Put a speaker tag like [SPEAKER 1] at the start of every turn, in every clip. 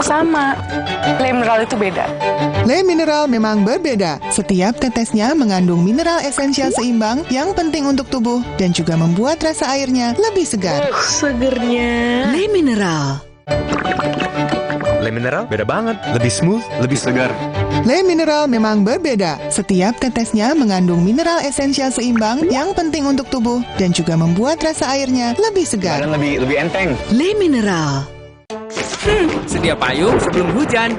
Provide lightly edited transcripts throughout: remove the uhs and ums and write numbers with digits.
[SPEAKER 1] sama. Le mineral itu beda.
[SPEAKER 2] Le mineral memang berbeda. Setiap tetesnya mengandung mineral esensial seimbang yang penting untuk tubuh dan juga membuat rasa airnya lebih segar.
[SPEAKER 1] Segernya.
[SPEAKER 3] Le mineral.
[SPEAKER 4] Le mineral beda banget, lebih smooth, lebih segar.
[SPEAKER 2] Le mineral memang berbeda. Setiap tetesnya mengandung mineral esensial seimbang yang penting untuk tubuh dan juga membuat rasa airnya lebih segar.
[SPEAKER 4] Dan lebih enteng.
[SPEAKER 3] Le mineral.
[SPEAKER 5] Sedia payung sebelum hujan.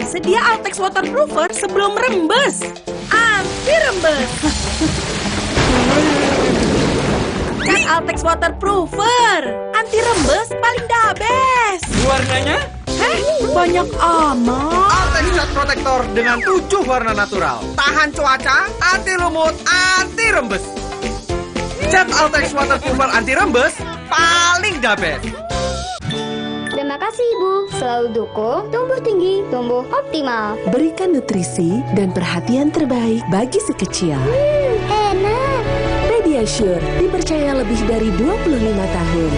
[SPEAKER 6] Sedia Altex Waterproofer sebelum rembes. Anti rembes. Cat Altex Waterproofer. Anti rembes paling the best.
[SPEAKER 5] Warnanya?
[SPEAKER 6] Banyak amat.
[SPEAKER 5] Altex Cat Protector dengan 7 warna natural. Tahan cuaca, anti lumut, anti rembes. Cat Altex Waterproofer anti rembes paling the best.
[SPEAKER 7] Terima kasih Ibu, selalu dukung tumbuh tinggi, tumbuh optimal.
[SPEAKER 3] Berikan nutrisi dan perhatian terbaik bagi si kecil.
[SPEAKER 7] Enak.
[SPEAKER 3] Pediasure dipercaya lebih dari 25 tahun.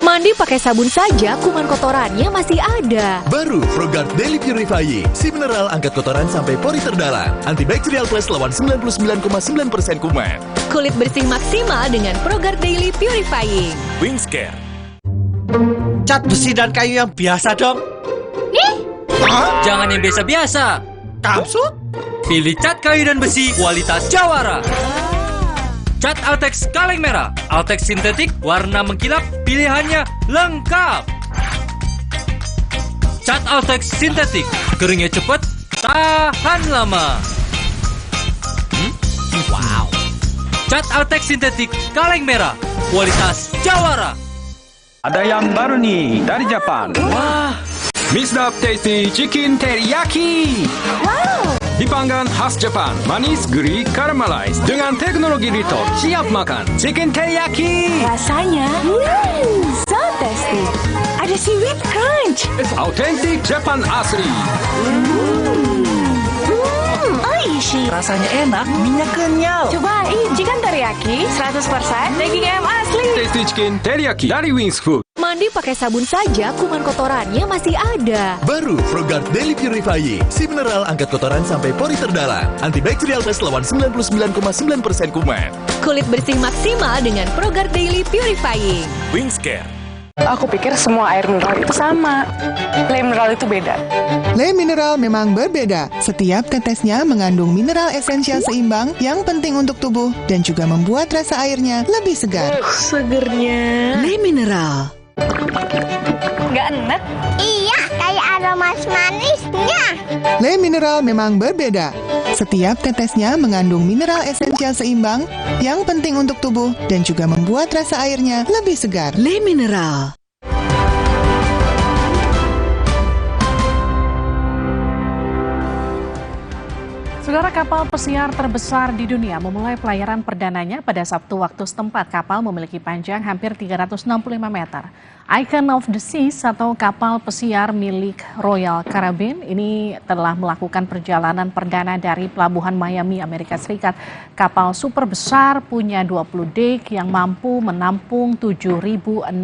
[SPEAKER 8] Mandi pakai sabun saja, kuman kotorannya masih ada.
[SPEAKER 9] Baru ProGuard Daily Purifying, si mineral angkat kotoran sampai pori terdalam. Antibakterial plus lawan 99,9% kuman.
[SPEAKER 8] Kulit bersih maksimal dengan ProGuard Daily Purifying.
[SPEAKER 9] Wingscare.
[SPEAKER 5] Cat besi dan kayu yang biasa dong.
[SPEAKER 10] Jangan yang biasa-biasa.
[SPEAKER 5] Maksud?
[SPEAKER 10] Pilih cat kayu dan besi kualitas Jawara. Cat Altex kaleng merah, Altex sintetik warna mengkilap, pilihannya lengkap. Cat Altex sintetik, keringnya cepat, tahan lama. Wow. Cat Altex sintetik kaleng merah, kualitas Jawara.
[SPEAKER 11] Ada yang baru nih dari Jepang.
[SPEAKER 10] Wah,
[SPEAKER 11] Misdap Tasty Chicken Teriyaki.
[SPEAKER 7] Wow.
[SPEAKER 11] Dipanggang khas Jepang, manis, gurih, caramelized dengan teknologi Rito. Siap makan Chicken Teriyaki.
[SPEAKER 1] Rasanya, so tasty. Ada seaweed crunch.
[SPEAKER 11] Autentik Jepang asli.
[SPEAKER 1] Oishi.
[SPEAKER 5] Rasanya enak, minyak kenyal.
[SPEAKER 1] Cobain chicken teriyaki 100% daging ayam asli.
[SPEAKER 11] Tasty Chicken Teriyaki dari Wings Food.
[SPEAKER 8] Mandi pakai sabun saja, kuman kotorannya masih ada.
[SPEAKER 9] Baru ProGuard Daily Purifying, si mineral angkat kotoran sampai pori terdalam. Antibakterial plus lawan 99,9% kuman.
[SPEAKER 8] Kulit bersih maksimal dengan ProGuard Daily Purifying.
[SPEAKER 9] Wingscare.
[SPEAKER 1] Aku pikir semua air mineral itu sama. Le mineral itu beda.
[SPEAKER 2] Le mineral memang berbeda. Setiap tetesnya mengandung mineral esensial seimbang yang penting untuk tubuh dan juga membuat rasa airnya lebih segar.
[SPEAKER 1] Segernya.
[SPEAKER 3] Le mineral.
[SPEAKER 1] Nggak enak.
[SPEAKER 7] Iya, kayak aroma manisnya.
[SPEAKER 2] Le mineral memang berbeda. Setiap tetesnya mengandung mineral esensial seimbang yang penting untuk tubuh dan juga membuat rasa airnya lebih segar.
[SPEAKER 3] Le mineral.
[SPEAKER 12] Saudara, kapal pesiar terbesar di dunia memulai pelayaran perdananya pada Sabtu waktu setempat. Kapal memiliki panjang hampir 365 meter. Icon of the Seas atau kapal pesiar milik Royal Caribbean ini telah melakukan perjalanan perdana dari Pelabuhan Miami, Amerika Serikat. Kapal super besar punya 20 dek yang mampu menampung 7.600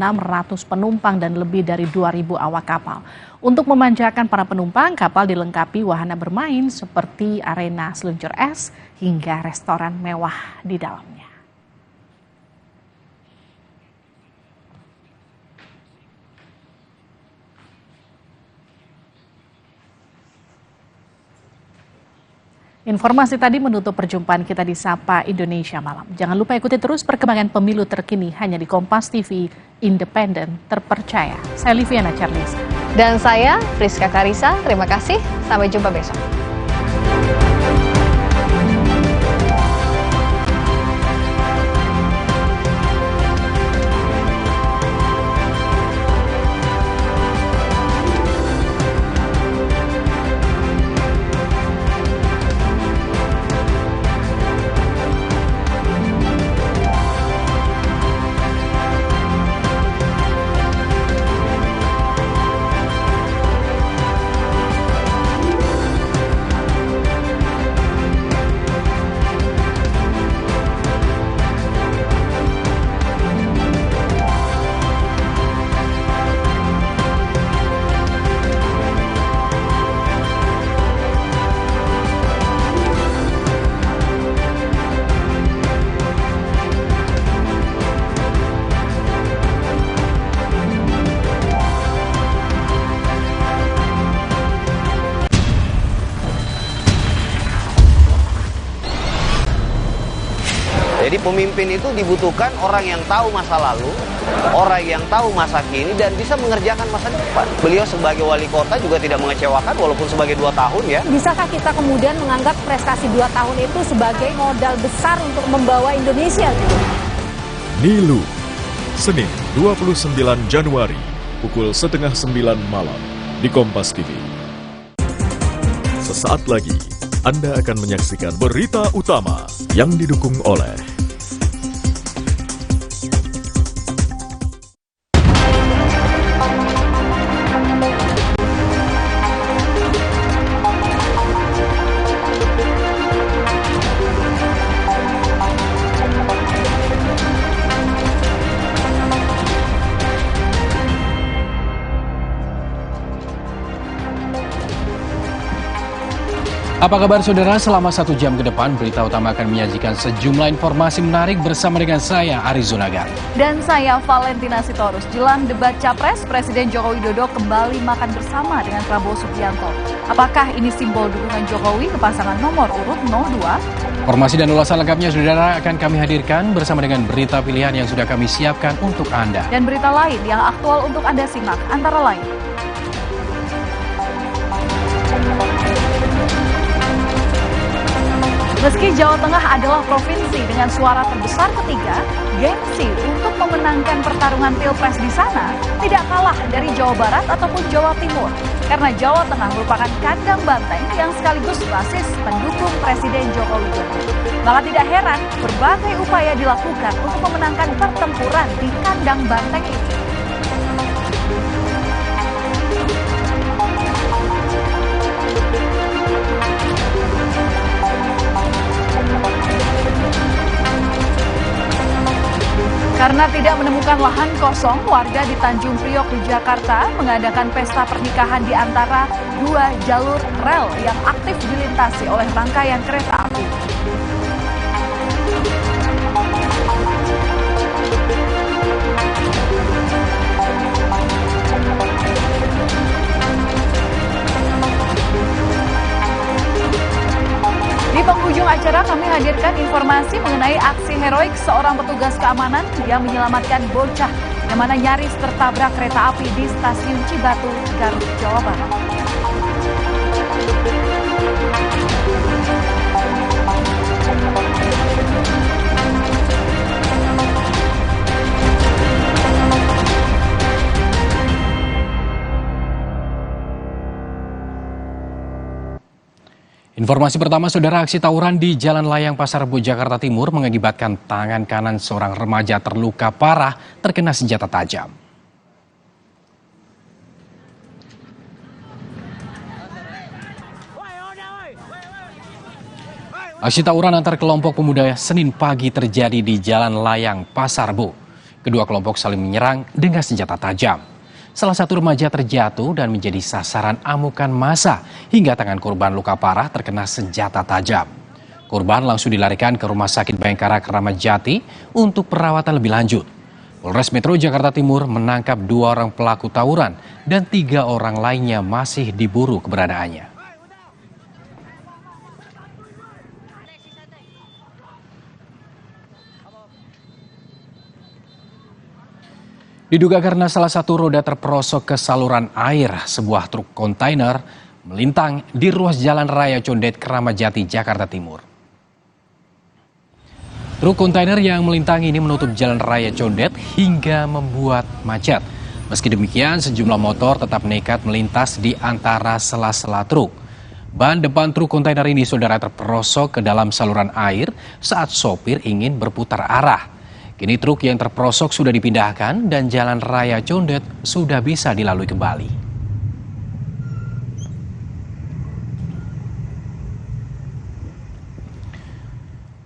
[SPEAKER 12] penumpang dan lebih dari 2.000 awak kapal. Untuk memanjakan para penumpang, kapal dilengkapi wahana bermain seperti arena seluncur es hingga restoran mewah di dalamnya. Informasi tadi menutup perjumpaan kita di Sapa Indonesia Malam. Jangan lupa ikuti terus perkembangan pemilu terkini hanya di Kompas TV, independen, terpercaya. Saya Liviana Charles.
[SPEAKER 13] Dan saya, Friska Karisa. Terima kasih. Sampai jumpa besok.
[SPEAKER 14] Pemimpin itu dibutuhkan orang yang tahu masa lalu, orang yang tahu masa kini, dan bisa mengerjakan masa depan. Beliau sebagai wali kota juga tidak mengecewakan walaupun sebagai 2 tahun ya.
[SPEAKER 15] Bisakah kita kemudian menganggap prestasi 2 tahun itu sebagai modal besar untuk membawa Indonesia?
[SPEAKER 16] Nilu, Senin 29 Januari, pukul 8:30 malam di Kompas TV. Sesaat lagi, Anda akan menyaksikan berita utama yang didukung oleh
[SPEAKER 17] Apa kabar saudara? Selama 1 jam ke depan, berita utama akan menyajikan sejumlah informasi menarik bersama dengan saya, Arizona Gar.
[SPEAKER 18] Dan saya, Valentina Sitorus. Jelang debat Capres, Presiden Joko Widodo kembali makan bersama dengan Prabowo Subianto. Apakah ini simbol dukungan Jokowi ke pasangan nomor urut 02?
[SPEAKER 17] Informasi dan ulasan lengkapnya, saudara, akan kami hadirkan bersama dengan berita pilihan yang sudah kami siapkan untuk Anda.
[SPEAKER 18] Dan berita lain yang aktual untuk Anda simak, antara lain. Meski Jawa Tengah adalah provinsi dengan suara terbesar ketiga, gengsi untuk memenangkan pertarungan Pilpres di sana tidak kalah dari Jawa Barat ataupun Jawa Timur. Karena Jawa Tengah merupakan kandang banteng yang sekaligus basis pendukung Presiden Joko Widodo. Maka tidak heran berbagai upaya dilakukan untuk memenangkan pertempuran di kandang banteng ini. Karena tidak menemukan lahan kosong, warga di Tanjung Priok di Jakarta mengadakan pesta pernikahan di antara 2 jalur rel yang aktif dilintasi oleh rangkaian kereta api. Di penghujung acara kami hadirkan informasi mengenai aksi heroik seorang petugas keamanan yang menyelamatkan bocah yang mana nyaris tertabrak kereta api di stasiun Cibatu, Garut, Jawa Barat.
[SPEAKER 17] Informasi pertama, saudara, aksi tawuran di Jalan Layang Pasar Rebo, Jakarta Timur mengakibatkan tangan kanan seorang remaja terluka parah terkena senjata tajam. Aksi tawuran antar kelompok pemuda Senin pagi terjadi di Jalan Layang Pasar Rebo. Kedua kelompok saling menyerang dengan senjata tajam. Salah satu remaja terjatuh dan menjadi sasaran amukan massa hingga tangan korban luka parah terkena senjata tajam. Korban langsung dilarikan ke Rumah Sakit Bayangkara Kramat Jati untuk perawatan lebih lanjut. Polres Metro Jakarta Timur menangkap 2 orang pelaku tawuran dan 3 orang lainnya masih diburu keberadaannya. Diduga karena salah satu roda terperosok ke saluran air, sebuah truk kontainer melintang di ruas Jalan Raya Condet, Kramat Jati, Jakarta Timur. Truk kontainer yang melintang ini menutup Jalan Raya Condet hingga membuat macet. Meski demikian, sejumlah motor tetap nekat melintas di antara sela-sela truk. Ban depan truk kontainer ini, saudara, terperosok ke dalam saluran air saat sopir ingin berputar arah. Kini truk yang terperosok sudah dipindahkan dan Jalan Raya Condet sudah bisa dilalui kembali.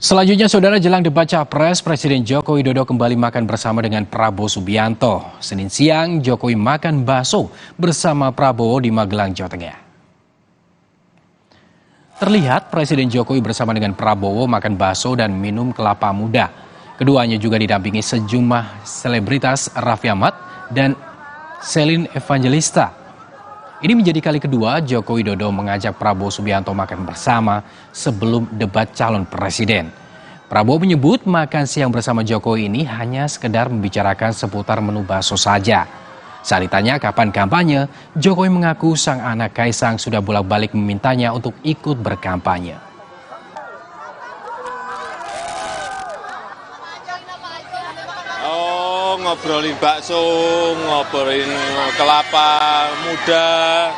[SPEAKER 17] Selanjutnya, saudara, jelang debat Capres, Presiden Joko Widodo kembali makan bersama dengan Prabowo Subianto. Senin siang, Jokowi makan bakso bersama Prabowo di Magelang, Jawa Tengah. Terlihat Presiden Jokowi bersama dengan Prabowo makan bakso dan minum kelapa muda. Keduanya juga didampingi sejumlah selebritas Raffi Ahmad dan Celine Evangelista. Ini menjadi kali kedua Joko Widodo mengajak Prabowo Subianto makan bersama sebelum debat calon presiden. Prabowo menyebut makan siang bersama Jokowi ini hanya sekedar membicarakan seputar menu bakso saja. Saat ditanya kapan kampanye, Jokowi mengaku sang anak Kaisang sudah bolak-balik memintanya untuk ikut berkampanye.
[SPEAKER 19] Ngobrolin bakso, ngobrolin kelapa muda,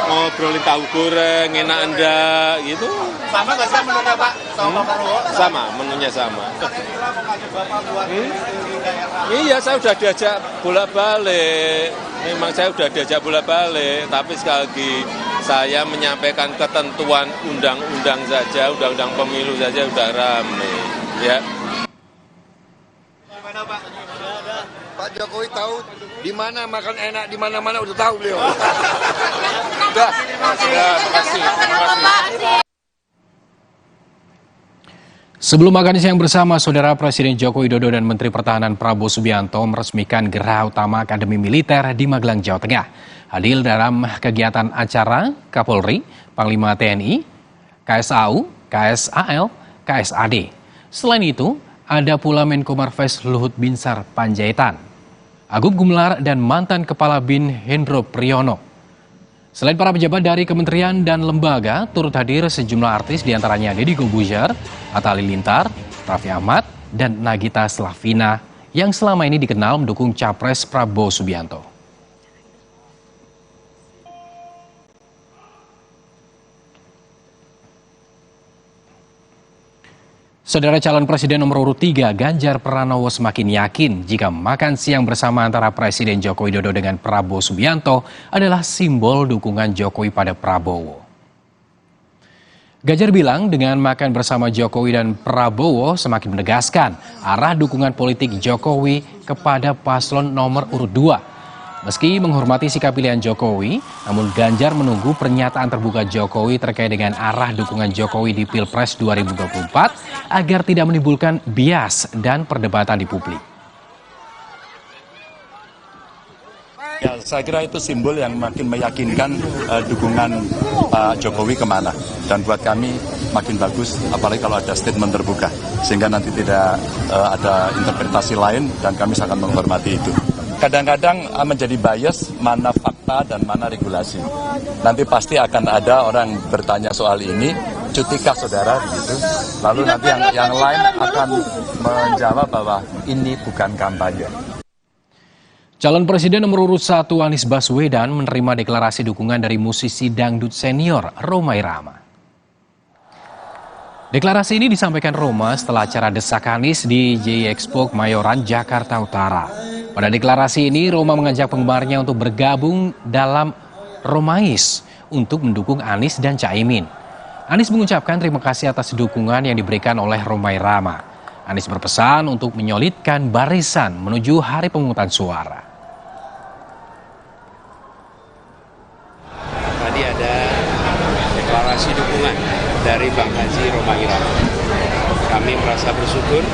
[SPEAKER 19] ngobrolin tahu goreng, enak enggak, gitu.
[SPEAKER 5] Sama nggak sih menunya Pak? Sama Prabowo?
[SPEAKER 19] Sama, menunya sama. Iya, saya udah diajak bolak-balik. Memang saya udah diajak bolak-balik, tapi sekali lagi saya menyampaikan ketentuan undang-undang saja, undang-undang pemilu saja udah rame, ya.
[SPEAKER 20] Pak Jokowi tahu di mana makan enak, di mana-mana udah tahu beliau. Udah. Terima kasih.
[SPEAKER 17] Sebelum makan siang bersama, Saudara Presiden Joko Widodo dan Menteri Pertahanan Prabowo Subianto meresmikan Geraha Utama Akademi Militer di Magelang, Jawa Tengah. Hadir dalam kegiatan acara Kapolri, Panglima TNI, KSAU, KSAL, KSAD. Selain itu, ada pula Menko Marves Luhut Binsar Panjaitan, Agung Gumelar, dan mantan Kepala BIN Hendro Priyono. Selain para pejabat dari kementerian dan lembaga, turut hadir sejumlah artis diantaranya Deddy Corbuzier, Atta Halilintar, Raffi Ahmad, dan Nagita Slavina yang selama ini dikenal mendukung Capres Prabowo Subianto. Saudara calon presiden nomor urut 3 Ganjar Pranowo semakin yakin jika makan siang bersama antara Presiden Joko Widodo dengan Prabowo Subianto adalah simbol dukungan Jokowi pada Prabowo. Ganjar bilang dengan makan bersama Jokowi dan Prabowo semakin menegaskan arah dukungan politik Jokowi kepada paslon nomor urut 2. Meski menghormati sikap pilihan Jokowi, namun Ganjar menunggu pernyataan terbuka Jokowi terkait dengan arah dukungan Jokowi di Pilpres 2024 agar tidak menimbulkan bias dan perdebatan di publik.
[SPEAKER 21] Ya, saya kira itu simbol yang makin meyakinkan dukungan Pak Jokowi kemana. Dan buat kami makin bagus, apalagi kalau ada statement terbuka. Sehingga nanti tidak ada interpretasi lain dan kami sangat menghormati itu. Kadang-kadang menjadi bias mana fakta dan mana regulasi. Nanti pasti akan ada orang bertanya soal ini, cutikah saudara begitu. Lalu nanti yang lain akan menjawab bahwa ini bukan kampanye.
[SPEAKER 17] Calon Presiden nomor urut 1 Anies Baswedan menerima deklarasi dukungan dari musisi dangdut senior Rhoma Irama. Deklarasi ini disampaikan Rhoma setelah acara Desak Anies di JI Expo Kemayoran, Jakarta Utara. Pada deklarasi ini, Rhoma mengajak penggemarnya untuk bergabung dalam Rhomais untuk mendukung Anies dan Caimin. Anies mengucapkan terima kasih atas dukungan yang diberikan oleh Rhoma Irama. Anies berpesan untuk menyolidkan barisan menuju hari pemungutan suara.
[SPEAKER 22] Tadi ada deklarasi dukungan dari Bang Haji Rhoma Irama. Kami merasa bersyukur.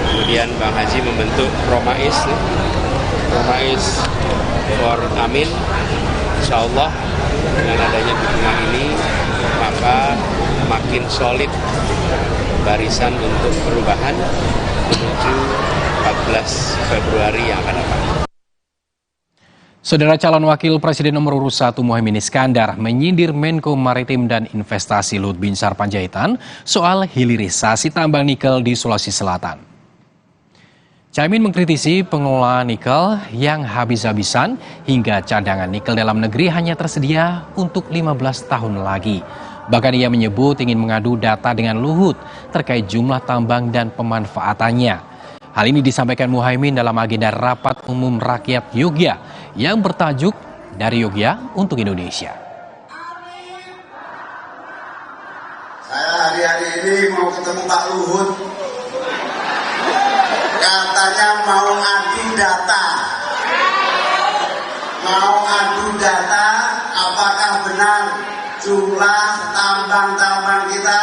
[SPEAKER 22] Kemudian Bang Haji membentuk Rhomais for Amin. Insya Allah dengan adanya dukungan ini maka makin solid barisan untuk perubahan menuju 14 Februari yang akan datang.
[SPEAKER 17] Saudara calon wakil presiden nomor urut 1 Muhaimin Iskandar menyindir Menko Maritim dan Investasi Luhut Binsar Panjaitan soal hilirisasi tambang nikel di Sulawesi Selatan. Caimin mengkritisi pengelola nikel yang habis-habisan hingga cadangan nikel dalam negeri hanya tersedia untuk 15 tahun lagi. Bahkan ia menyebut ingin mengadu data dengan Luhut terkait jumlah tambang dan pemanfaatannya. Hal ini disampaikan Muhaimin dalam agenda Rapat Umum Rakyat Yogya yang bertajuk Dari Yogya untuk Indonesia.
[SPEAKER 23] Saya hari-hari ini mau ketemu Pak Luhut. Katanya mau adu data. Mau adu data apakah benar jumlah tambang-tambang kita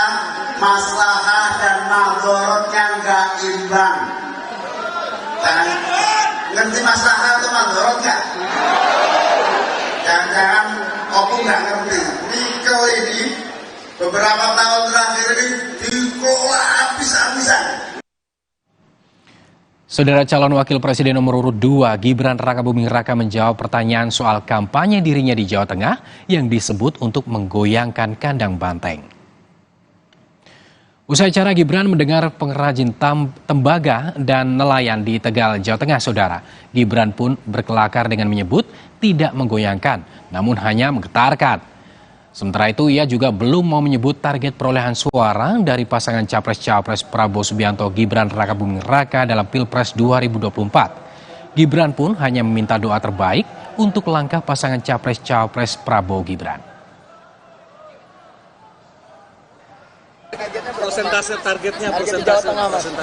[SPEAKER 23] maslahah dan madorotnya nggak imbang. Dan ngerti maslahah atau madorot nggak? Jangan-jangan aku nggak ngerti. Nikel ini beberapa tahun terakhir ini dikelola
[SPEAKER 17] Saudara calon wakil presiden nomor urut 2 Gibran Rakabuming Raka menjawab pertanyaan soal kampanye dirinya di Jawa Tengah yang disebut untuk menggoyangkan kandang banteng. Usai acara, Gibran mendengar pengrajin tembaga dan nelayan di Tegal, Jawa Tengah, saudara. Gibran pun berkelakar dengan menyebut tidak menggoyangkan, namun hanya menggetarkan. Sementara itu, ia juga belum mau menyebut target perolehan suara dari pasangan Capres-Cawapres Prabowo Subianto Gibran Rakabuming Raka dalam Pilpres 2024. Gibran pun hanya meminta doa terbaik untuk langkah pasangan Capres-Cawapres Prabowo Gibran.
[SPEAKER 5] Persentase targetnya, persentase.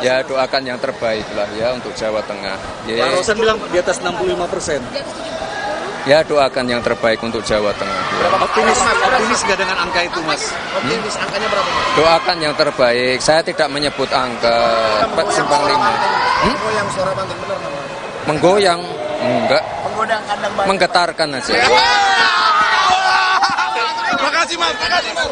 [SPEAKER 4] Ya, doakan yang terbaik lah ya untuk Jawa Tengah.
[SPEAKER 5] Pak Rosan bilang di atas 65%.
[SPEAKER 4] Ya, doakan yang terbaik untuk Jawa Tengah. Ya.
[SPEAKER 5] Optimis nggak dengan angka itu, Mas? Optimis, angkanya berapa?
[SPEAKER 4] Doakan yang terbaik. Saya tidak menyebut angka simpang 5.
[SPEAKER 20] Menggoyang suara banteng, benar nggak?
[SPEAKER 4] Menggoyang? Enggak.
[SPEAKER 20] Menggoyang kandang banteng.
[SPEAKER 4] Menggetarkan aja.
[SPEAKER 20] Makasih, Mas. Makasih, Mas.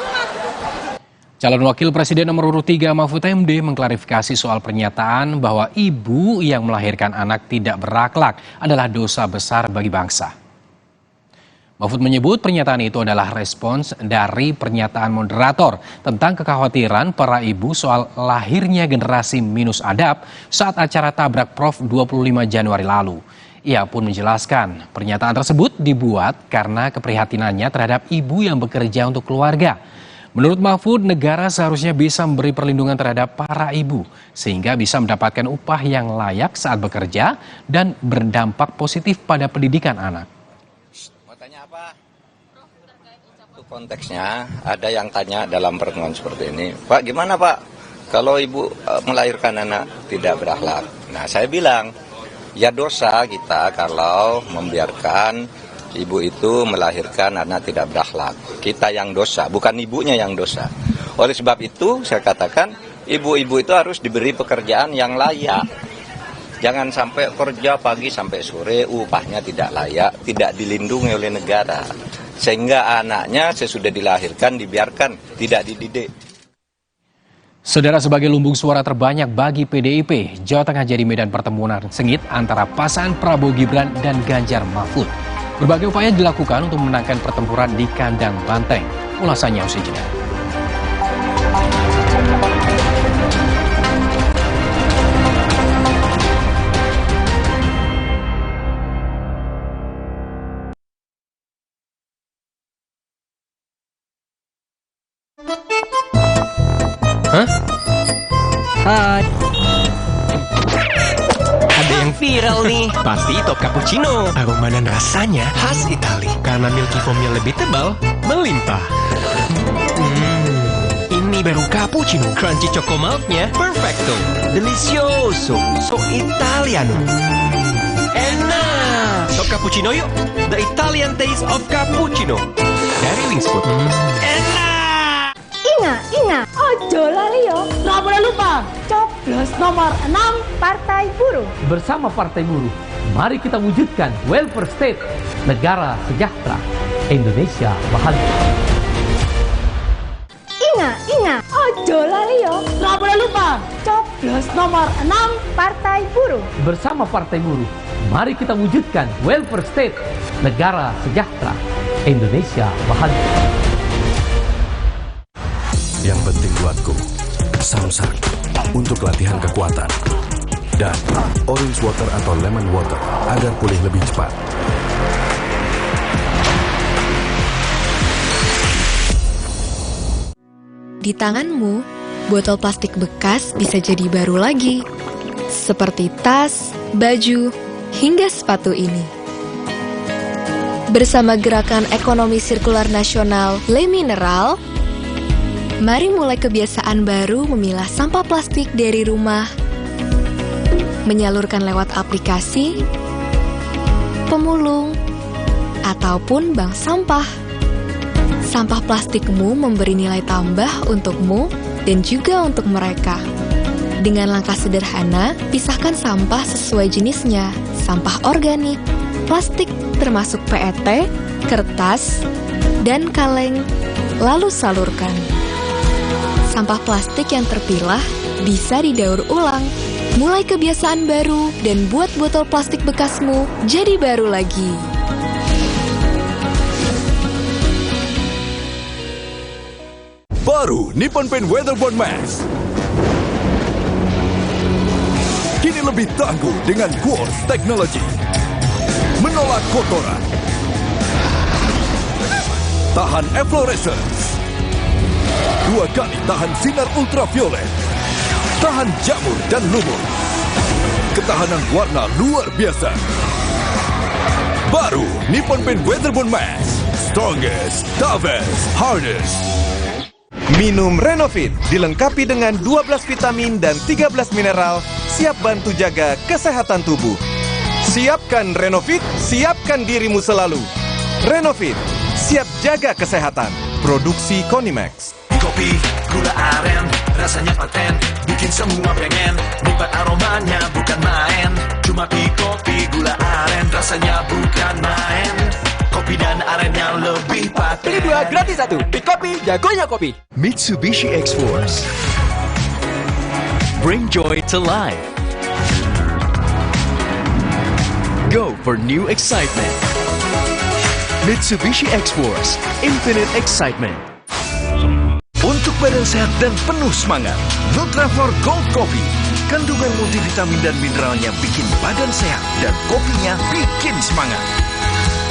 [SPEAKER 17] Calon Wakil Presiden nomor urut 3 Mahfud MD mengklarifikasi soal pernyataan bahwa ibu yang melahirkan anak tidak berakhlak adalah dosa besar bagi bangsa. Mahfud menyebut pernyataan itu adalah respons dari pernyataan moderator tentang kekhawatiran para ibu soal lahirnya generasi minus adab saat acara Tabrak Prof 25 Januari lalu. Ia pun menjelaskan pernyataan tersebut dibuat karena keprihatinannya terhadap ibu yang bekerja untuk keluarga. Menurut Mahfud, negara seharusnya bisa memberi perlindungan terhadap para ibu sehingga bisa mendapatkan upah yang layak saat bekerja dan berdampak positif pada pendidikan anak.
[SPEAKER 6] Mau tanya apa? Itu konteksnya ada yang tanya dalam pertemuan seperti ini. Pak, gimana Pak kalau ibu melahirkan anak tidak berakhlak? Nah, saya bilang ya dosa kita kalau membiarkan ibu itu melahirkan anak tidak berakhlak. Kita yang dosa, bukan ibunya yang dosa. Oleh sebab itu, saya katakan, ibu-ibu itu harus diberi pekerjaan yang layak. Jangan sampai kerja pagi sampai sore, upahnya tidak layak, tidak dilindungi oleh negara. Sehingga anaknya sesudah dilahirkan, dibiarkan, tidak dididik.
[SPEAKER 17] Saudara, sebagai lumbung suara terbanyak bagi PDIP, Jawa Tengah jadi medan pertempuran sengit antara pasangan Prabowo Gibran dan Ganjar Mahfud. Berbagai upaya dilakukan untuk memenangkan pertempuran di kandang banteng. Ulasannya usai jeda.
[SPEAKER 10] Hah? Hai. Ada yang viral nih. Pasti top cappuccino. Aroma dan rasanya khas Itali. Karena milky foamnya lebih tebal, melimpah. Ini baru cappuccino. Crunchy choco milknya perfecto. Delicioso. So Italiano. Enak. Top cappuccino yuk. The Italian taste of cappuccino. Dari Wingsfood. Enak.
[SPEAKER 15] Ingat, ojo lali yo. Nggak boleh lupa, coblos nomor 6 Partai Buruh.
[SPEAKER 24] Bersama Partai Buruh, mari kita wujudkan welfare state, negara sejahtera, Indonesia bahagia.
[SPEAKER 15] Ingat, ojo lali yo. Nggak boleh lupa, coblos nomor 6 Partai Buruh.
[SPEAKER 24] Bersama Partai Buruh, mari kita wujudkan welfare state, negara sejahtera, Indonesia bahagia.
[SPEAKER 16] Yang penting buatku, Samsung untuk latihan kekuatan dan orange water atau lemon water agar pulih lebih cepat.
[SPEAKER 25] Di tanganmu, botol plastik bekas bisa jadi baru lagi. Seperti tas, baju, hingga sepatu ini. Bersama Gerakan Ekonomi Sirkular Nasional Le Mineral, mari mulai kebiasaan baru memilah sampah plastik dari rumah, menyalurkan lewat aplikasi, pemulung, ataupun bank sampah. Sampah plastikmu memberi nilai tambah untukmu dan juga untuk mereka. Dengan langkah sederhana, pisahkan sampah sesuai jenisnya, sampah organik, plastik termasuk PET, kertas, dan kaleng, lalu salurkan. Sampah plastik yang terpilah bisa didaur ulang Mulai kebiasaan baru dan buat botol plastik bekasmu jadi baru lagi.
[SPEAKER 16] Baru Nippon Paint Weatherboard Max. Kini lebih tangguh dengan Quartz Technology. Menolak kotoran. Tahan efflorescence. 2 kali tahan sinar ultraviolet. Tahan jamur dan lumut. Ketahanan warna luar biasa. Baru Nippon Paint Weatherboard Max. Strongest, toughest, hardest.
[SPEAKER 5] Minum Renovit, dilengkapi dengan 12 vitamin dan 13 mineral, siap bantu jaga kesehatan tubuh. Siapkan Renovit, siapkan dirimu selalu. Renovit, siap jaga kesehatan. Produksi Konimax.
[SPEAKER 1] Kopi, gula aren, rasanya paten, bikin semua pengen. Nikmat aromanya bukan main. Cuma kopi, gula aren, rasanya bukan main. Kopi dan arennya lebih paten.
[SPEAKER 10] Beli 2 gratis 1. Pick Kopi, jagonya kopi.
[SPEAKER 24] Mitsubishi X-Force. Bring joy to life. Go for new excitement. Mitsubishi X-Force, infinite excitement.
[SPEAKER 16] Untuk badan sehat dan penuh semangat, Nutrafort Gold Coffee. Kandungan multivitamin dan mineralnya bikin badan sehat dan kopinya bikin semangat.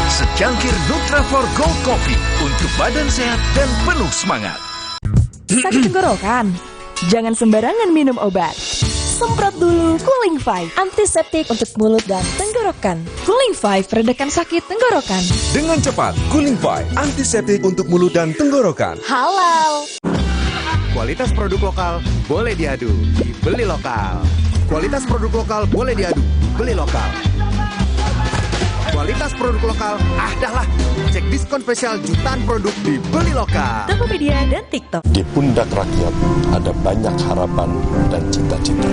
[SPEAKER 16] Secangkir Nutrafort Gold Coffee untuk badan sehat dan penuh semangat.
[SPEAKER 3] Sakit tenggorokan? Jangan sembarangan minum obat. Semprot dulu Cooling 5, antiseptik untuk mulut dan tenggorokan. Cooling 5 redakan sakit tenggorokan.
[SPEAKER 5] Dengan cepat, Cooling 5, antiseptik untuk mulut dan tenggorokan.
[SPEAKER 3] Halal.
[SPEAKER 5] Kualitas produk lokal boleh diadu, dibeli lokal. Kualitas produk lokal boleh diadu, beli lokal. Kualitas produk lokal, dah lah. Cek diskon spesial jutaan produk dibeli lokal.
[SPEAKER 3] Tokopedia dan TikTok.
[SPEAKER 21] Di pundak rakyat ada banyak harapan dan cita-cita.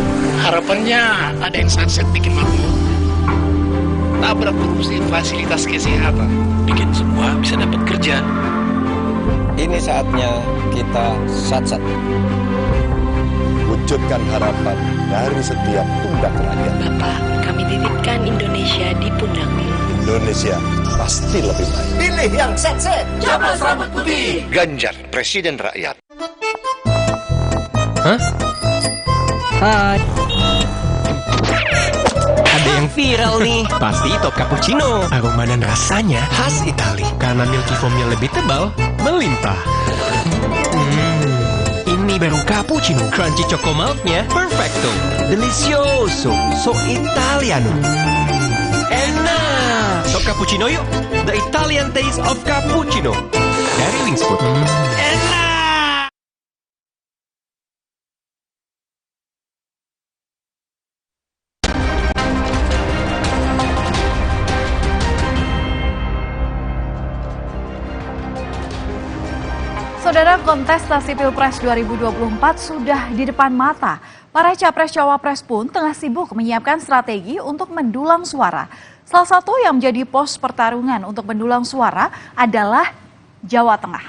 [SPEAKER 7] Harapannya ada yang sunset bikin makmur. Tabrak korupsi fasilitas kesehatan. Bikin semua bisa dapat kerja.
[SPEAKER 6] Ini saatnya kita sat-sat.
[SPEAKER 21] Wujudkan harapan dari setiap pundak rakyat.
[SPEAKER 8] Bapak, kami titipkan Indonesia di pundakmu.
[SPEAKER 21] Indonesia pasti lebih baik.
[SPEAKER 1] Pilih yang set-set.
[SPEAKER 7] Capres rambut putih.
[SPEAKER 21] Ganjar, Presiden Rakyat.
[SPEAKER 10] Hah? Hai. Ada yang viral nih. Pasti top cappuccino. Aroma dan rasanya khas Itali. Karena milky foamnya lebih tebal, melimpah. Ini baru cappuccino. Crunchy choco milknya perfecto. Delicioso. So Italiano. Enak. Top cappuccino yuk. The Italian taste of cappuccino. Dari Wings Food. Enak.
[SPEAKER 18] Saudara, kontestasi Pilpres 2024 sudah di depan mata. Para capres-cawapres pun tengah sibuk menyiapkan strategi untuk mendulang suara. Salah satu yang menjadi pos pertarungan untuk mendulang suara adalah Jawa Tengah.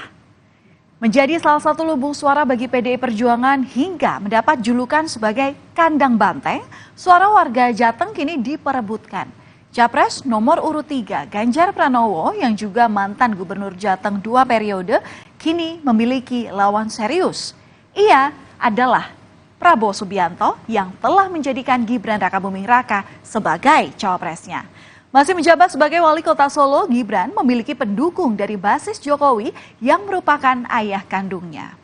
[SPEAKER 18] Menjadi salah satu lumbung suara bagi PDI Perjuangan hingga mendapat julukan sebagai kandang banteng, suara warga Jateng kini diperebutkan. Capres nomor urut 3 Ganjar Pranowo yang juga mantan Gubernur Jateng 2 periode kini memiliki lawan serius. Ia adalah Prabowo Subianto yang telah menjadikan Gibran Rakabuming Raka sebagai cawapresnya. Masih menjabat sebagai wali kota Solo, Gibran memiliki pendukung dari basis Jokowi yang merupakan ayah kandungnya.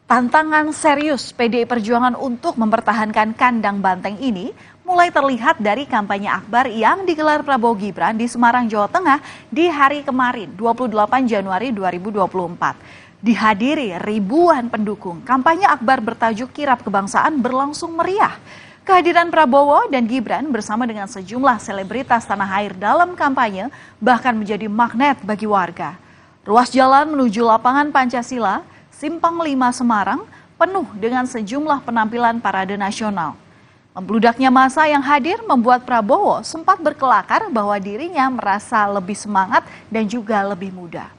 [SPEAKER 18] Tantangan serius PDI Perjuangan untuk mempertahankan kandang banteng ini mulai terlihat dari kampanye akbar yang digelar Prabowo Gibran di Semarang, Jawa Tengah di hari kemarin, 28 Januari 2024. Dihadiri ribuan pendukung, kampanye akbar bertajuk Kirap Kebangsaan berlangsung meriah. Kehadiran Prabowo dan Gibran bersama dengan sejumlah selebritas tanah air dalam kampanye bahkan menjadi magnet bagi warga. Ruas jalan menuju lapangan Pancasila, Simpang 5 Semarang, penuh dengan sejumlah penampilan parade nasional. Membludaknya massa yang hadir membuat Prabowo sempat berkelakar bahwa dirinya merasa lebih semangat dan juga lebih muda.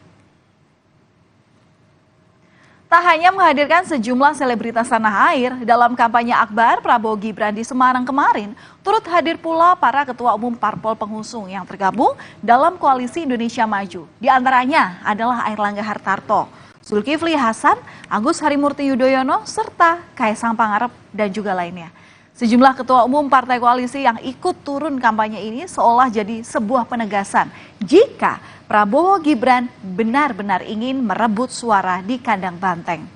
[SPEAKER 18] Tak hanya menghadirkan sejumlah selebritas tanah air, dalam kampanye akbar Prabowo Gibran di Semarang kemarin, turut hadir pula para ketua umum parpol pengusung yang tergabung dalam Koalisi Indonesia Maju. Di antaranya adalah Airlangga Hartarto, Zulkifli Hasan, Agus Harimurti Yudhoyono, serta Kaisang Pangarep dan juga lainnya. Sejumlah ketua umum partai koalisi yang ikut turun kampanye ini seolah jadi sebuah penegasan jika Prabowo Gibran benar-benar ingin merebut suara di kandang banteng.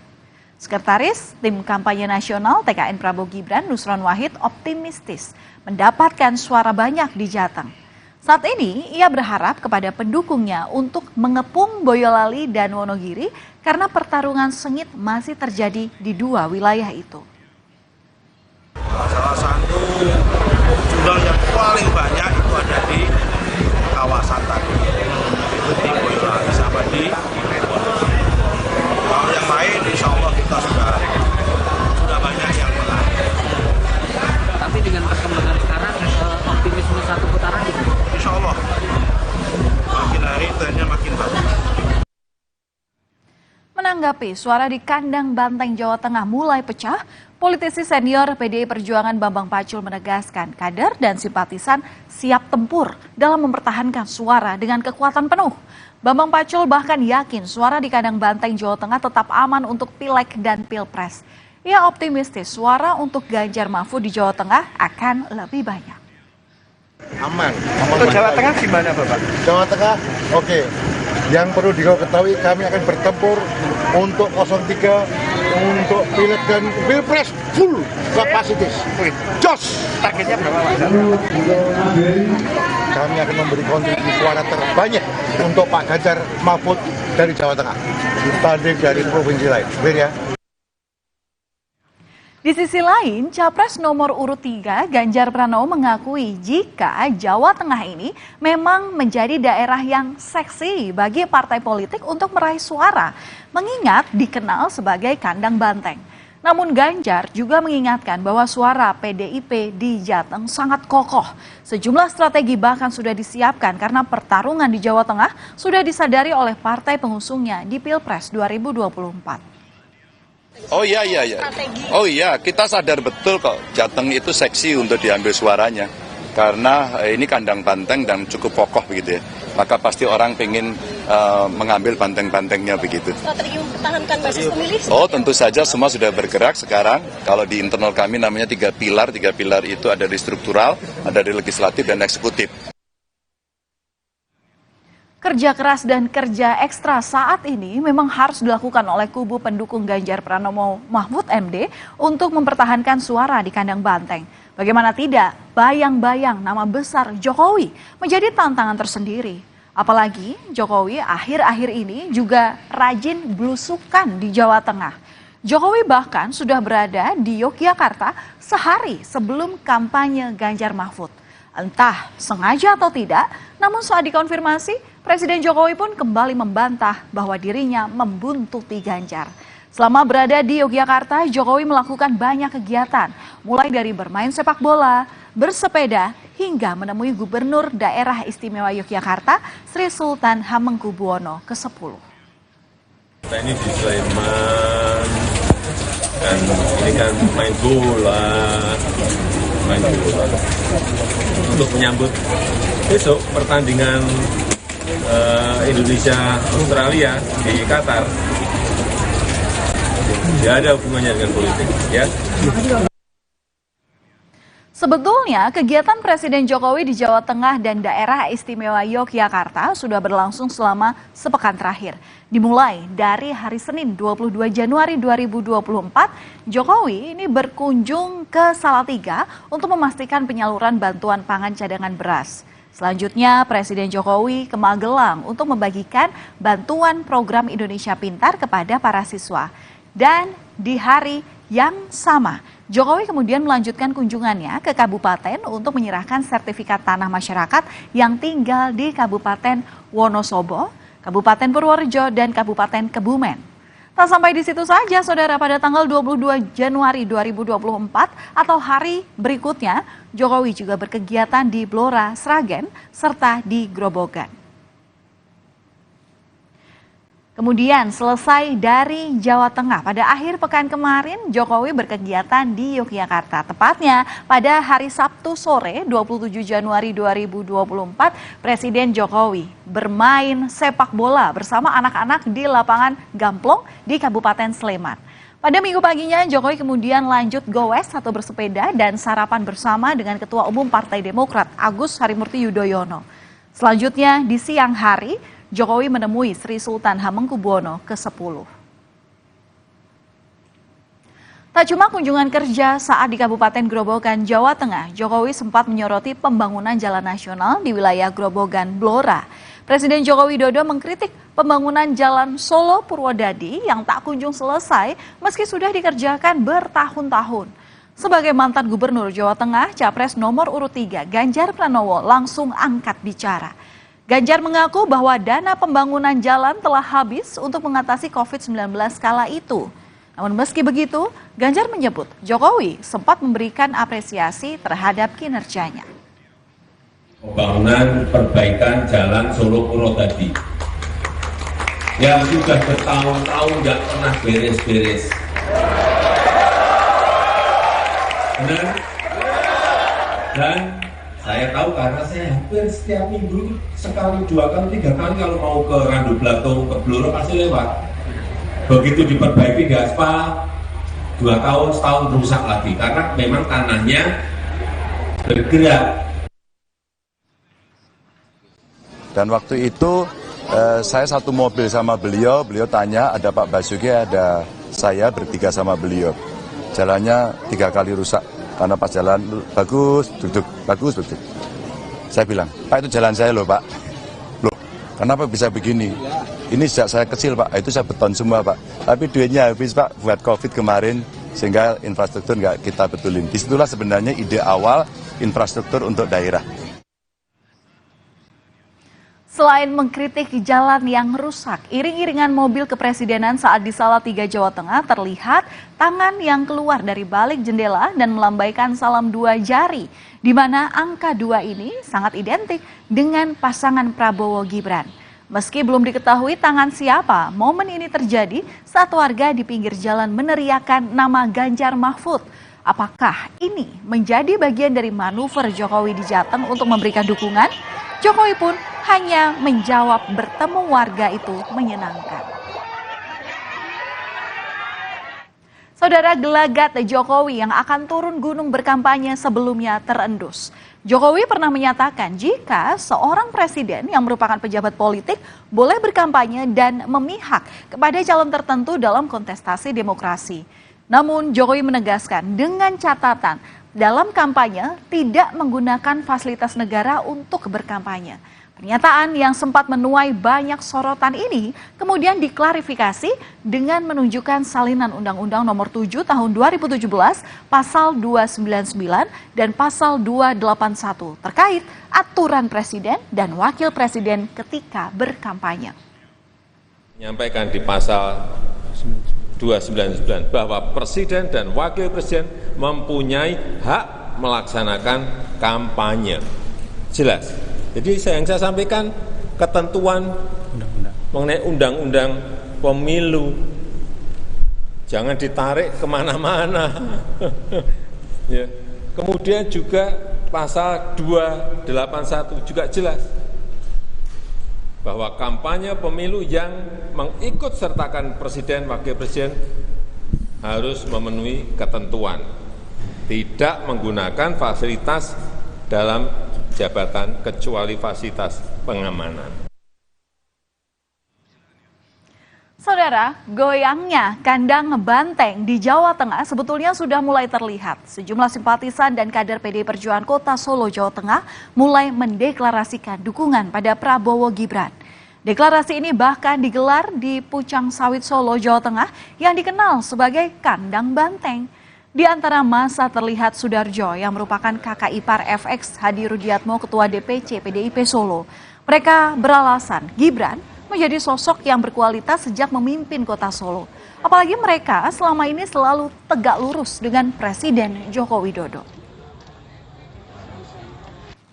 [SPEAKER 18] Sekretaris Tim Kampanye Nasional TKN Prabowo Gibran, Nusron Wahid, optimistis mendapatkan suara banyak di Jateng. Saat ini ia berharap kepada pendukungnya untuk mengepung Boyolali dan Wonogiri karena pertarungan sengit masih terjadi di dua wilayah itu.
[SPEAKER 2] Salah satu jumlah yang paling banyak itu ada di kawasan tadi, itu di Boyolali sama di Wonogiri. Kalau yang lain insya Allah kita sudah banyak yang menang.
[SPEAKER 9] Tapi dengan perkembangan sekarang optimisme satu putaran gitu?
[SPEAKER 2] Insya Allah makin hari trennya makin bagus.
[SPEAKER 18] Menanggapi suara di kandang banteng Jawa Tengah mulai pecah, politisi senior PDI Perjuangan Bambang Pacul menegaskan kader dan simpatisan siap tempur dalam mempertahankan suara dengan kekuatan penuh. Bambang Pacul bahkan yakin suara di kandang banteng Jawa Tengah tetap aman untuk Pileg dan Pilpres. Ia optimistis suara untuk Ganjar Mahfud di Jawa Tengah akan lebih banyak.
[SPEAKER 11] Aman.
[SPEAKER 2] Untuk Jawa Tengah gimana Bapak?
[SPEAKER 11] Jawa Tengah, oke. Yang perlu diketahui kami akan bertempur untuk 03, untuk Pileg dan Pilpres full kapasitas. Jos!
[SPEAKER 2] Targetnya berapa Pak?
[SPEAKER 11] Kami akan memberi kontribusi suara terbanyak untuk Pak Ganjar Mahfud dari Jawa Tengah. Dibanding dari provinsi lain. Ya.
[SPEAKER 18] Di sisi lain, Capres nomor urut 3 Ganjar Pranowo mengakui jika Jawa Tengah ini memang menjadi daerah yang seksi bagi partai politik untuk meraih suara, mengingat dikenal sebagai kandang banteng. Namun Ganjar juga mengingatkan bahwa suara PDIP di Jateng sangat kokoh. Sejumlah strategi bahkan sudah disiapkan karena pertarungan di Jawa Tengah sudah disadari oleh partai pengusungnya di Pilpres 2024.
[SPEAKER 21] Oh iya. Oh iya, kita sadar betul kok Jateng itu seksi untuk diambil suaranya. Karena ini kandang banteng dan cukup kokoh begitu ya. Maka pasti orang pengen mengambil banteng-bantengnya begitu.
[SPEAKER 12] Strategi mempertahankan basis pemilih?
[SPEAKER 21] Oh tentu saja semua sudah bergerak sekarang. Kalau di internal kami namanya 3 pilar. 3 pilar itu ada di struktural, ada di legislatif dan eksekutif.
[SPEAKER 18] Kerja keras dan kerja ekstra saat ini memang harus dilakukan oleh kubu pendukung Ganjar Pranowo Mahfud MD untuk mempertahankan suara di kandang banteng. Bagaimana tidak, bayang-bayang nama besar Jokowi menjadi tantangan tersendiri. Apalagi Jokowi akhir-akhir ini juga rajin belusukan di Jawa Tengah. Jokowi bahkan sudah berada di Yogyakarta sehari sebelum kampanye Ganjar Mahfud. Entah sengaja atau tidak, namun saat dikonfirmasi, Presiden Jokowi pun kembali membantah bahwa dirinya membuntuti Ganjar. Selama berada di Yogyakarta, Jokowi melakukan banyak kegiatan, mulai dari bermain sepak bola, bersepeda, hingga menemui Gubernur Daerah Istimewa Yogyakarta, Sri Sultan Hamengkubuwono ke-10.
[SPEAKER 19] Kita ini di Sleman, dan ini kan main bola. Untuk menyambut besok pertandingan Indonesia Australia di Qatar. Tidak ada hubungannya dengan politik, ya.
[SPEAKER 18] Sebetulnya kegiatan Presiden Jokowi di Jawa Tengah dan Daerah Istimewa Yogyakarta sudah berlangsung selama sepekan terakhir. Dimulai dari hari Senin 22 Januari 2024, Jokowi ini berkunjung ke Salatiga untuk memastikan penyaluran bantuan pangan cadangan beras. Selanjutnya Presiden Jokowi ke Magelang untuk membagikan bantuan program Indonesia Pintar kepada para siswa. Dan di hari yang sama, Jokowi kemudian melanjutkan kunjungannya ke kabupaten untuk menyerahkan sertifikat tanah masyarakat yang tinggal di Kabupaten Wonosobo, Kabupaten Purworejo, dan Kabupaten Kebumen. Tak sampai di situ saja, saudara, pada tanggal 22 Januari 2024 atau hari berikutnya, Jokowi juga berkegiatan di Blora, Sragen, serta di Grobogan. Kemudian selesai dari Jawa Tengah, pada akhir pekan kemarin Jokowi berkegiatan di Yogyakarta. Tepatnya pada hari Sabtu sore 27 Januari 2024, Presiden Jokowi bermain sepak bola bersama anak-anak di lapangan Gamplong di Kabupaten Sleman. Pada minggu paginya Jokowi kemudian lanjut goes atau bersepeda dan sarapan bersama dengan Ketua Umum Partai Demokrat Agus Harimurti Yudhoyono. Selanjutnya di siang hari, Jokowi menemui Sri Sultan Hamengkubuwono ke-10. Tak cuma kunjungan kerja saat di Kabupaten Grobogan, Jawa Tengah, Jokowi sempat menyoroti pembangunan jalan nasional di wilayah Grobogan Blora. Presiden Joko Widodo mengkritik pembangunan jalan Solo Purwodadi yang tak kunjung selesai meski sudah dikerjakan bertahun-tahun. Sebagai mantan Gubernur Jawa Tengah, Capres nomor urut 3 Ganjar Pranowo langsung angkat bicara. Ganjar mengaku bahwa dana pembangunan jalan telah habis untuk mengatasi COVID-19 kala itu. Namun meski begitu, Ganjar menyebut Jokowi sempat memberikan apresiasi terhadap kinerjanya.
[SPEAKER 4] Pembangunan perbaikan jalan Solo Purwodadi yang sudah bertahun-tahun nggak pernah beres-beres. Benar? Dan saya tahu karena saya hampir setiap minggu sekali, 2 kali, 3 kali kalau mau ke Randu Blatung, ke Blora pasti lewat. Begitu diperbaiki gaspal, 2 tahun, setahun rusak lagi karena memang tanahnya bergerak.
[SPEAKER 21] Dan waktu itu saya satu mobil sama beliau tanya ada Pak Basuki, ada saya bertiga sama beliau. Jalannya 3 kali rusak. Karena pas jalan bagus, duduk. Saya bilang, Pak itu jalan saya loh Pak. Loh, kenapa bisa begini? Ini sejak saya kecil Pak, itu saya beton semua Pak. Tapi duitnya habis Pak buat COVID kemarin, sehingga infrastruktur nggak kita betulin. Disitulah sebenarnya ide awal infrastruktur untuk daerah.
[SPEAKER 18] Selain mengkritik jalan yang rusak, iring-iringan mobil kepresidenan saat di Salatiga, Jawa Tengah terlihat tangan yang keluar dari balik jendela dan melambaikan salam 2 jari, di mana angka 2 ini sangat identik dengan pasangan Prabowo Gibran. Meski belum diketahui tangan siapa, momen ini terjadi saat warga di pinggir jalan meneriakan nama Ganjar Mahfud. Apakah ini menjadi bagian dari manuver Jokowi di Jateng untuk memberikan dukungan? Jokowi pun hanya menjawab bertemu warga itu menyenangkan. Saudara, gelagat Jokowi yang akan turun gunung berkampanye sebelumnya terendus. Jokowi pernah menyatakan jika seorang presiden yang merupakan pejabat politik boleh berkampanye dan memihak kepada calon tertentu dalam kontestasi demokrasi. Namun Jokowi menegaskan dengan catatan dalam kampanye tidak menggunakan fasilitas negara untuk berkampanye. Pernyataan yang sempat menuai banyak sorotan ini kemudian diklarifikasi dengan menunjukkan salinan Undang-Undang Nomor 7 Tahun 2017 Pasal 299 dan Pasal 281 terkait aturan presiden dan wakil presiden ketika berkampanye.
[SPEAKER 19] Menyampaikan di Pasal 299 bahwa presiden dan wakil presiden mempunyai hak melaksanakan kampanye. Jelas. Jadi yang saya sampaikan ketentuan mengenai undang-undang pemilu. Jangan ditarik kemana-mana. Ya. Kemudian juga pasal 281 juga jelas bahwa kampanye pemilu yang mengikut sertakan presiden, wakil presiden harus memenuhi ketentuan, tidak menggunakan fasilitas dalam jabatan kecuali fasilitas pengamanan.
[SPEAKER 18] Saudara, goyangnya kandang banteng di Jawa Tengah sebetulnya sudah mulai terlihat. Sejumlah simpatisan dan kader PDI Perjuangan Kota Solo, Jawa Tengah mulai mendeklarasikan dukungan pada Prabowo Gibran. Deklarasi ini bahkan digelar di Pucang Sawit Solo, Jawa Tengah yang dikenal sebagai kandang banteng. Di antara masa terlihat Sudarjo yang merupakan kakak ipar FX Hadi Rudiatmo, Ketua DPC PDIP Solo. Mereka beralasan Gibran menjadi sosok yang berkualitas sejak memimpin Kota Solo. Apalagi mereka selama ini selalu tegak lurus dengan Presiden Joko Widodo.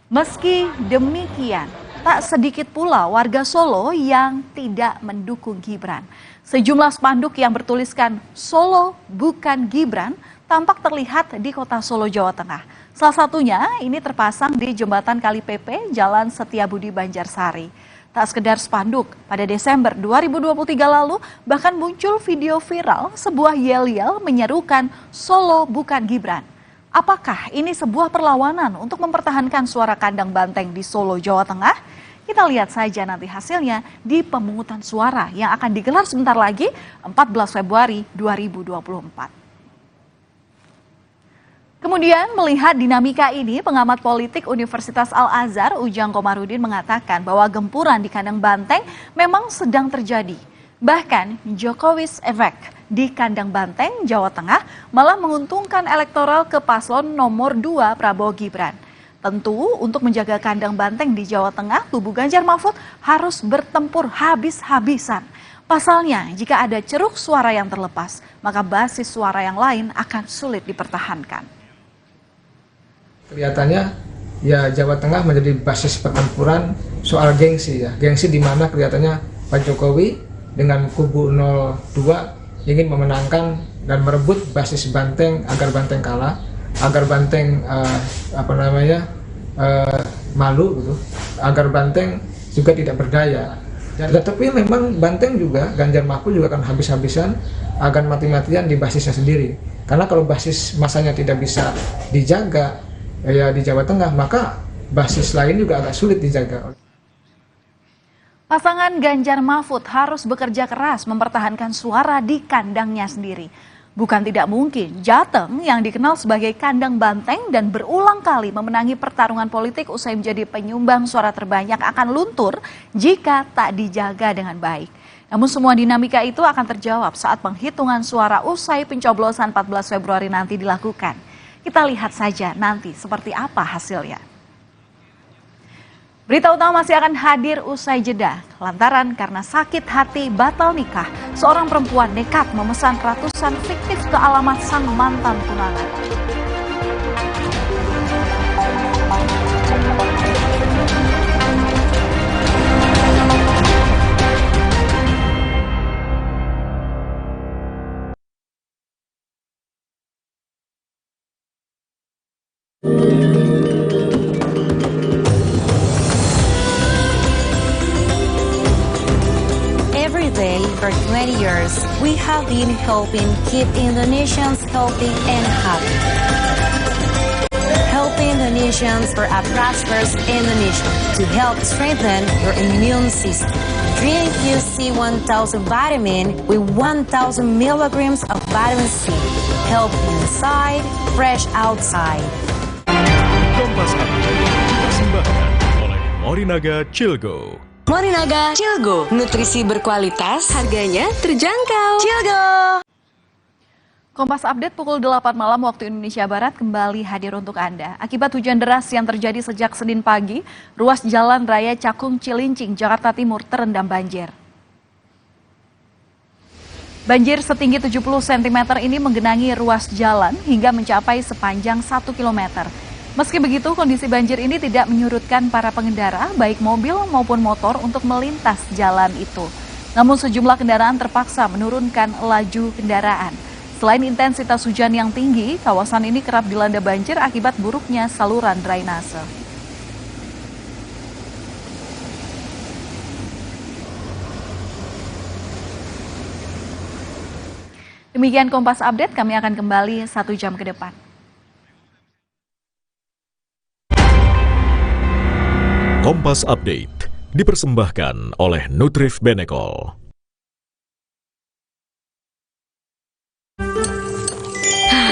[SPEAKER 18] Meski demikian, tak sedikit pula warga Solo yang tidak mendukung Gibran. Sejumlah spanduk yang bertuliskan Solo bukan Gibran tampak terlihat di kota Solo, Jawa Tengah. Salah satunya ini terpasang di Jembatan Kali PP, Jalan Setiabudi, Banjarsari. Tak sekedar spanduk, pada Desember 2023 lalu bahkan muncul video viral sebuah yel-yel menyerukan Solo bukan Gibran. Apakah ini sebuah perlawanan untuk mempertahankan suara kandang banteng di Solo, Jawa Tengah? Kita lihat saja nanti hasilnya di pemungutan suara yang akan digelar sebentar lagi 14 Februari 2024. Kemudian melihat dinamika ini, pengamat politik Universitas Al-Azhar Ujang Komarudin mengatakan bahwa gempuran di kandang banteng memang sedang terjadi. Bahkan Jokowi's Effect di kandang banteng Jawa Tengah malah menguntungkan elektoral ke paslon nomor 2 Prabowo Gibran. Tentu untuk menjaga kandang banteng di Jawa Tengah, kubu Ganjar Mahfud harus bertempur habis-habisan. Pasalnya, jika ada ceruk suara yang terlepas, maka basis suara yang lain akan sulit dipertahankan.
[SPEAKER 13] Kelihatannya ya Jawa Tengah menjadi basis pertempuran soal gengsi ya. Gengsi di mana kelihatannya Pak Jokowi dengan kubu 02 ingin memenangkan dan merebut basis Banteng agar Banteng kalah, agar Banteng malu gitu, agar Banteng juga tidak berdaya. Tetapi memang Banteng juga, Ganjar Mahfud juga akan habis-habisan, akan mati-matian di basisnya sendiri. Karena kalau basis masanya tidak bisa dijaga ya di Jawa Tengah, maka basis lain juga agak sulit dijaga.
[SPEAKER 18] Pasangan Ganjar Mahfud harus bekerja keras mempertahankan suara di kandangnya sendiri. Bukan tidak mungkin Jateng yang dikenal sebagai kandang banteng dan berulang kali memenangi pertarungan politik usai menjadi penyumbang suara terbanyak akan luntur jika tak dijaga dengan baik. Namun semua dinamika itu akan terjawab saat penghitungan suara usai pencoblosan 14 Februari nanti dilakukan. Kita lihat saja nanti seperti apa hasilnya. Berita utama masih akan hadir usai jeda. Lantaran karena sakit hati batal nikah, seorang perempuan nekat memesan ratusan fiktif ke alamat sang mantan tunangan.
[SPEAKER 14] Every day for 20 years, we have been helping keep Indonesians healthy and happy. Helping Indonesians for a prosperous Indonesia to help strengthen your immune system. Drink UC 1000 vitamin with 1000 milligrams of vitamin C. Help inside, fresh outside.
[SPEAKER 20] Kompas dipersembahkan oleh Morinaga Cilgo.
[SPEAKER 8] Morinaga Cilgo, nutrisi berkualitas, harganya terjangkau. Cilgo.
[SPEAKER 18] Kompas Update pukul 8 malam waktu Indonesia Barat kembali hadir untuk Anda. Akibat hujan deras yang terjadi sejak Senin pagi, ruas Jalan Raya Cakung Cilincing, Jakarta Timur terendam banjir. Banjir setinggi 70 cm ini menggenangi ruas jalan hingga mencapai sepanjang 1 km. Meski begitu, kondisi banjir ini tidak menyurutkan para pengendara, baik mobil maupun motor untuk melintas jalan itu. Namun sejumlah kendaraan terpaksa menurunkan laju kendaraan. Selain intensitas hujan yang tinggi, kawasan ini kerap dilanda banjir akibat buruknya saluran drainase. Demikian Kompas Update, kami akan kembali 1 jam ke depan.
[SPEAKER 20] Kompas Update dipersembahkan oleh Nutrif Benecol.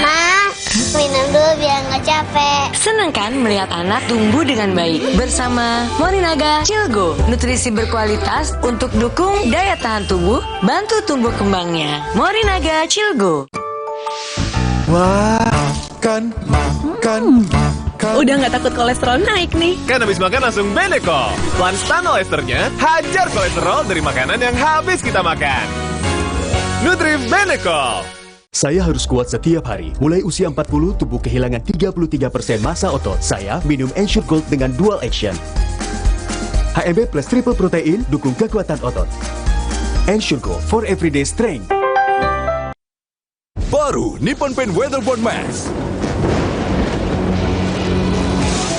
[SPEAKER 22] Mas, minum dulu biar nggak capek.
[SPEAKER 8] Senang kan melihat anak tumbuh dengan baik bersama Morinaga Cilgo, nutrisi berkualitas untuk dukung daya tahan tubuh, bantu tumbuh kembangnya. Morinaga Cilgo.
[SPEAKER 5] Wah, makan.
[SPEAKER 8] Udah nggak takut kolesterol naik nih.
[SPEAKER 5] Kan habis makan langsung Benecol. Lanstan esternya hajar kolesterol dari makanan yang habis kita makan. Nutrif Benecol.
[SPEAKER 23] Saya harus kuat setiap hari. Mulai usia 40, tubuh kehilangan 33% massa otot. Saya minum Ensure Gold dengan Dual Action. HMB plus triple protein, dukung kekuatan otot. Ensure for everyday strength.
[SPEAKER 15] Baru Nippon Paint Weatherboard Max.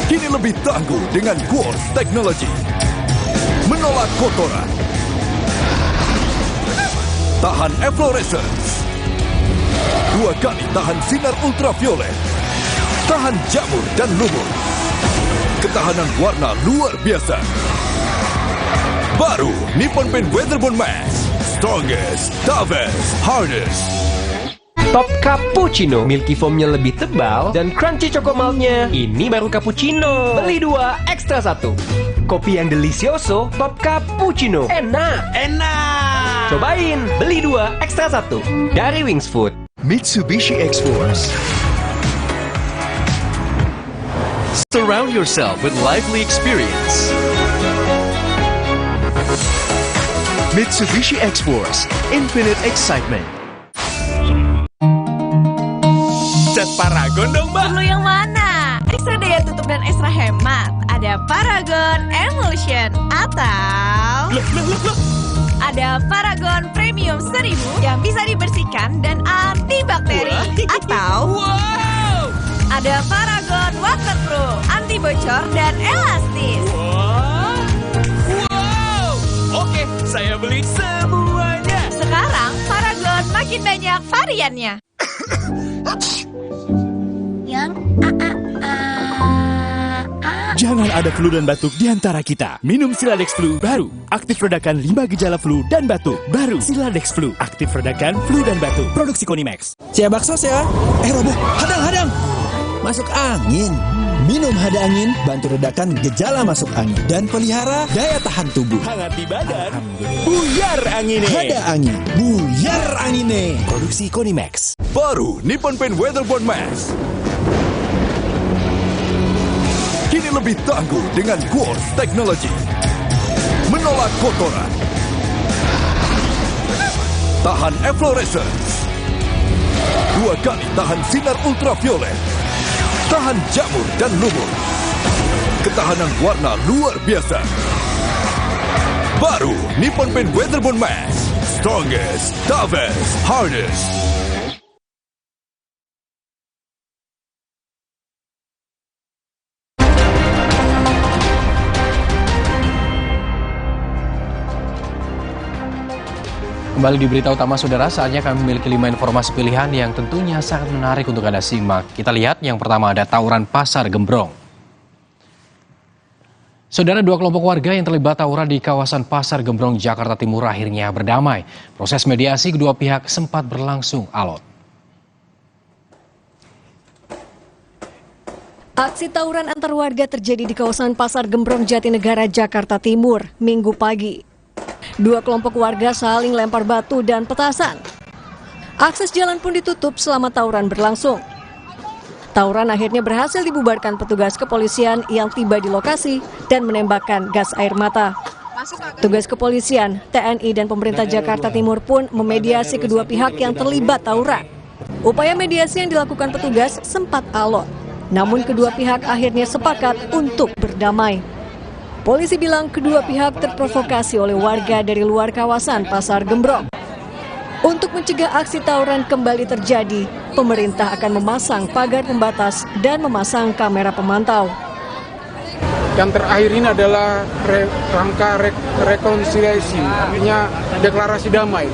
[SPEAKER 15] Kini lebih tangguh dengan Quartz Technology. Menolak kotoran. Tahan efflorescence. 2 kali tahan sinar ultraviolet. Tahan jamur dan lumut. Ketahanan warna luar biasa. Baru Nippon Paint Weatherboard Max. Strongest, toughest, hardest.
[SPEAKER 10] Top Cappuccino, milky foamnya lebih tebal dan crunchy chocomaltnya. Ini baru cappuccino. Beli 2, ekstra 1. Kopi yang delicioso, Top Cappuccino. Enak. Cobain, beli 2, ekstra 1. Dari Wings Food.
[SPEAKER 23] Mitsubishi X-Force.
[SPEAKER 20] Surround yourself with lively experience.
[SPEAKER 23] Mitsubishi X-Force, infinite excitement.
[SPEAKER 10] Cat Paragon dong, Mbak.
[SPEAKER 16] Perlu yang mana? Ekstra daya tutup dan ekstra hemat. Ada Paragon Emulsion atau ada Paragon Premium 1000 yang bisa dibersihkan dan antibakteri. Atau ada Paragon Waterproof, anti bocor dan elastis.
[SPEAKER 10] Oke, saya beli semuanya.
[SPEAKER 16] Sekarang Paragon makin banyak variannya.
[SPEAKER 23] Jangan ada flu dan batuk di antara kita. Minum Siladex Flu baru. Aktif redakan 5 gejala flu dan batuk. Baru Siladex Flu. Aktif redakan flu dan batuk. Produksi Konimax.
[SPEAKER 17] Cia bakso ya. Roboh, hadang. Masuk angin. Minum Hada Angin, bantu redakan gejala masuk angin dan pelihara daya tahan tubuh.
[SPEAKER 23] Hangat di badan. Buyar angine.
[SPEAKER 17] Hada Angin, buyar angine. Produksi Konimax.
[SPEAKER 15] Baru Nippon Paint Weatherboard Max. Kini lebih tangguh dengan Quartz Technology. Menolak kotoran. Tahan efflorescence. 2 kali tahan sinar ultraviolet. Tahan jamur dan lumut. Ketahanan warna luar biasa. Baru Nippon Paint Weatherboard Max. Strongest, toughest, hardest.
[SPEAKER 24] Kembali di berita utama saudara, saatnya kami memiliki 5 informasi pilihan yang tentunya sangat menarik untuk Anda simak. Kita lihat yang pertama ada tawuran pasar Gembrong. Saudara, 2 kelompok warga yang terlibat tawuran di kawasan Pasar Gembrong, Jakarta Timur akhirnya berdamai. Proses mediasi kedua pihak sempat berlangsung alot.
[SPEAKER 25] Aksi tawuran antar warga terjadi di kawasan Pasar Gembrong, Jatinegara, Jakarta Timur, Minggu pagi. 2 kelompok warga saling lempar batu dan petasan. Akses jalan pun ditutup selama tawuran berlangsung. Tawuran akhirnya berhasil dibubarkan petugas kepolisian yang tiba di lokasi dan menembakkan gas air mata. Tugas kepolisian, TNI dan pemerintah Jakarta Timur pun memediasi kedua pihak yang terlibat tawuran. Upaya mediasi yang dilakukan petugas sempat alot, namun kedua pihak akhirnya sepakat untuk berdamai. Polisi bilang kedua pihak terprovokasi oleh warga dari luar kawasan Pasar Gembrong. Untuk mencegah aksi tawuran kembali terjadi, pemerintah akan memasang pagar pembatas dan memasang kamera pemantau.
[SPEAKER 26] Yang terakhir ini adalah rangka rekonsiliasi, artinya deklarasi damai,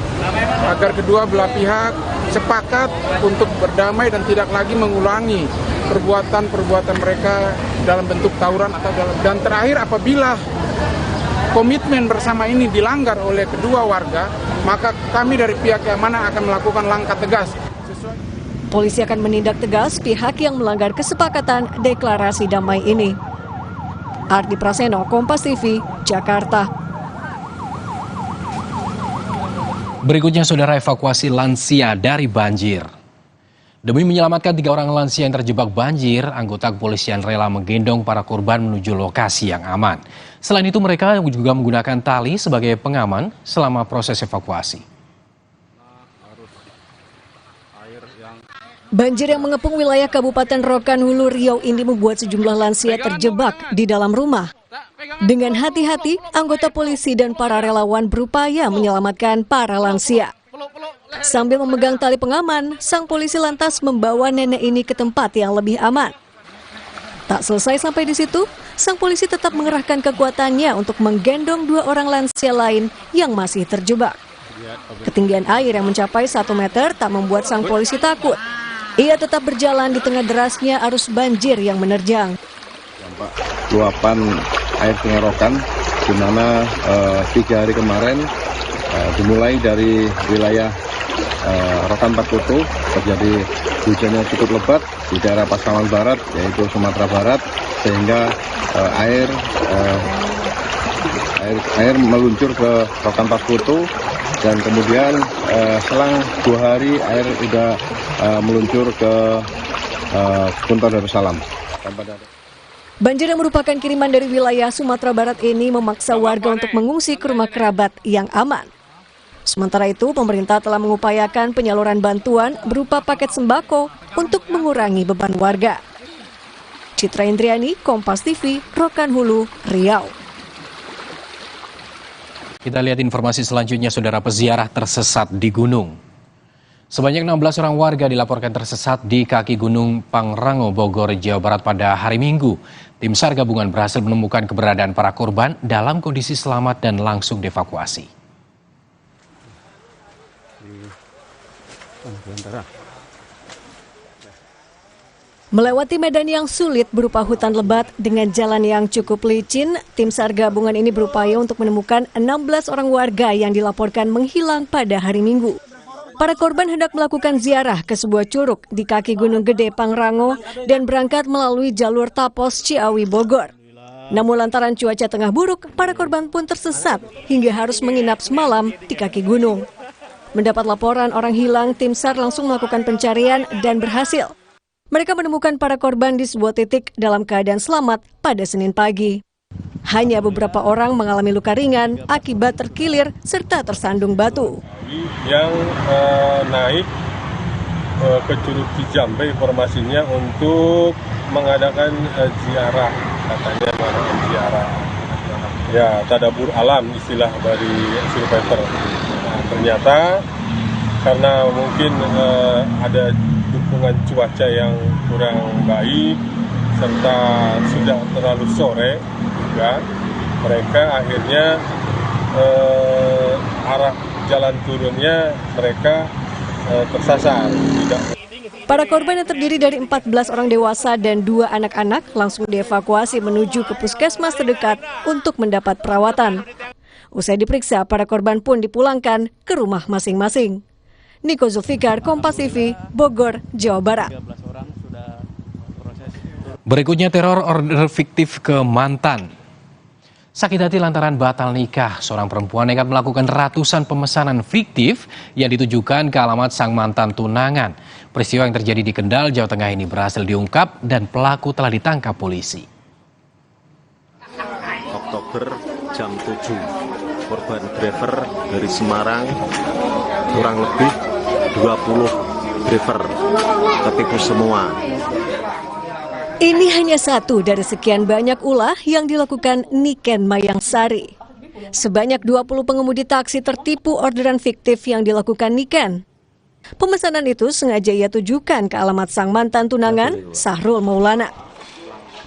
[SPEAKER 26] agar kedua belah pihak sepakat untuk berdamai dan tidak lagi mengulangi perbuatan-perbuatan mereka dalam bentuk tawuran atau dan terakhir apabila komitmen bersama ini dilanggar oleh kedua warga, maka kami dari pihak yang mana akan melakukan langkah tegas.
[SPEAKER 25] Polisi akan menindak tegas pihak yang melanggar kesepakatan deklarasi damai ini. Ardi Praseno, Kompas TV, Jakarta.
[SPEAKER 24] Berikutnya saudara, evakuasi lansia dari banjir. Demi menyelamatkan 3 orang lansia yang terjebak banjir, anggota kepolisian rela menggendong para korban menuju lokasi yang aman. Selain itu mereka juga menggunakan tali sebagai pengaman selama proses evakuasi.
[SPEAKER 25] Banjir yang mengepung wilayah Kabupaten Rokan Hulu Riau ini membuat sejumlah lansia terjebak di dalam rumah. Dengan hati-hati, anggota polisi dan para relawan berupaya menyelamatkan para lansia. Sambil memegang tali pengaman, sang polisi lantas membawa nenek ini ke tempat yang lebih aman. Tak selesai sampai di situ, sang polisi tetap mengerahkan kekuatannya untuk menggendong 2 orang lansia lain yang masih terjebak. Ketinggian air yang mencapai 1 meter tak membuat sang polisi takut. Ia tetap berjalan di tengah derasnya arus banjir yang menerjang.
[SPEAKER 1] Dampak luapan air Sungai Rokan, di mana 3 hari kemarin dimulai dari wilayah Rokan Pakutu terjadi hujannya cukup lebat di daerah Pasaman Barat, yaitu Sumatera Barat, sehingga air meluncur ke Rokan Pakutu, dan kemudian selang 2 hari air sudah meluncur ke Punta Darussalam.
[SPEAKER 25] Banjir yang merupakan kiriman dari wilayah Sumatera Barat ini memaksa warga untuk mengungsi ke rumah kerabat yang aman. Sementara itu, pemerintah telah mengupayakan penyaluran bantuan berupa paket sembako untuk mengurangi beban warga. Citra Indriani, Kompas TV, Rokan Hulu, Riau.
[SPEAKER 24] Kita lihat informasi selanjutnya, saudara. Peziarah tersesat di gunung. Sebanyak 16 orang warga dilaporkan tersesat di kaki Gunung Pangrango, Bogor, Jawa Barat pada hari Minggu. Tim SAR gabungan berhasil menemukan keberadaan para korban dalam kondisi selamat dan langsung dievakuasi.
[SPEAKER 25] Melewati medan yang sulit berupa hutan lebat dengan jalan yang cukup licin, tim SAR gabungan ini berupaya untuk menemukan 16 orang warga yang dilaporkan menghilang pada hari Minggu. Para korban hendak melakukan ziarah ke sebuah curug di kaki Gunung Gede Pangrango dan berangkat melalui jalur Tapos Ciawi Bogor. Namun lantaran cuaca tengah buruk, para korban pun tersesat hingga harus menginap semalam di kaki gunung. Mendapat laporan orang hilang, tim SAR langsung melakukan pencarian dan berhasil. Mereka menemukan para korban di sebuah titik dalam keadaan selamat pada Senin pagi. Hanya beberapa orang mengalami luka ringan akibat terkilir serta tersandung batu.
[SPEAKER 2] Yang naik ke Curug Cijambe informasinya untuk mengadakan ziarah, katanya mengadakan ziarah. Ya, tadabur alam istilah dari survivor. Ternyata karena mungkin ada dukungan cuaca yang kurang baik serta sudah terlalu sore juga, mereka akhirnya arah jalan turunnya mereka tersasar.
[SPEAKER 25] Para korban yang terdiri dari 14 orang dewasa dan 2 anak-anak langsung dievakuasi menuju ke puskesmas terdekat untuk mendapat perawatan. Usai diperiksa, para korban pun dipulangkan ke rumah masing-masing. Niko Zulfikar, Kompas TV, Bogor, Jawa Barat.
[SPEAKER 24] Berikutnya, teror order fiktif ke mantan. Sakit hati lantaran batal nikah, seorang perempuan nekat melakukan ratusan pemesanan fiktif yang ditujukan ke alamat sang mantan tunangan. Peristiwa yang terjadi di Kendal, Jawa Tengah ini berhasil diungkap dan pelaku telah ditangkap polisi.
[SPEAKER 3] Oktober jam 7. Korban driver dari Semarang, kurang lebih 20 driver ketipu semua.
[SPEAKER 25] Ini hanya satu dari sekian banyak ulah yang dilakukan Niken Mayangsari. Sebanyak 20 pengemudi taksi tertipu orderan fiktif yang dilakukan Niken. Pemesanan itu sengaja ia tujukan ke alamat sang mantan tunangan, Sahrul Maulana.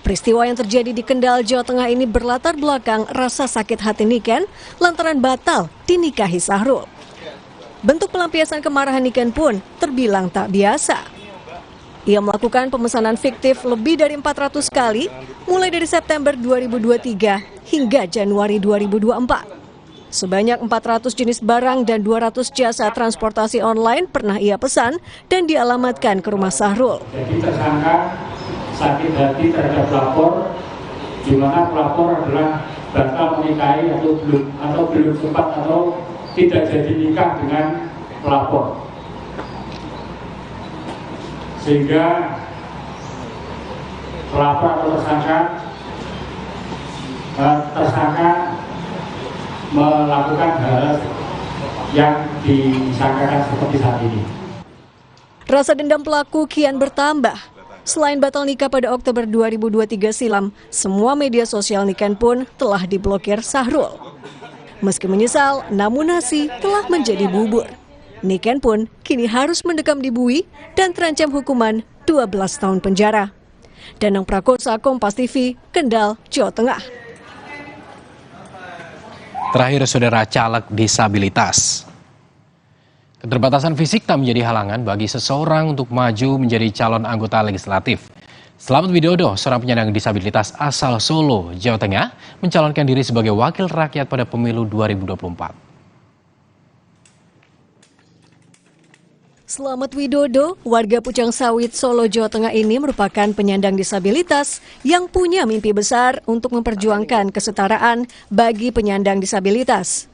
[SPEAKER 25] Peristiwa yang terjadi di Kendal, Jawa Tengah ini berlatar belakang rasa sakit hati Niken lantaran batal dinikahi Sahrul. Bentuk pelampiasan kemarahan Niken pun terbilang tak biasa. Ia melakukan pemesanan fiktif lebih dari 400 kali, mulai dari September 2023 hingga Januari 2024. Sebanyak 400 jenis barang dan 200 jasa transportasi online pernah ia pesan dan dialamatkan ke rumah Sahrul.
[SPEAKER 6] Jadi tersangka sakit hati terhadap pelapor, di mana pelapor adalah batal menikahi atau belum sempat atau tidak jadi nikah dengan pelapor, sehingga pelapor atau tersangka melakukan hal yang disangkakan seperti saat ini.
[SPEAKER 25] Rasa dendam pelaku kian bertambah. Selain batal nikah pada Oktober 2023 silam, semua media sosial Niken pun telah diblokir Syahrul. Meski menyesal, namun nasi telah menjadi bubur. Niken pun kini harus mendekam di bui dan terancam hukuman 12 tahun penjara. Danang Prakosa, Kompas TV, Kendal, Jawa Tengah.
[SPEAKER 24] Terakhir, saudara, caleg disabilitas. Keterbatasan fisik tak menjadi halangan bagi seseorang untuk maju menjadi calon anggota legislatif. Selamat Widodo, seorang penyandang disabilitas asal Solo, Jawa Tengah, mencalonkan diri sebagai wakil rakyat pada pemilu 2024.
[SPEAKER 25] Selamat Widodo, warga Pucang Sawit, Solo, Jawa Tengah ini merupakan penyandang disabilitas yang punya mimpi besar untuk memperjuangkan kesetaraan bagi penyandang disabilitas.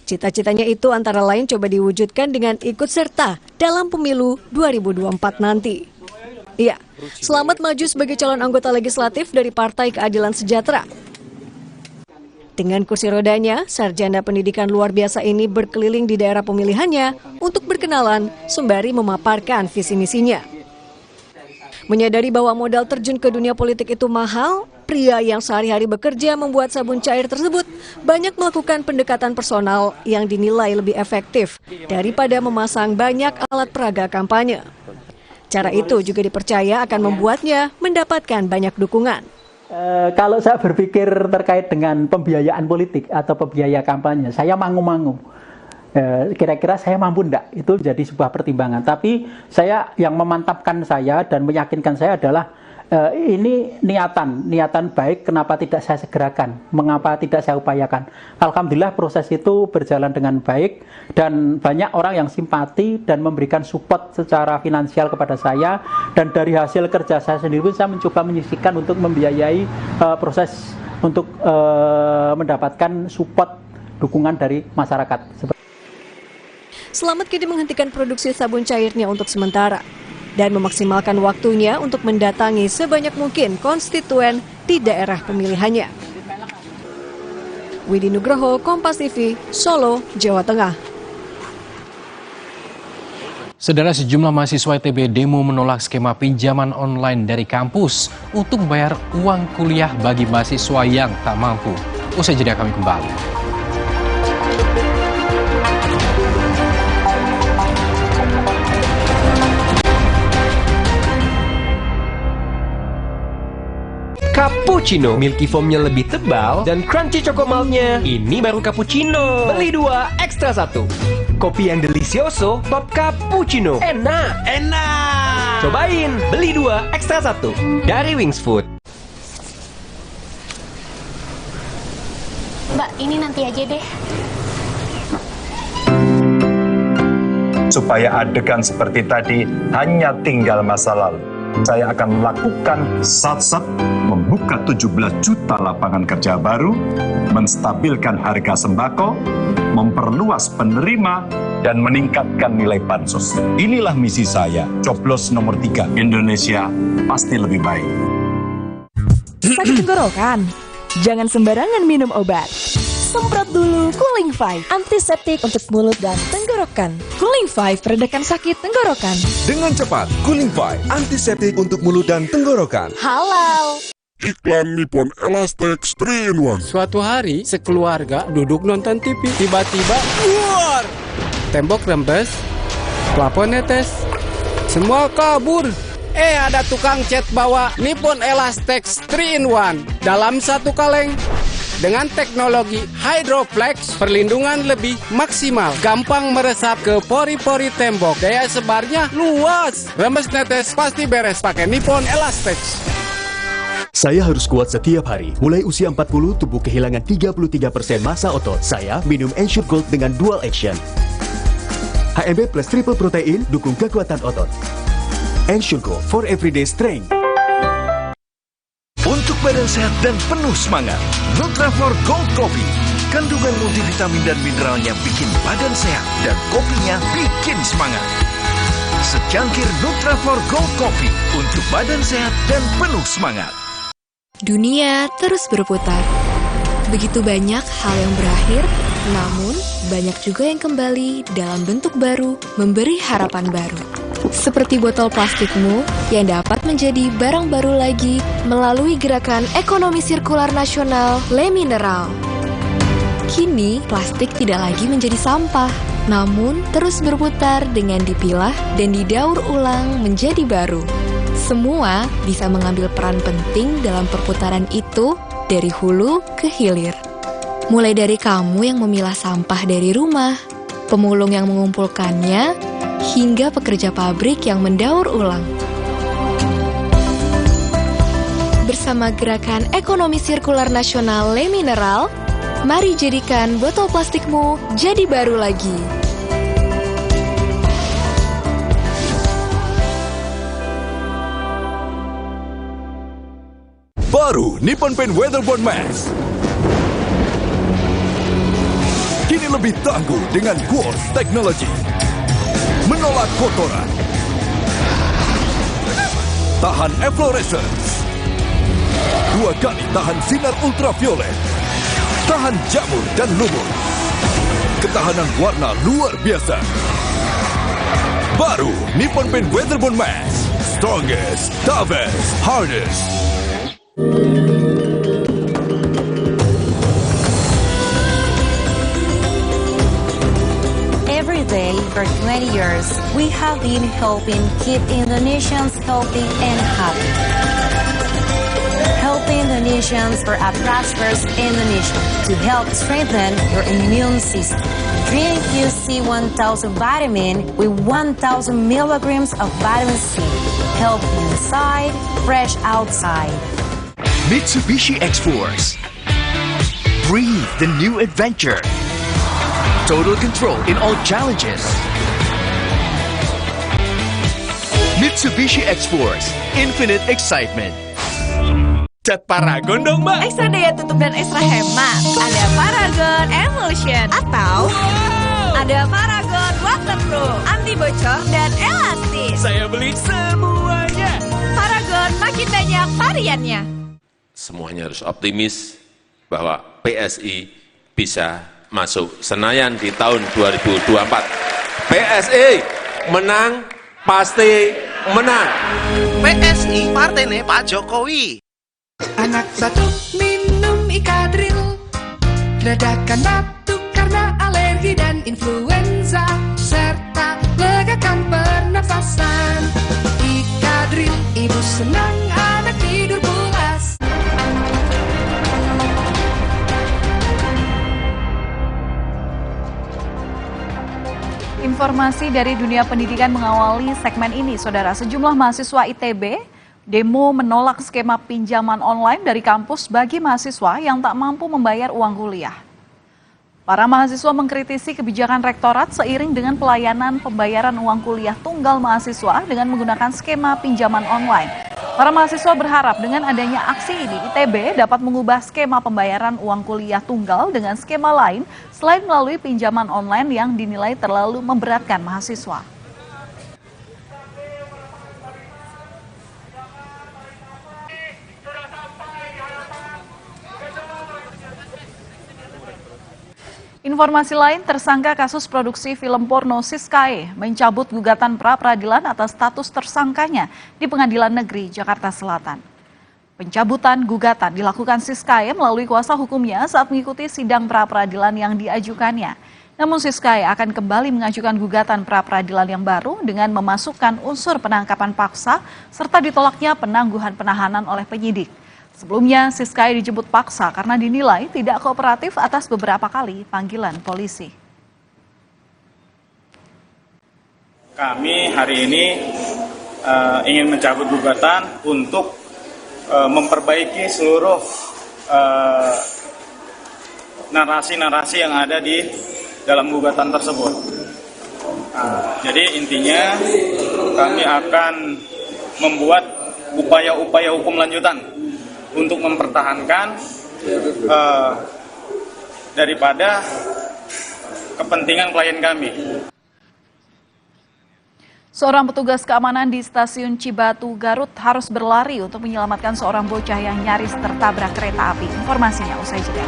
[SPEAKER 25] Cita-citanya itu antara lain coba diwujudkan dengan ikut serta dalam pemilu 2024 nanti. Iya, selamat maju sebagai calon anggota legislatif dari Partai Keadilan Sejahtera. Dengan kursi rodanya, sarjana pendidikan luar biasa ini berkeliling di daerah pemilihannya untuk berkenalan sembari memaparkan visi misinya. Menyadari bahwa modal terjun ke dunia politik itu mahal, pria yang sehari-hari bekerja membuat sabun cair tersebut banyak melakukan pendekatan personal yang dinilai lebih efektif daripada memasang banyak alat peraga kampanye. Cara itu juga dipercaya akan membuatnya mendapatkan banyak dukungan.
[SPEAKER 4] Kalau saya berpikir terkait dengan pembiayaan politik atau pembiaya kampanye, saya mangu-mangu. Kira-kira saya mampu enggak? Itu jadi sebuah pertimbangan. Tapi yang memantapkan saya dan meyakinkan saya adalah ini niatan baik. Kenapa tidak saya segerakan? Mengapa tidak saya upayakan? Alhamdulillah proses itu berjalan dengan baik dan banyak orang yang simpati dan memberikan support secara finansial kepada saya. Dan dari hasil kerja saya sendiri saya mencoba menyisihkan untuk membiayai proses untuk mendapatkan support dukungan dari masyarakat.
[SPEAKER 25] Selamat kini menghentikan produksi sabun cairnya untuk sementara dan memaksimalkan waktunya untuk mendatangi sebanyak mungkin konstituen di daerah pemilihannya. Widi Nugroho, Kompas TV, Solo, Jawa Tengah.
[SPEAKER 24] Saudara, sejumlah mahasiswa ITB demo menolak skema pinjaman online dari kampus untuk membayar uang kuliah bagi mahasiswa yang tak mampu. Usai jeda kami kembali.
[SPEAKER 10] Cappuccino, milky foamnya lebih tebal dan crunchy chocomaltnya. Ini baru cappuccino. Beli 2, ekstra 1. Kopi yang delicioso, top cappuccino. Enak. Cobain, beli 2, ekstra 1. Dari Wings Food.
[SPEAKER 7] Mbak, ini nanti aja deh.
[SPEAKER 9] Supaya adegan seperti tadi hanya tinggal masa lalu. Saya akan melakukan sat-sat, membuka 17 juta lapangan kerja baru, menstabilkan harga sembako, memperluas penerima, dan meningkatkan nilai bansos. Inilah misi saya, coblos nomor 3. Indonesia pasti lebih baik.
[SPEAKER 11] Sakit tenggorokan? Jangan sembarangan minum obat. Semprot dulu Cooling 5, antiseptik untuk mulut dan tenggorokan. Cooling 5 meredakan sakit tenggorokan.
[SPEAKER 15] Dengan cepat, Cooling 5, antiseptik untuk mulut dan tenggorokan.
[SPEAKER 11] Halal.
[SPEAKER 12] Iklan Nippon Elastex 3-in-1.
[SPEAKER 26] Suatu hari, sekeluarga duduk nonton TV. Tiba-tiba, buar! Tembok rembes, plafon netes, semua kabur. Ada tukang cat bawa Nippon Elastex 3-in-1 dalam satu kaleng. Dengan teknologi Hydroflex, perlindungan lebih maksimal, gampang meresap ke pori-pori tembok, daya sebarnya luas, remes netes pasti beres pakai Nippon Elastex.
[SPEAKER 23] Saya harus kuat setiap hari. Mulai usia 40, tubuh kehilangan 33% massa otot. Saya minum Ensure Gold dengan Dual Action. HMB plus triple protein, dukung kekuatan otot. Ensure Gold for everyday strength.
[SPEAKER 15] Untuk badan sehat dan penuh semangat, Nutraflor Gold Coffee. Kandungan multivitamin dan mineralnya bikin badan sehat dan kopinya bikin semangat. Secangkir Nutraflor Gold Coffee untuk badan sehat dan penuh semangat.
[SPEAKER 21] Dunia terus berputar. Begitu banyak hal yang berakhir, namun banyak juga yang kembali dalam bentuk baru, memberi harapan baru.
[SPEAKER 11] Seperti botol plastikmu yang dapat menjadi barang baru lagi melalui gerakan ekonomi sirkular nasional Le Mineral. Kini, plastik tidak lagi menjadi sampah, namun terus berputar dengan dipilah dan didaur ulang menjadi baru. Semua bisa mengambil peran penting dalam perputaran itu dari hulu ke hilir. Mulai dari kamu yang memilah sampah dari rumah, pemulung yang mengumpulkannya, hingga pekerja pabrik yang mendaur ulang. Bersama gerakan ekonomi sirkular nasional Le Mineral, mari jadikan botol plastikmu jadi baru lagi.
[SPEAKER 7] Baru Nippon Paint Weatherboard Max. Kini lebih tangguh dengan Quartz Technology. Menolak kotoran. Tahan efflorescence. 2 kali tahan sinar ultraviolet. Tahan jamur dan lumut. Ketahanan warna luar biasa. Baru Nippon Paint Weatherboard Max. Strongest, toughest, hardest.
[SPEAKER 13] Every day for 20 years, we have been helping keep Indonesians healthy and happy. Helping Indonesians for a prosperous Indonesia to help strengthen your immune system. Drink UC 1000 vitamin with 1000 milligrams of vitamin C. Health inside, fresh outside.
[SPEAKER 15] Mitsubishi X-Force. Breathe the new adventure. Total control in all challenges. Mitsubishi X-Force. Infinite excitement.
[SPEAKER 10] Cat Paragon dong, Mbak.
[SPEAKER 16] Ekstra daya tutup dan ekstra hemat. Ada Paragon Emulsion atau ada Paragon Waterproof, anti bocor dan elastis.
[SPEAKER 10] Saya beli semuanya.
[SPEAKER 16] Paragon makin banyak variannya.
[SPEAKER 14] Semuanya harus optimis bahwa PSI bisa masuk Senayan di tahun 2024. PSI menang, pasti menang.
[SPEAKER 18] PSI partainya Pak Jokowi.
[SPEAKER 19] Anak batuk minum Ikadril, redakan batuk karena alergi dan influenza, serta legakan pernafasan. Ikadril, ibu senang anak tidur pulas.
[SPEAKER 22] Informasi dari dunia pendidikan mengawali segmen ini, Saudara. Sejumlah mahasiswa ITB demo menolak skema pinjaman online dari kampus bagi mahasiswa yang tak mampu membayar uang kuliah. Para mahasiswa mengkritisi kebijakan rektorat seiring dengan pelayanan pembayaran uang kuliah tunggal mahasiswa dengan menggunakan skema pinjaman online. Para mahasiswa berharap dengan adanya aksi ini, ITB dapat mengubah skema pembayaran uang kuliah tunggal dengan skema lain selain melalui pinjaman online yang dinilai terlalu memberatkan mahasiswa. Informasi lain, tersangka kasus produksi film porno Siskae mencabut gugatan pra-peradilan atas status tersangkanya di Pengadilan Negeri Jakarta Selatan. Pencabutan gugatan dilakukan Siskae melalui kuasa hukumnya saat mengikuti sidang pra-peradilan yang diajukannya. Namun Siskae akan kembali mengajukan gugatan pra-peradilan yang baru dengan memasukkan unsur penangkapan paksa serta ditolaknya penangguhan penahanan oleh penyidik. Sebelumnya, Siskae dijemput paksa karena dinilai tidak kooperatif atas beberapa kali panggilan polisi.
[SPEAKER 27] Kami hari ini ingin mencabut gugatan untuk memperbaiki seluruh narasi-narasi yang ada di dalam gugatan tersebut. Jadi intinya kami akan membuat upaya-upaya hukum lanjutan untuk mempertahankan daripada kepentingan klien kami.
[SPEAKER 22] Seorang petugas keamanan di stasiun Cibatu, Garut harus berlari untuk menyelamatkan seorang bocah yang nyaris tertabrak kereta api. Informasinya usai jeda.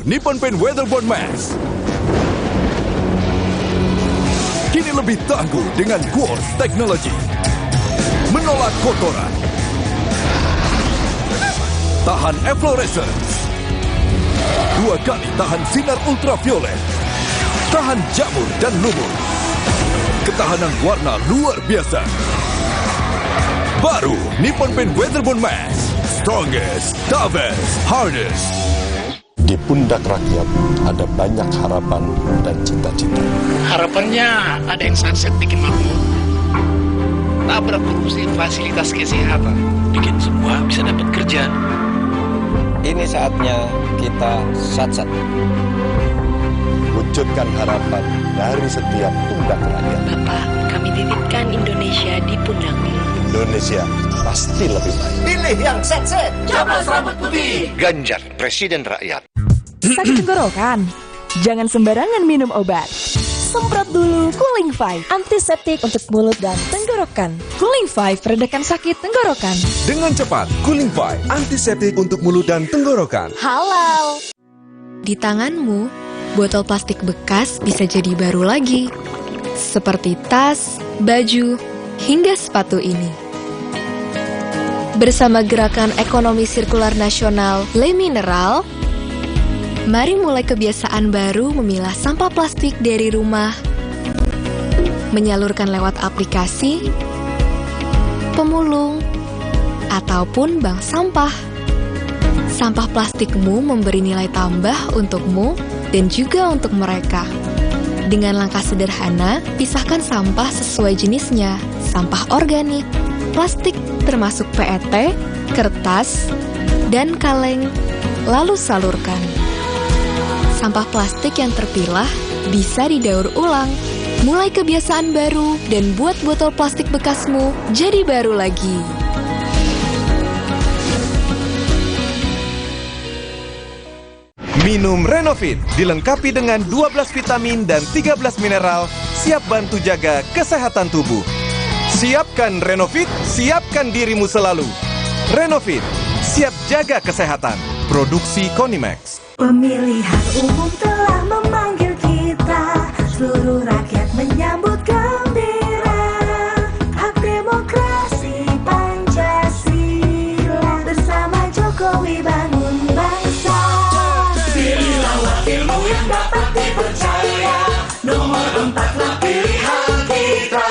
[SPEAKER 7] Nippon Paint Weatherboard Mask. Kini lebih tangguh dengan Quartz Technology. Menolak kotoran. Tahan efflorescence. 2 kali tahan sinar ultraviolet. Tahan jamur dan lumut. Ketahanan warna luar biasa. Baru Nippon Paint Weatherboard Mask. Strongest, toughest, hardest.
[SPEAKER 1] Di pundak rakyat ada banyak harapan dan cita-cita.
[SPEAKER 2] Harapannya ada yang sunset bikin makmur, tabrak korupsi fasilitas kesehatan, bikin semua bisa dapat kerja.
[SPEAKER 1] Ini saatnya kita satsat. Wujudkan harapan dari setiap pundak rakyat.
[SPEAKER 21] Bapak, kami titipkan Indonesia di pundakmu.
[SPEAKER 1] Indonesia pasti lebih baik.
[SPEAKER 3] Pilih yang set-set, capres rambut putih.
[SPEAKER 15] Ganjar, Presiden Rakyat.
[SPEAKER 11] Sakit tenggorokan? Jangan sembarangan minum obat. Semprot dulu Cooling 5, antiseptik untuk mulut dan tenggorokan. Cooling 5 meredakan sakit tenggorokan.
[SPEAKER 5] Dengan cepat, Cooling 5, antiseptik untuk mulut dan tenggorokan.
[SPEAKER 11] Halal.
[SPEAKER 21] Di tanganmu, botol plastik bekas bisa jadi baru lagi. Seperti tas, baju, hingga sepatu ini. Bersama Gerakan Ekonomi Sirkular Nasional Le Mineral, mari mulai kebiasaan baru memilah sampah plastik dari rumah, menyalurkan lewat aplikasi, pemulung, ataupun bank sampah. Sampah plastikmu memberi nilai tambah untukmu dan juga untuk mereka. Dengan langkah sederhana, pisahkan sampah sesuai jenisnya, sampah organik, plastik termasuk PET, kertas, dan kaleng, lalu salurkan. Sampah plastik yang terpilah bisa didaur ulang. Mulai kebiasaan baru dan buat botol plastik bekasmu jadi baru lagi.
[SPEAKER 5] Minum Renovit, dilengkapi dengan 12 vitamin dan 13 mineral, siap bantu jaga kesehatan tubuh. Siapkan Renovit, siapkan dirimu selalu. Renovit, siap jaga kesehatan. Produksi Konimax.
[SPEAKER 8] Pemilihan umum telah memanggil kita, seluruh rakyat menyambut gembira. Hak demokrasi Pancasila, bersama Jokowi bangun bangsa. Pilihlah wakilmu yang dapat dipercaya, nomor 4 lah pilihan kita.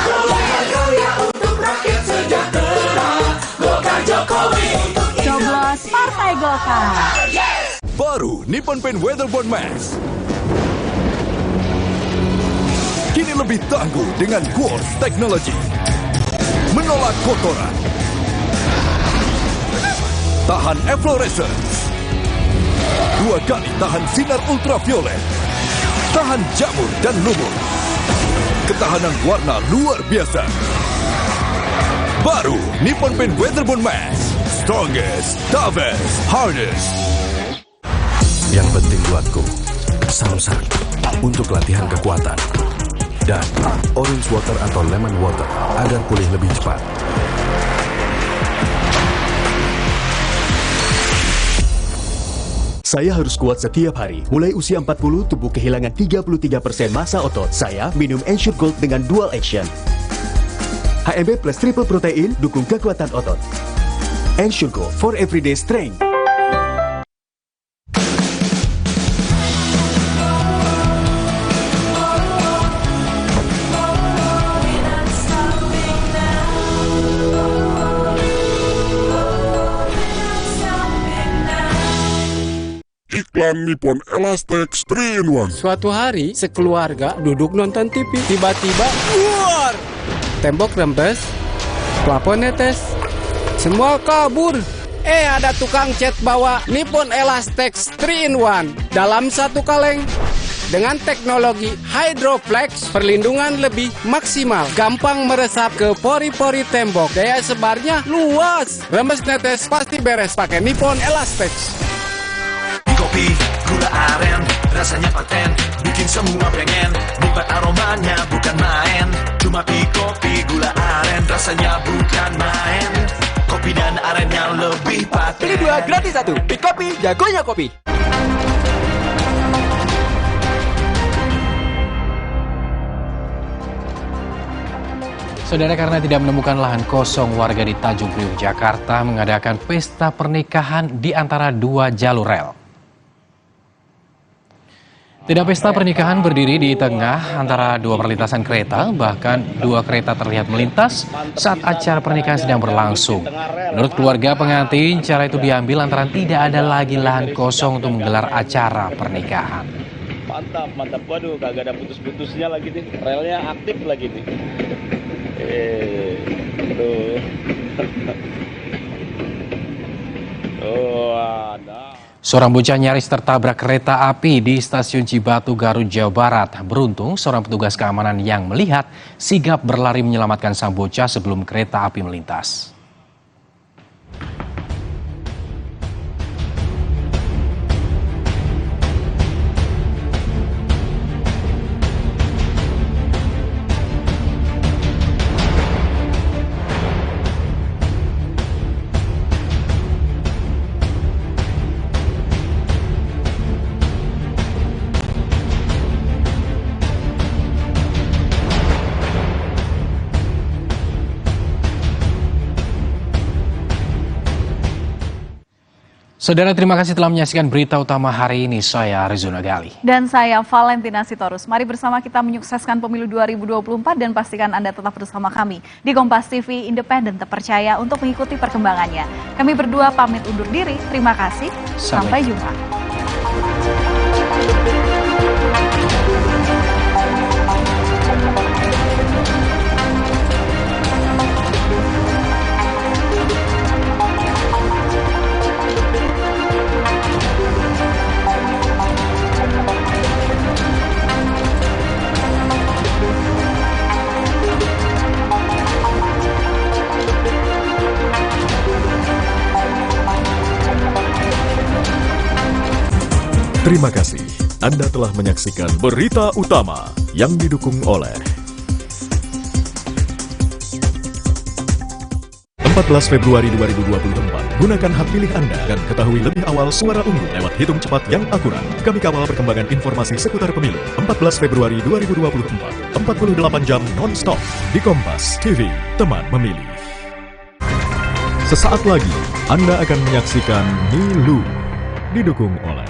[SPEAKER 8] Golkar Jaya untuk rakyat sejahtera, Golkar Jokowi untuk
[SPEAKER 22] Coblos Partai Golkar.
[SPEAKER 7] Baru Nippon Paint Weatherboard Mask. Kini lebih tangguh dengan Quartz Technology. Menolak kotoran. Tahan efflorescence. 2 kali tahan sinar ultraviolet. Tahan jamur dan lumut. Ketahanan warna luar biasa. Baru Nippon Paint Weatherboard Mask. Strongest, toughest, hardest.
[SPEAKER 5] Yang penting buatku, Samsat untuk latihan kekuatan. Dan orange water atau lemon water agar pulih lebih cepat.
[SPEAKER 23] Saya harus kuat setiap hari. Mulai usia 40, tubuh kehilangan 33% massa otot. Saya minum Ensure Gold dengan dual action. HMB plus triple protein dukung kekuatan otot. Ensure Gold for everyday strength.
[SPEAKER 12] Iklan Nippon Elastex 3-in-1.
[SPEAKER 26] Suatu hari, sekeluarga duduk nonton TV. Tiba-tiba, luar! Tembok rembes, plafon netes, semua kabur. Ada tukang cat bawa Nippon Elastex 3-in-1 dalam satu kaleng. Dengan teknologi Hydroflex, perlindungan lebih maksimal, gampang meresap ke pori-pori tembok, daya sebarnya luas. Rembes netes pasti beres pakai Nippon Elastex.
[SPEAKER 17] Kopi, gula aren, rasanya paten, bikin semua pengen. Nikmat aromanya bukan main. Cuma kopi, gula aren, rasanya bukan main. Kopi dan aren yang lebih paten.
[SPEAKER 10] Pilih 2 gratis 1. Kopi, jagonya kopi.
[SPEAKER 4] Saudara, karena tidak menemukan lahan kosong, warga di Tanjung Priok, Jakarta mengadakan pesta pernikahan di antara dua jalur rel. Tidak pesta pernikahan berdiri di tengah antara dua perlintasan kereta, bahkan dua kereta terlihat melintas saat acara pernikahan sedang berlangsung. Menurut keluarga pengantin, cara itu diambil antara tidak ada lagi lahan kosong untuk menggelar acara pernikahan.
[SPEAKER 6] Mantap. Waduh, kagak ada putus-putusnya lagi nih. Relnya aktif lagi nih. Tuh. Oh, ada.
[SPEAKER 4] Seorang bocah nyaris tertabrak kereta api di stasiun Cibatu, Garut, Jawa Barat. Beruntung, seorang petugas keamanan yang melihat sigap berlari menyelamatkan sang bocah sebelum kereta api melintas. Saudara, terima kasih telah menyaksikan berita utama hari ini. Saya Rizuna Gali.
[SPEAKER 22] Dan saya Valentina Sitorus. Mari bersama kita menyukseskan pemilu 2024 dan pastikan Anda tetap bersama kami di Kompas TV, independen terpercaya untuk mengikuti perkembangannya. Kami berdua pamit undur diri. Terima kasih. Sampai jumpa.
[SPEAKER 9] Terima kasih. Anda telah menyaksikan berita utama yang didukung oleh 14 Februari 2024. Gunakan hak pilih Anda dan ketahui lebih awal suara unggul lewat hitung cepat yang akurat. Kami kawal perkembangan informasi seputar pemilu. 14 Februari 2024. 48 jam non-stop di Kompas TV, teman memilih. Sesaat lagi, Anda akan menyaksikan Milu, didukung oleh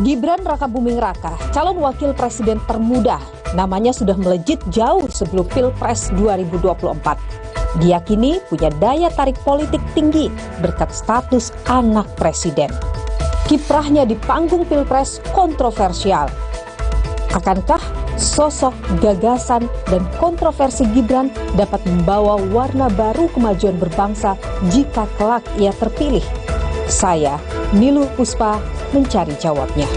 [SPEAKER 13] Gibran Rakabuming Raka, calon wakil presiden termuda, namanya sudah melejit jauh sebelum Pilpres 2024. Diyakini punya daya tarik politik tinggi berkat status anak presiden. Kiprahnya di panggung Pilpres kontroversial. Akankah sosok, gagasan, dan kontroversi Gibran dapat membawa warna baru kemajuan berbangsa jika kelak ia terpilih? Saya, Niluh Puspa, mencari jawabnya.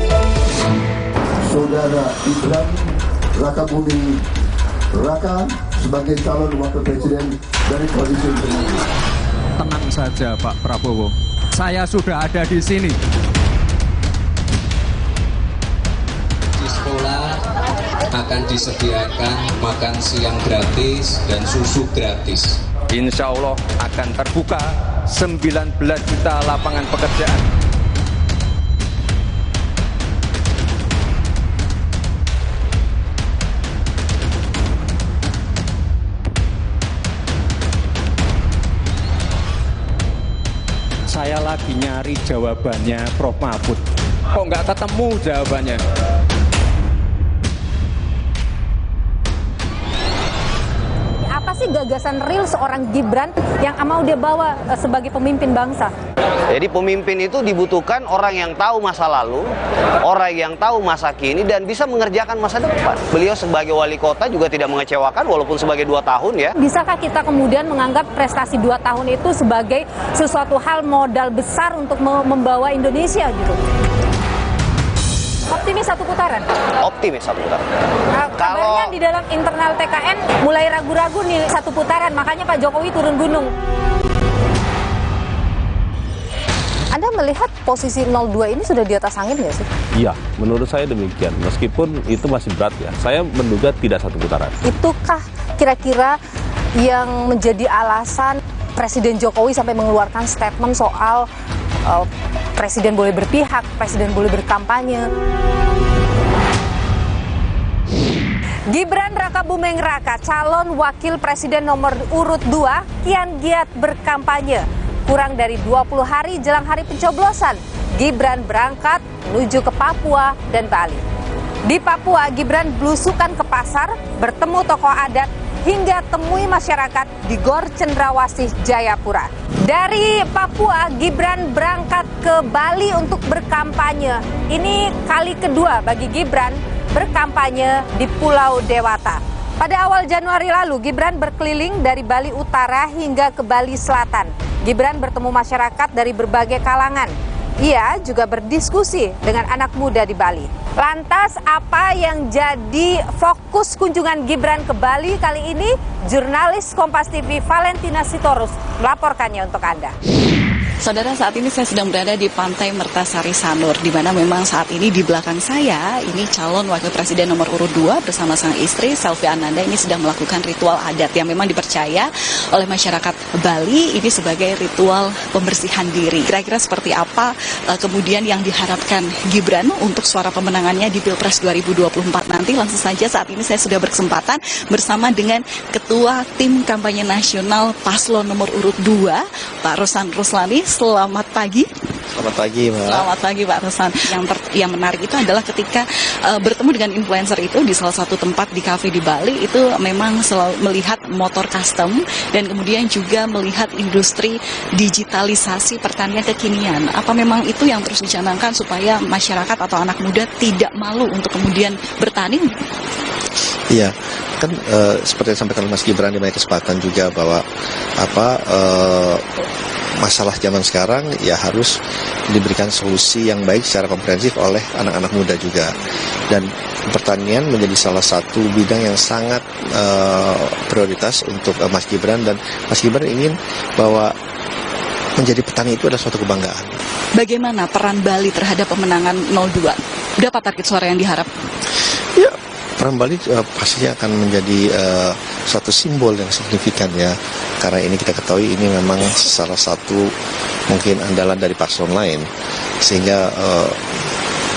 [SPEAKER 20] Saudara Gibran Rakabuming Raka sebagai calon wakil presiden dari koalisi Indonesia.
[SPEAKER 24] Tenang saja Pak Prabowo, saya sudah ada di sini.
[SPEAKER 25] Di sekolah akan disediakan makan siang gratis dan susu gratis.
[SPEAKER 24] Insya Allah akan terbuka 19 juta lapangan pekerjaan. Saya lagi nyari jawabannya Prof. Mahfud. Kok nggak ketemu jawabannya?
[SPEAKER 28] Apa sih gagasan real seorang Gibran yang mau dia bawa sebagai pemimpin bangsa?
[SPEAKER 29] Jadi pemimpin itu dibutuhkan orang yang tahu masa lalu, orang yang tahu masa kini, dan bisa mengerjakan masa depan. Beliau sebagai wali kota juga tidak mengecewakan walaupun sebagai 2 tahun ya.
[SPEAKER 28] Bisakah kita kemudian menganggap prestasi 2 tahun itu sebagai sesuatu hal modal besar untuk membawa Indonesia gitu? Optimis 1 putaran?
[SPEAKER 29] Optimis 1 putaran.
[SPEAKER 28] Kabarnya di dalam internal TKN mulai ragu-ragu nih 1 putaran, makanya Pak Jokowi turun gunung.
[SPEAKER 13] Anda
[SPEAKER 28] melihat posisi 02 ini sudah di atas angin nggak sih?
[SPEAKER 1] Iya, menurut saya demikian. Meskipun itu masih berat ya. Saya menduga tidak satu putaran.
[SPEAKER 28] Itukah kira-kira yang menjadi alasan Presiden Jokowi sampai mengeluarkan statement soal Presiden boleh berpihak, Presiden boleh berkampanye? Gibran Rakabuming Raka, calon wakil presiden nomor urut 2, kian giat berkampanye. Kurang dari 20 hari jelang hari pencoblosan, Gibran berangkat menuju ke Papua dan Bali. Di Papua, Gibran belusukan ke pasar, bertemu tokoh adat, hingga temui masyarakat di Gor Cendrawasih, Jayapura. Dari Papua, Gibran berangkat ke Bali untuk berkampanye. Ini kali kedua bagi Gibran berkampanye di Pulau Dewata. Pada awal Januari lalu, Gibran berkeliling dari Bali Utara hingga ke Bali Selatan. Gibran bertemu masyarakat dari berbagai kalangan. Ia juga berdiskusi dengan anak muda di Bali. Lantas, apa yang jadi fokus kunjungan Gibran ke Bali kali ini? Jurnalis Kompas TV Valentina Sitorus melaporkannya untuk Anda.
[SPEAKER 2] Saudara, saat ini saya sedang berada di Pantai Mertasari Sanur, di mana memang saat ini di belakang saya, ini calon wakil presiden nomor urut 2 bersama sang istri, Selvi Ananda, ini sedang melakukan ritual adat yang memang dipercaya oleh masyarakat Bali ini sebagai ritual pembersihan diri. Kira-kira seperti apa kemudian yang diharapkan Gibran untuk suara pemenangannya di Pilpres 2024 nanti? Langsung saja saat ini saya sudah berkesempatan bersama dengan Ketua Tim Kampanye Nasional Paslon nomor urut 2, Pak Rosan Ruslani. Selamat pagi.
[SPEAKER 3] Selamat pagi, Mbak.
[SPEAKER 2] Selamat pagi, Pak Rosan. Yang menarik itu adalah ketika bertemu dengan influencer itu di salah satu tempat di kafe di Bali, itu memang selalu melihat motor custom dan kemudian juga melihat industri digitalisasi pertanian kekinian. Apa memang itu yang terus dicanangkan supaya masyarakat atau anak muda tidak malu untuk kemudian bertani?
[SPEAKER 3] Iya, kan seperti yang disampaikan Mas Gibran di banyak kesempatan juga bahwa masalah zaman sekarang ya harus diberikan solusi yang baik secara komprehensif oleh anak-anak muda juga. Dan pertanian menjadi salah satu bidang yang sangat prioritas untuk Mas Gibran, dan Mas Gibran ingin bahwa menjadi petani itu adalah suatu kebanggaan.
[SPEAKER 2] Bagaimana peran Bali terhadap pemenangan 02? Berapa target suara yang diharap?
[SPEAKER 3] Ya, peran Bali pastinya akan menjadi suatu simbol yang signifikan ya, karena ini kita ketahui ini memang salah satu mungkin andalan dari paslon lain, sehingga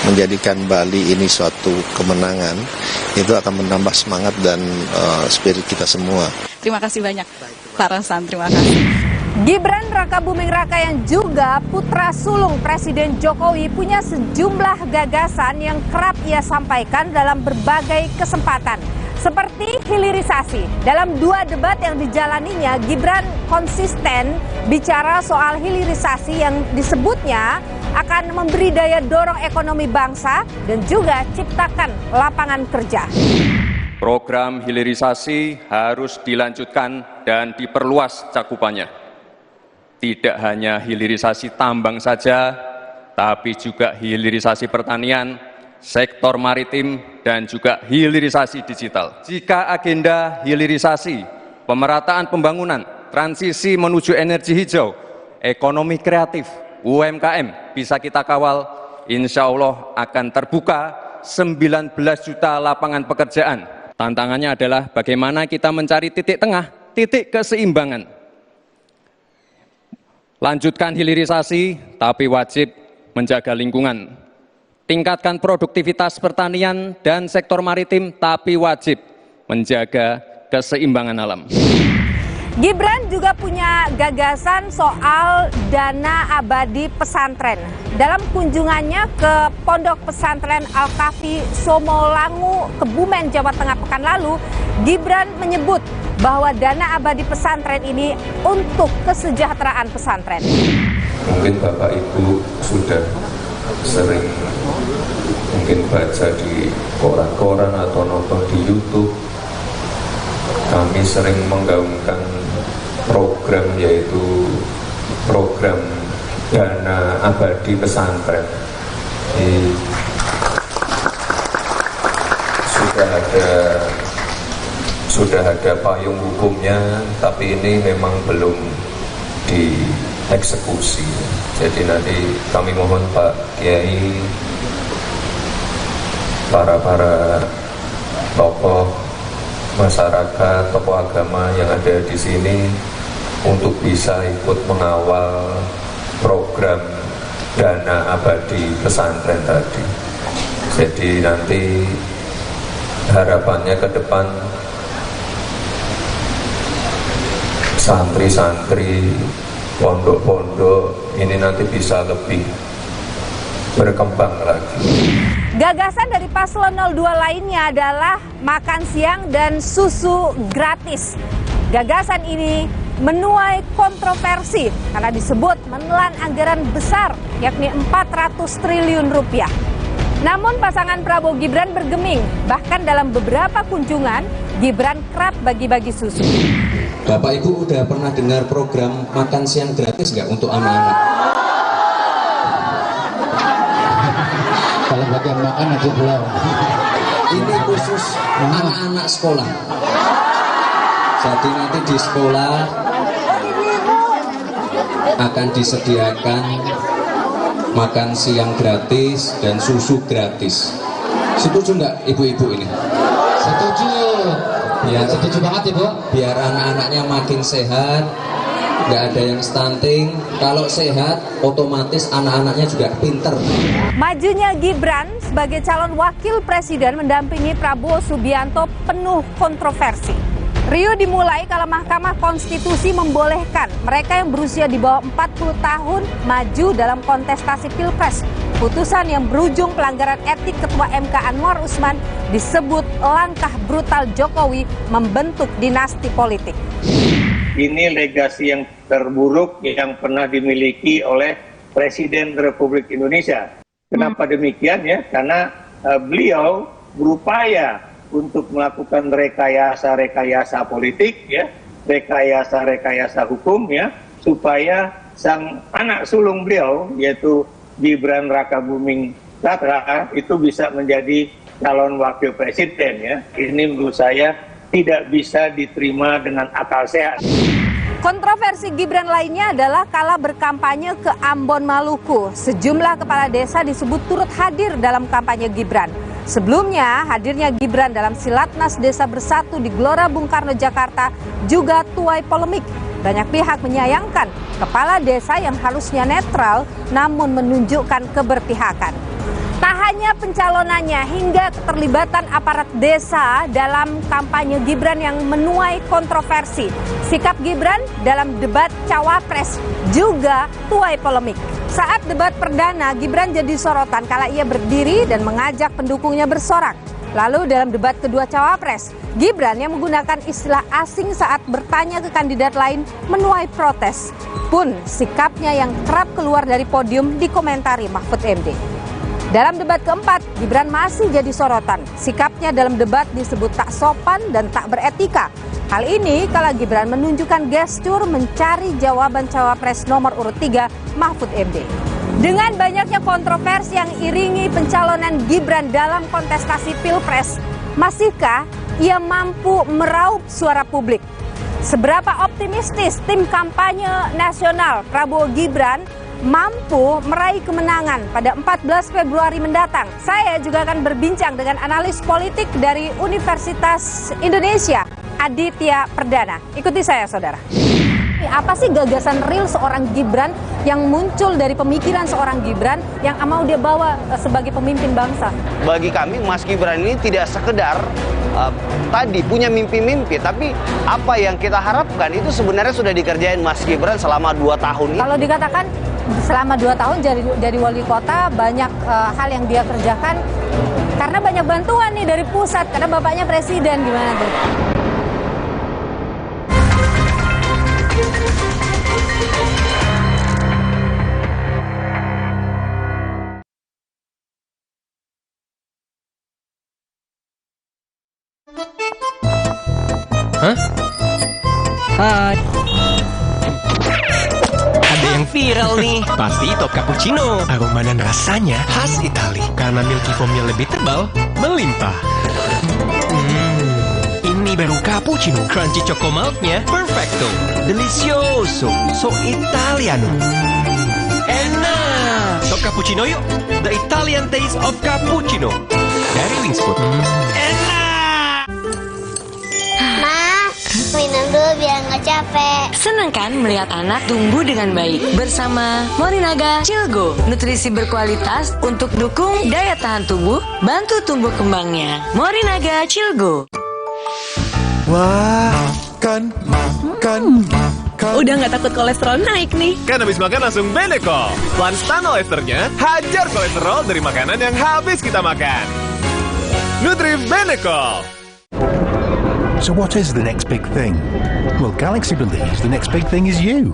[SPEAKER 3] menjadikan Bali ini suatu kemenangan itu akan menambah semangat dan spirit kita semua.
[SPEAKER 2] Terima kasih banyak Pak Rosan, terima kasih.
[SPEAKER 28] Gibran Rakabuming Raka yang juga putra sulung Presiden Jokowi punya sejumlah gagasan yang kerap ia sampaikan dalam berbagai kesempatan. Seperti hilirisasi. Dalam 2 debat yang dijalaninya, Gibran konsisten bicara soal hilirisasi yang disebutnya akan memberi daya dorong ekonomi bangsa dan juga ciptakan lapangan kerja.
[SPEAKER 24] Program hilirisasi harus dilanjutkan dan diperluas cakupannya. Tidak hanya hilirisasi tambang saja, tapi juga hilirisasi pertanian, sektor maritim, dan juga hilirisasi digital. Jika agenda hilirisasi, pemerataan pembangunan, transisi menuju energi hijau, ekonomi kreatif, UMKM bisa kita kawal, insya Allah akan terbuka 19 juta lapangan pekerjaan. Tantangannya adalah bagaimana kita mencari titik tengah, titik keseimbangan. Lanjutkan hilirisasi, tapi wajib menjaga lingkungan. Tingkatkan produktivitas pertanian dan sektor maritim, tapi wajib menjaga keseimbangan alam.
[SPEAKER 28] Gibran juga punya gagasan soal dana abadi pesantren. Dalam kunjungannya ke Pondok Pesantren Al-Kafi Somolangu, Kebumen, Jawa Tengah pekan lalu, Gibran menyebut bahwa dana abadi pesantren ini untuk kesejahteraan pesantren.
[SPEAKER 14] Mungkin Bapak Ibu sudah sering mungkin baca di koran-koran atau nonton di YouTube. Kami sering menggaungkan program, yaitu program dana abadi pesantren. Sudah ada payung hukumnya, tapi ini memang belum eksekusi. Jadi nanti kami mohon Pak Kiai, para tokoh masyarakat, tokoh agama yang ada di sini untuk bisa ikut mengawal program dana abadi pesantren tadi. Jadi nanti harapannya ke depan santri-santri, pondok-pondok ini nanti bisa lebih berkembang lagi.
[SPEAKER 28] Gagasan dari paslon 02 lainnya adalah makan siang dan susu gratis. Gagasan ini menuai kontroversi karena disebut menelan anggaran besar, yakni 400 triliun rupiah. Namun pasangan Prabowo Gibran bergeming, bahkan dalam beberapa kunjungan Gibran kerap bagi-bagi susu.
[SPEAKER 25] Bapak Ibu udah pernah dengar program makan siang gratis nggak untuk anak-anak?
[SPEAKER 7] Kalau bagian makan aja belum.
[SPEAKER 25] Ini khusus anak-anak sekolah. Jadi nanti di sekolah akan disediakan makan siang gratis dan susu gratis. Setuju nggak ibu-ibu ini?
[SPEAKER 7] Setuju.
[SPEAKER 25] Ya,
[SPEAKER 7] setuju banget Ibu.
[SPEAKER 25] Biar anak-anaknya makin sehat, nggak ada yang stunting. Kalau sehat, otomatis anak-anaknya juga pinter.
[SPEAKER 28] Majunya Gibran sebagai calon wakil presiden mendampingi Prabowo Subianto penuh kontroversi. Riuh dimulai kalau Mahkamah Konstitusi membolehkan mereka yang berusia di bawah 40 tahun maju dalam kontestasi Pilpres. Putusan yang berujung pelanggaran etik Ketua MK Anwar Usman disebut langkah brutal Jokowi membentuk dinasti politik.
[SPEAKER 8] Ini legasi yang terburuk yang pernah dimiliki oleh Presiden Republik Indonesia. Kenapa demikian ya? Karena beliau berupaya untuk melakukan rekayasa-rekayasa politik, ya, rekayasa-rekayasa hukum, ya, supaya sang anak sulung beliau, yaitu Gibran Rakabuming Raka, itu bisa menjadi calon wakil presiden. Ya. Ini menurut saya tidak bisa diterima dengan akal sehat.
[SPEAKER 28] Kontroversi Gibran lainnya adalah kala berkampanye ke Ambon, Maluku. Sejumlah kepala desa disebut turut hadir dalam kampanye Gibran. Sebelumnya, hadirnya Gibran dalam Silatnas Desa Bersatu di Gelora Bung Karno, Jakarta juga tuai polemik. Banyak pihak menyayangkan kepala desa yang harusnya netral namun menunjukkan keberpihakan. Tak hanya pencalonannya hingga keterlibatan aparat desa dalam kampanye Gibran yang menuai kontroversi. Sikap Gibran dalam debat Cawapres juga tuai polemik. Saat debat perdana, Gibran jadi sorotan kala ia berdiri dan mengajak pendukungnya bersorak. Lalu dalam debat kedua Cawapres, Gibran yang menggunakan istilah asing saat bertanya ke kandidat lain menuai protes. Pun sikapnya yang kerap keluar dari podium dikomentari Mahfud MD. Dalam debat keempat, Gibran masih jadi sorotan. Sikapnya dalam debat disebut tak sopan dan tak beretika. Hal ini kala Gibran menunjukkan gestur mencari jawaban Cawapres nomor urut 3 Mahfud MD. Dengan banyaknya kontroversi yang iringi pencalonan Gibran dalam kontestasi Pilpres, masihkah ia mampu meraup suara publik? Seberapa optimistis tim kampanye nasional Prabowo Gibran mampu meraih kemenangan pada 14 Februari mendatang? Saya juga akan berbincang dengan analis politik dari Universitas Indonesia, Aditya Perdana. Ikuti saya, saudara. Apa sih gagasan real seorang Gibran yang muncul dari pemikiran seorang Gibran yang mau dia bawa sebagai pemimpin bangsa?
[SPEAKER 29] Bagi kami, Mas Gibran ini tidak sekedar tadi punya mimpi-mimpi, tapi apa yang kita harapkan itu sebenarnya sudah dikerjain Mas Gibran selama 2 tahun ini.
[SPEAKER 28] Kalau dikatakan selama 2 tahun jadi wali kota, banyak hal yang dia kerjakan karena banyak bantuan nih dari pusat, karena bapaknya presiden, gimana tuh?
[SPEAKER 10] Hah? Hai. Ada yang viral nih. Pasti top cappuccino. Aroma dan rasanya khas Itali. Karena milky foamnya lebih tebal, melimpah. Ini Ini baru cappuccino. Crunchy choco milknya perfecto. Delicioso. So Italiano. Enak. Top cappuccino yuk. The Italian taste of cappuccino. Dari Wings Food. Enak.
[SPEAKER 5] Ma, minum dulu biar nggak capek.
[SPEAKER 11] Senang kan melihat anak tumbuh dengan baik bersama Morinaga Cilgo. Nutrisi berkualitas untuk dukung daya tahan tubuh, bantu tumbuh kembangnya. Morinaga Cilgo.
[SPEAKER 15] Wah, makan.
[SPEAKER 16] Udah nggak takut kolesterol naik nih.
[SPEAKER 18] Kan habis makan langsung Benecol. Planstan esternya hajar kolesterol dari makanan yang habis kita makan. Nutri Benecol.
[SPEAKER 19] So what is the next big thing? Well, Galaxy believes the next big thing is you.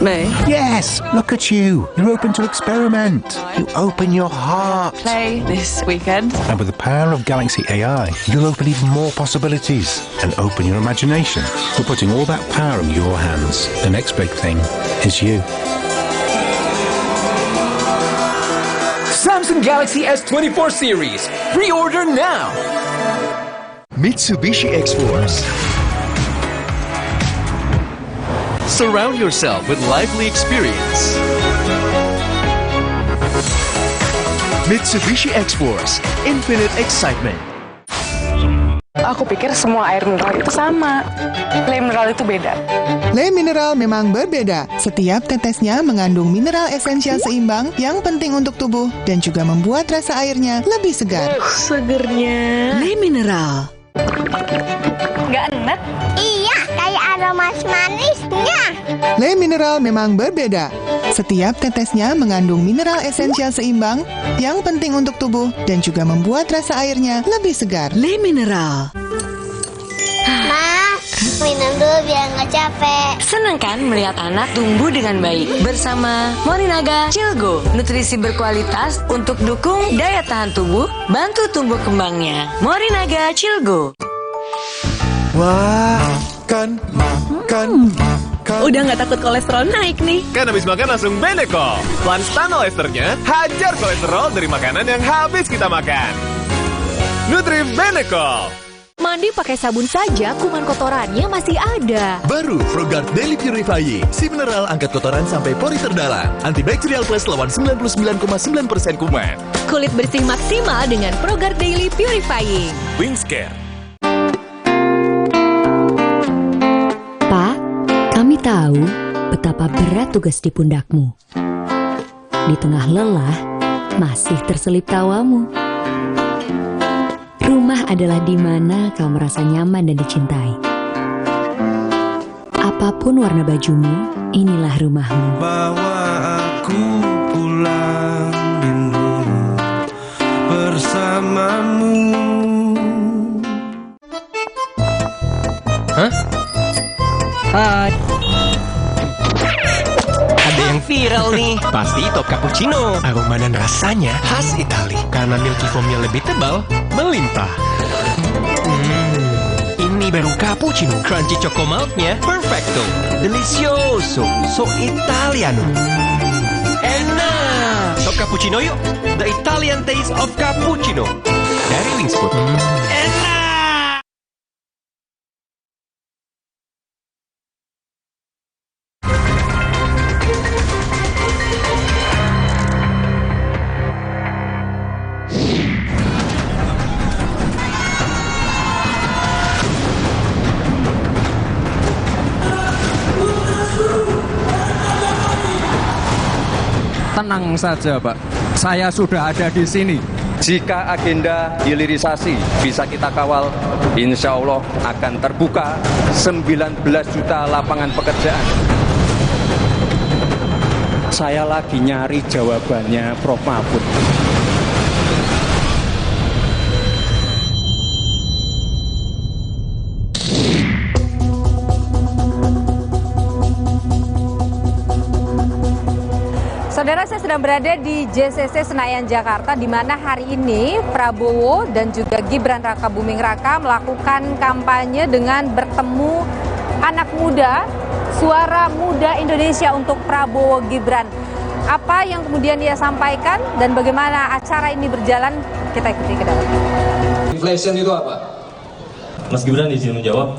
[SPEAKER 16] Me?
[SPEAKER 19] Yes, look at you. You're open to experiment. You open your heart.
[SPEAKER 16] Play this weekend.
[SPEAKER 19] And with the power of Galaxy AI, you'll open even more possibilities and open your imagination. We're putting all that power in your hands. The next big thing is you.
[SPEAKER 10] Samsung Galaxy S24 series. Pre-order now.
[SPEAKER 21] Mitsubishi X-Force. Surround yourself with lively experience. Mitsubishi X-Force, infinite excitement.
[SPEAKER 16] Aku pikir semua air mineral itu sama. Le mineral itu beda.
[SPEAKER 23] Le mineral memang berbeda. Setiap tetesnya mengandung mineral esensial seimbang yang penting untuk tubuh dan juga membuat rasa airnya lebih segar.
[SPEAKER 16] Segernya.
[SPEAKER 23] Le mineral.
[SPEAKER 16] Nggak enak?
[SPEAKER 5] Iya, kayak aroma manisnya.
[SPEAKER 23] Le mineral memang berbeda. Setiap tetesnya mengandung mineral esensial seimbang yang penting untuk tubuh dan juga membuat rasa airnya lebih segar. Le mineral.
[SPEAKER 5] Ma, minum dulu biar nggak capek.
[SPEAKER 11] Senang kan melihat anak tumbuh dengan baik bersama Morinaga Cilgo. Nutrisi berkualitas untuk dukung daya tahan tubuh, bantu tumbuh kembangnya. Morinaga Cilgo.
[SPEAKER 21] Wah, makan.
[SPEAKER 16] Udah nggak takut kolesterol naik nih.
[SPEAKER 18] Kan habis makan langsung Benecol. Planstan esternya hajar kolesterol dari makanan yang habis kita makan. Nutri Benecol.
[SPEAKER 27] Mandi pakai sabun saja, kuman kotorannya masih ada.
[SPEAKER 21] Baru ProGuard Daily Purifying. Si mineral angkat kotoran sampai pori terdalam. Antibacterial Plus lawan 99,9% kuman.
[SPEAKER 27] Kulit bersih maksimal dengan ProGuard Daily Purifying.
[SPEAKER 18] Wings Care.
[SPEAKER 27] Pak, kami tahu betapa berat tugas di pundakmu. Di tengah lelah, masih terselip tawamu. Rumah adalah di mana kau merasa nyaman dan dicintai. Apapun warna bajumu, inilah rumahmu.
[SPEAKER 30] Bawa aku pulang rindu bersamamu.
[SPEAKER 10] Hah? Hai. Ada yang viral nih. Pasti top cappuccino. Aroma dan rasanya khas Itali. Karena milky foamnya lebih tebal, melimpah. Ini baru cappuccino. Crunchy choco milknya perfecto. Delicioso. So Italiano. Enak. Top cappuccino yuk. The Italian taste of cappuccino. Dari Wings Food. Enak.
[SPEAKER 31] Tenang saja, Pak. Saya sudah ada di sini.
[SPEAKER 24] Jika agenda hilirisasi bisa kita kawal, insya Allah akan terbuka 19 juta lapangan pekerjaan.
[SPEAKER 31] Saya lagi nyari jawabannya Prof. Mahfud.
[SPEAKER 28] Saudara, saya sedang berada di JCC Senayan, Jakarta, di mana hari ini Prabowo dan juga Gibran Rakabuming Raka melakukan kampanye dengan bertemu anak muda, suara muda Indonesia untuk Prabowo Gibran. Apa yang kemudian dia sampaikan dan bagaimana acara ini berjalan, kita ikuti ke dalam.
[SPEAKER 25] Inflation itu apa?
[SPEAKER 1] Mas Gibran izin menjawab.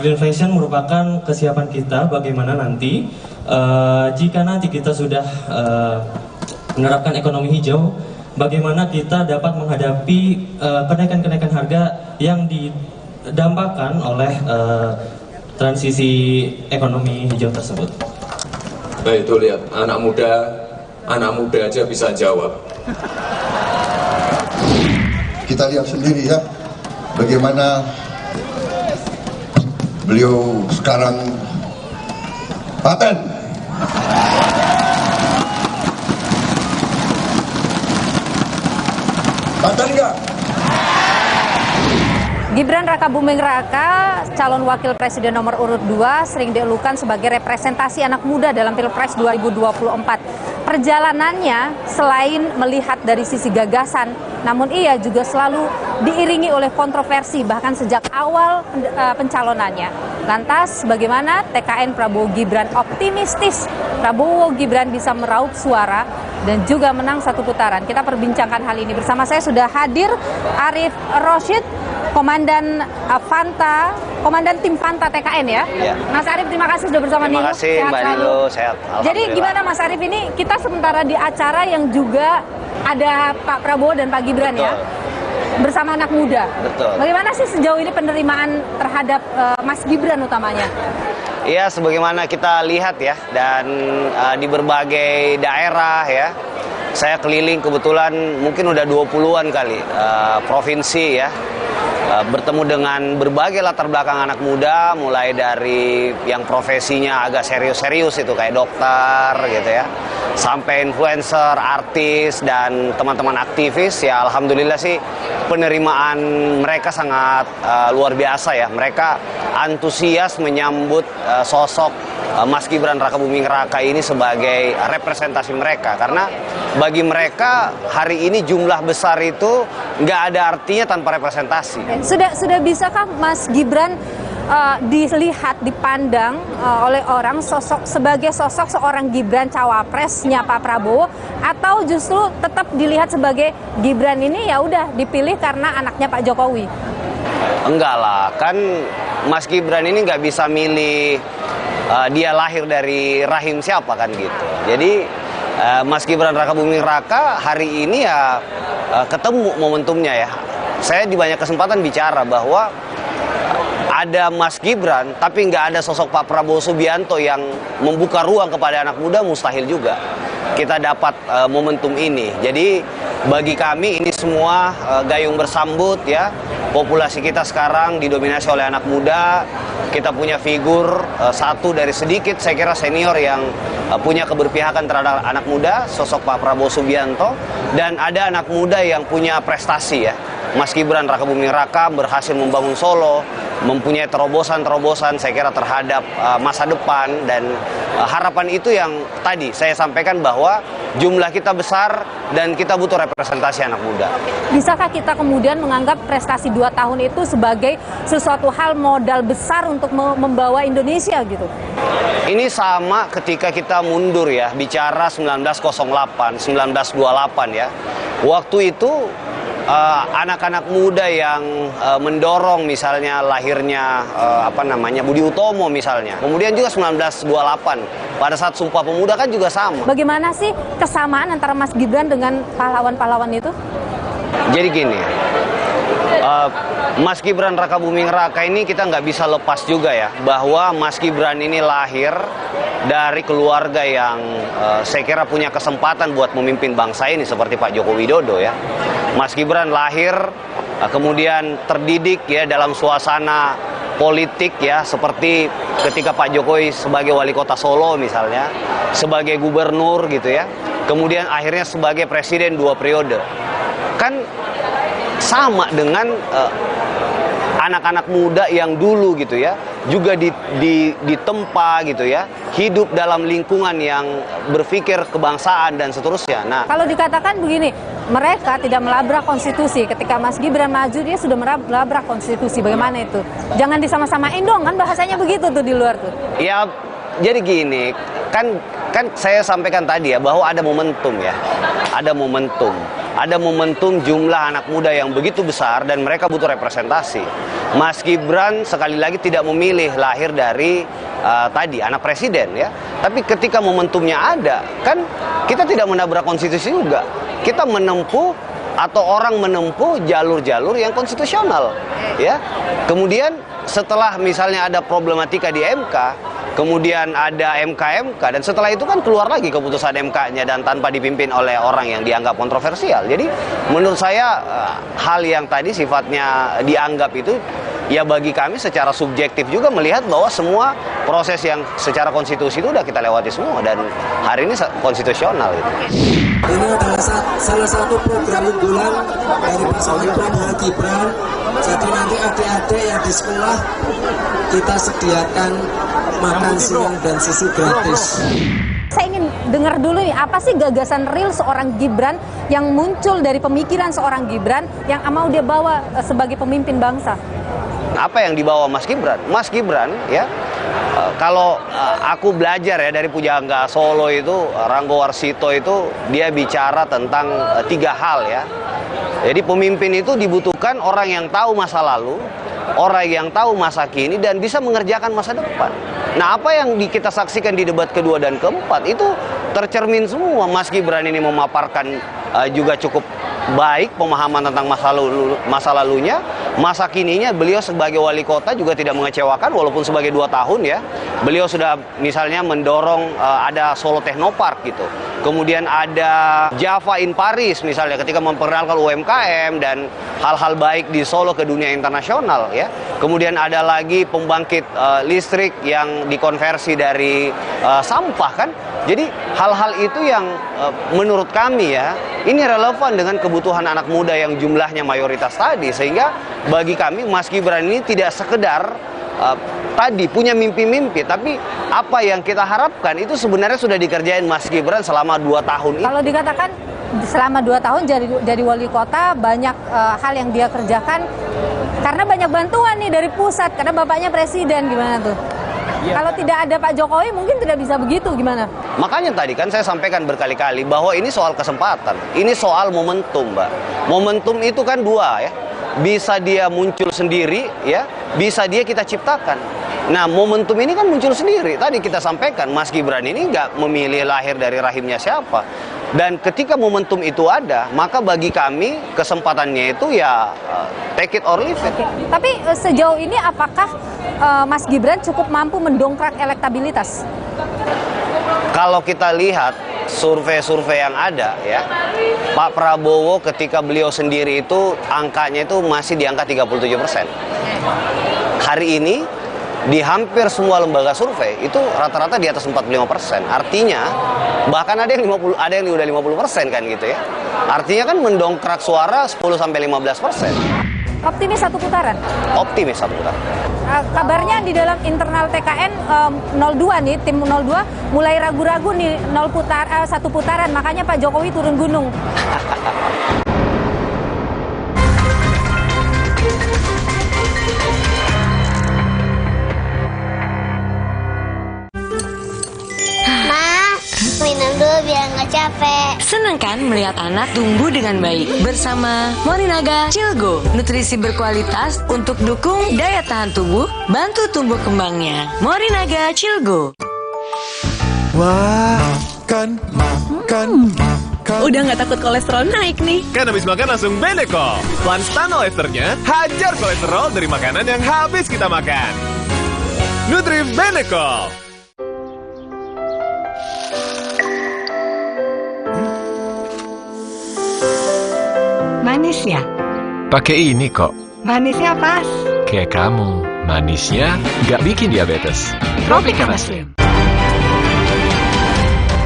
[SPEAKER 1] Green Fashion merupakan kesiapan kita bagaimana nanti jika nanti kita sudah menerapkan ekonomi hijau, bagaimana kita dapat menghadapi kenaikan-kenaikan harga yang didampakkan oleh transisi ekonomi hijau tersebut.
[SPEAKER 14] Baik, itu lihat anak muda aja bisa jawab.
[SPEAKER 3] Kita lihat sendiri ya, bagaimana beliau sekarang paten. Paten enggak?
[SPEAKER 28] Gibran Raka Buming Raka, calon wakil presiden nomor urut 2, sering dielukan sebagai representasi anak muda dalam Pilpres 2024. Perjalanannya selain melihat dari sisi gagasan, namun ia juga selalu diiringi oleh kontroversi bahkan sejak awal pencalonannya. Lantas bagaimana TKN Prabowo Gibran optimistis Prabowo Gibran bisa meraup suara dan juga menang satu putaran? Kita perbincangkan hal ini bersama saya sudah hadir Arief Rosyid, Komandan Tim Fanta TKN ya. Mas Arief, terima kasih sudah bersama Nilo.
[SPEAKER 29] Terima kasih Mbak Nilo, sehat.
[SPEAKER 28] Jadi gimana Mas Arief, ini kita sementara di acara yang juga ada Pak Prabowo dan Pak Gibran. Betul. Ya, bersama anak muda.
[SPEAKER 29] Betul.
[SPEAKER 28] Bagaimana sih sejauh ini penerimaan terhadap Mas Gibran utamanya?
[SPEAKER 29] Iya, sebagaimana kita lihat ya, dan di berbagai daerah ya, saya keliling kebetulan mungkin udah 20-an kali provinsi ya, bertemu dengan berbagai latar belakang anak muda, mulai dari yang profesinya agak serius-serius itu kayak dokter gitu ya, sampai influencer, artis, dan teman-teman aktivis. Ya alhamdulillah sih penerimaan mereka sangat luar biasa ya. Mereka antusias menyambut sosok Mas Gibran Raka Buming Raka ini sebagai representasi mereka, karena bagi mereka hari ini jumlah besar itu nggak ada artinya tanpa representasi.
[SPEAKER 28] Sudah bisakah Mas Gibran dilihat, dipandang oleh orang sebagai sosok seorang Gibran cawapresnya Pak Prabowo, atau justru tetap dilihat sebagai Gibran ini ya udah dipilih karena anaknya Pak Jokowi?
[SPEAKER 29] Enggak lah, kan Mas Gibran ini nggak bisa milih dia lahir dari rahim siapa kan gitu. Jadi Mas Gibran Raka Buming Raka hari ini ya ketemu momentumnya ya. Saya di banyak kesempatan bicara bahwa ada Mas Gibran tapi nggak ada sosok Pak Prabowo Subianto yang membuka ruang kepada anak muda, mustahil juga kita dapat momentum ini. Jadi bagi kami ini semua gayung bersambut ya. Populasi kita sekarang didominasi oleh anak muda. Kita punya figur satu dari sedikit saya kira senior yang punya keberpihakan terhadap anak muda, sosok Pak Prabowo Subianto, dan ada anak muda yang punya prestasi ya. Mas Gibran Raka Buming Raka berhasil membangun Solo, mempunyai terobosan-terobosan saya kira terhadap masa depan, dan harapan itu yang tadi saya sampaikan bahwa jumlah kita besar dan kita butuh representasi anak muda.
[SPEAKER 28] Bisakah kita kemudian menganggap prestasi 2 tahun itu sebagai sesuatu hal modal besar untuk membawa Indonesia gitu?
[SPEAKER 29] Ini sama ketika kita mundur ya, bicara 1908, 1928 ya. Waktu itu anak-anak muda yang mendorong misalnya lahirnya Budi Utomo misalnya. Kemudian juga 1928 pada saat Sumpah Pemuda kan juga sama.
[SPEAKER 28] Bagaimana sih kesamaan antara Mas Gibran dengan pahlawan-pahlawan itu?
[SPEAKER 29] Jadi gini, Mas Gibran Raka Buming Raka ini kita nggak bisa lepas juga ya, bahwa Mas Gibran ini lahir dari keluarga yang saya kira punya kesempatan buat memimpin bangsa ini seperti Pak Joko Widodo ya. Mas Gibran lahir kemudian terdidik ya dalam suasana politik ya, seperti ketika Pak Jokowi sebagai wali kota Solo misalnya, sebagai gubernur gitu ya, kemudian akhirnya sebagai presiden 2 periode. Kan sama dengan anak-anak muda yang dulu gitu ya, juga ditempa gitu ya, hidup dalam lingkungan yang berpikir kebangsaan dan seterusnya. Nah,
[SPEAKER 28] kalau dikatakan begini, mereka tidak melabrak konstitusi. Ketika Mas Gibran maju, dia sudah melabrak konstitusi. Bagaimana itu? Jangan disama-samain dong, kan bahasanya begitu tuh di luar tuh.
[SPEAKER 29] Ya, jadi gini, kan saya sampaikan tadi ya bahwa ada momentum ya, ada momentum. ada momentum jumlah anak muda yang begitu besar dan mereka butuh representasi. Mas Gibran sekali lagi tidak memilih lahir dari tadi anak presiden ya. Tapi ketika momentumnya ada, kan kita tidak menabrak konstitusi juga. Kita menempuh atau orang menempuh jalur-jalur yang konstitusional ya. Kemudian setelah misalnya ada problematika di MK, kemudian ada MK dan setelah itu kan keluar lagi keputusan MK-nya dan tanpa dipimpin oleh orang yang dianggap kontroversial. Jadi menurut saya hal yang tadi sifatnya dianggap itu ya bagi kami secara subjektif juga melihat bahwa semua proses yang secara konstitusi itu udah kita lewati semua dan hari ini konstitusional gitu.
[SPEAKER 2] Ini adalah salah satu program unggulan dari pasangan Prabowo Gibran. Jadi nanti adik-adik yang di sekolah kita sediakan makan siang dan susu gratis.
[SPEAKER 28] Saya ingin dengar dulu nih, apa sih gagasan real seorang Gibran yang muncul dari pemikiran seorang Gibran yang mau dia bawa sebagai pemimpin bangsa?
[SPEAKER 29] Apa yang dibawa Mas Gibran? Mas Gibran ya, kalau aku belajar ya dari Pujangga Solo itu, Ranggo Warsito itu dia bicara tentang 3 hal ya. Jadi pemimpin itu dibutuhkan orang yang tahu masa lalu, orang yang tahu masa kini dan bisa mengerjakan masa depan. Nah, apa yang kita saksikan di debat kedua dan keempat itu tercermin semua. Mas Gibran ini memaparkan juga cukup baik pemahaman tentang masa lalunya, masa kininya. Beliau sebagai wali kota juga tidak mengecewakan walaupun sebagai 2 tahun ya. Beliau sudah misalnya mendorong ada Solo Technopark gitu. Kemudian ada Java in Paris misalnya ketika memperkenalkan UMKM dan hal-hal baik di Solo ke dunia internasional ya. Kemudian ada lagi pembangkit listrik yang dikonversi dari sampah kan. Jadi hal-hal itu yang menurut kami ya ini relevan dengan kebutuhan anak muda yang jumlahnya mayoritas tadi. Sehingga bagi kami Mas Gibran ini tidak sekedar tadi punya mimpi-mimpi, tapi apa yang kita harapkan itu sebenarnya sudah dikerjain Mas Gibran selama 2 tahun ini.
[SPEAKER 28] Kalau dikatakan selama 2 tahun jadi wali kota banyak hal yang dia kerjakan karena banyak bantuan nih dari pusat karena bapaknya presiden, gimana tuh? Ya. Kalau tidak ada Pak Jokowi mungkin tidak bisa begitu, gimana?
[SPEAKER 29] Makanya tadi kan saya sampaikan berkali-kali bahwa ini soal kesempatan, ini soal momentum, Mbak. Momentum itu kan 2 ya. Bisa dia muncul sendiri ya, bisa dia kita ciptakan. Nah, momentum ini kan muncul sendiri. Tadi kita sampaikan Mas Gibran ini nggak memilih lahir dari rahimnya siapa. Dan ketika momentum itu ada, maka bagi kami kesempatannya itu ya take it or leave it.
[SPEAKER 28] Tapi sejauh ini apakah Mas Gibran cukup mampu mendongkrak elektabilitas?
[SPEAKER 29] Kalau kita lihat survei-survei yang ada ya, Pak Prabowo ketika beliau sendiri itu angkanya itu masih di angka 37%. Hari ini di hampir semua lembaga survei itu rata-rata di atas 45%. Artinya bahkan ada yang udah 50% kan gitu ya. Artinya kan mendongkrak suara 10-15%.
[SPEAKER 28] Optimis 1 putaran?
[SPEAKER 29] Optimis 1 putaran.
[SPEAKER 28] Kabarnya di dalam internal TKN 02 nih, tim 02 mulai ragu-ragu nih 1 putaran, makanya Pak Jokowi turun gunung.
[SPEAKER 5] Minum dulu biar nggak capek.
[SPEAKER 11] Senang kan melihat anak tumbuh dengan baik bersama Morinaga Cilgo, nutrisi berkualitas untuk dukung daya tahan tubuh, bantu tumbuh kembangnya. Morinaga Cilgo.
[SPEAKER 15] Wah, makan.
[SPEAKER 4] Udah nggak takut kolesterol naik nih.
[SPEAKER 18] Kan habis makan langsung Beneko. Planstano esternya hajar kolesterol dari makanan yang habis kita makan. Nutrif Beneko.
[SPEAKER 6] Manis ya?
[SPEAKER 7] Pakai ini kok.
[SPEAKER 6] Manisnya pas.
[SPEAKER 7] Kayak kamu, manisnya nggak bikin diabetes.
[SPEAKER 6] Tropicana Slim.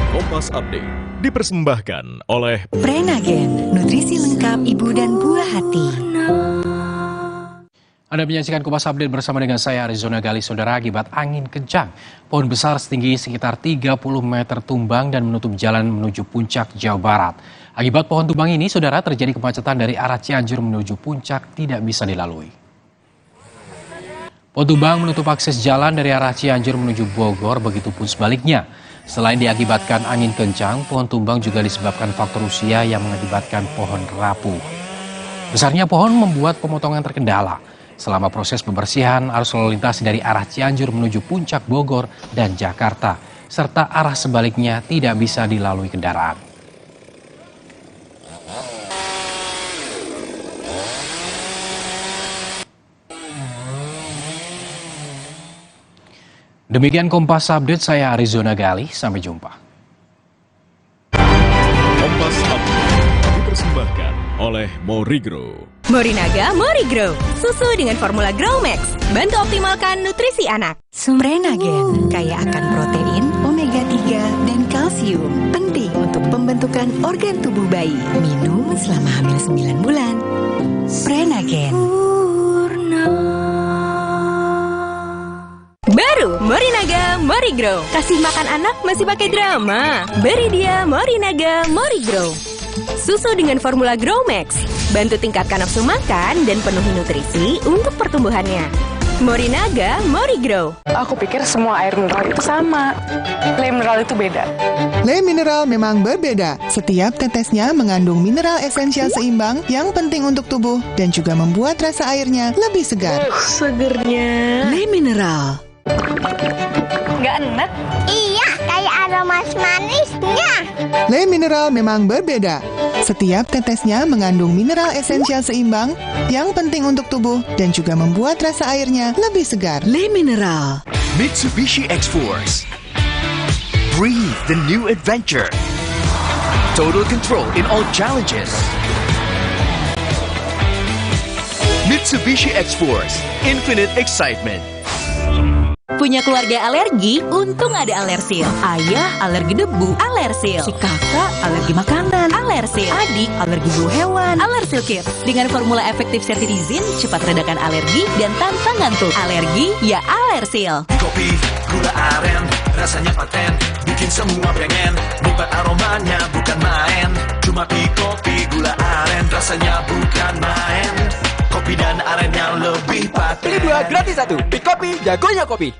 [SPEAKER 9] Kompas Update dipersembahkan oleh
[SPEAKER 6] Prenagen, nutrisi lengkap ibu dan buah hati.
[SPEAKER 12] Anda menyaksikan Kompas Update bersama dengan saya Arizona Gali. Saudara, akibat angin kencang, pohon besar setinggi sekitar 30 meter tumbang dan menutup jalan menuju Puncak, Jawa Barat. Akibat pohon tumbang ini, saudara, terjadi kemacetan dari arah Cianjur menuju Puncak tidak bisa dilalui. Pohon tumbang menutup akses jalan dari arah Cianjur menuju Bogor, begitupun sebaliknya. Selain diakibatkan angin kencang, pohon tumbang juga disebabkan faktor usia yang mengakibatkan pohon rapuh. Besarnya pohon membuat pemotongan terkendala. Selama proses pembersihan, arus lalu lintas dari arah Cianjur menuju Puncak Bogor dan Jakarta, serta arah sebaliknya tidak bisa dilalui kendaraan. Demikian Kompas Update, saya Arizona Gali, sampai jumpa.
[SPEAKER 9] Kompas Update dipersembahkan oleh Morigro.
[SPEAKER 4] Morinaga Morigrow, susu dengan formula Grow Max, bantu optimalkan nutrisi anak.
[SPEAKER 6] Sumrenagen, kaya akan protein, omega 3, dan kalsium. Penting untuk pembentukan organ tubuh bayi. Minum selama hamil 9 bulan. Prenagen.
[SPEAKER 4] Baru Morinaga Morigrow, kasih makan anak masih pakai drama. Beri dia Morinaga Morigrow, susu dengan formula Grow Max, bantu tingkatkan nafsu makan dan penuhi nutrisi untuk pertumbuhannya. Morinaga Morigrow.
[SPEAKER 8] Aku pikir semua air mineral itu sama. Le mineral itu beda.
[SPEAKER 13] Le mineral memang berbeda. Setiap tetesnya mengandung mineral esensial seimbang yang penting untuk tubuh dan juga membuat rasa airnya lebih segar.
[SPEAKER 4] Segernya.
[SPEAKER 13] Le mineral.
[SPEAKER 8] Nggak enak?
[SPEAKER 5] Iya, kayak aroma manisnya.
[SPEAKER 13] Le mineral memang berbeda. Setiap tetesnya mengandung mineral esensial seimbang yang penting untuk tubuh dan juga membuat rasa airnya lebih segar. Le mineral.
[SPEAKER 16] Mitsubishi X-Force. Breathe the new adventure. Total control in all challenges. Mitsubishi X-Force. Infinite excitement.
[SPEAKER 4] Punya keluarga alergi? Untung ada Alersil. Ayah alergi debu, Alersil. Si kakak alergi makanan, Alersil. Adik alergi bulu hewan, Alersil Kids. Dengan formula efektif cetirizin, cepat redakan alergi dan tanpa ngantuk. Alergi ya Alersil.
[SPEAKER 16] Kopi, gula aren, rasanya paten, bikin semua pengen. Nikmat aromanya bukan main. Cuma kopi, gula aren, rasanya bukan main. Kopi dan arennya lebih paten.
[SPEAKER 10] Beli 2 gratis 1. Pick Kopi, jagonya kopi.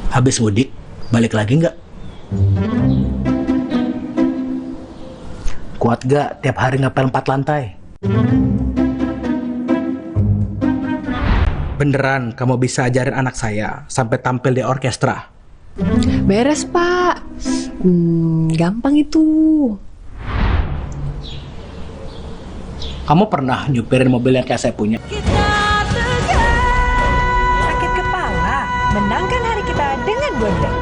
[SPEAKER 17] Habis mudik, balik lagi nggak? Kuat nggak tiap hari ngepel 4 lantai? Beneran kamu bisa ajarin anak saya sampai tampil di orkestra?
[SPEAKER 19] Beres, Pak. Gampang itu.
[SPEAKER 17] Kamu pernah nyupirin mobil yang kayak saya punya?
[SPEAKER 6] Sakit kepala, menangkan hari kita dengan Bodrek.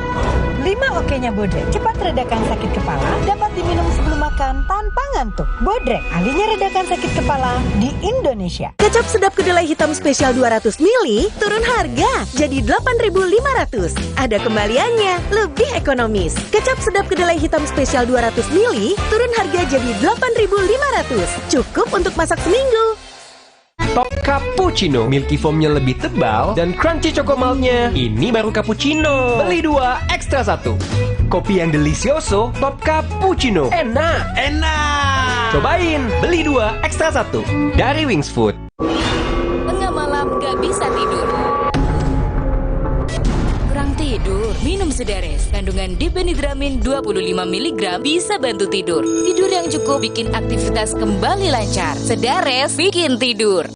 [SPEAKER 6] 5 oke-nya Bodrek, cepat redakan sakit kepala, dapat diminum sebelum makan tanpa ngantuk. Bodrek, ahlinya redakan sakit kepala di Indonesia.
[SPEAKER 4] Kecap sedap kedelai hitam spesial 200 ml turun harga jadi 8.500. Ada kembaliannya, lebih ekonomis. Kecap sedap kedelai hitam spesial 200 ml turun harga jadi 8.500. Cukup untuk masak seminggu.
[SPEAKER 10] Top Cappuccino, milky foamnya lebih tebal dan crunchy chocomaltnya. Ini baru cappuccino. Beli 2 ekstra 1. Kopi yang delicioso, Top Cappuccino. Enak, enak. Cobain, beli 2 ekstra 1 dari Wings Food.
[SPEAKER 11] Tengah malam gak bisa tidur. Kurang tidur, minum Sedares. Kandungan dipenidramin 25 mg bisa bantu tidur. Tidur yang cukup bikin aktivitas kembali lancar. Sedares bikin tidur.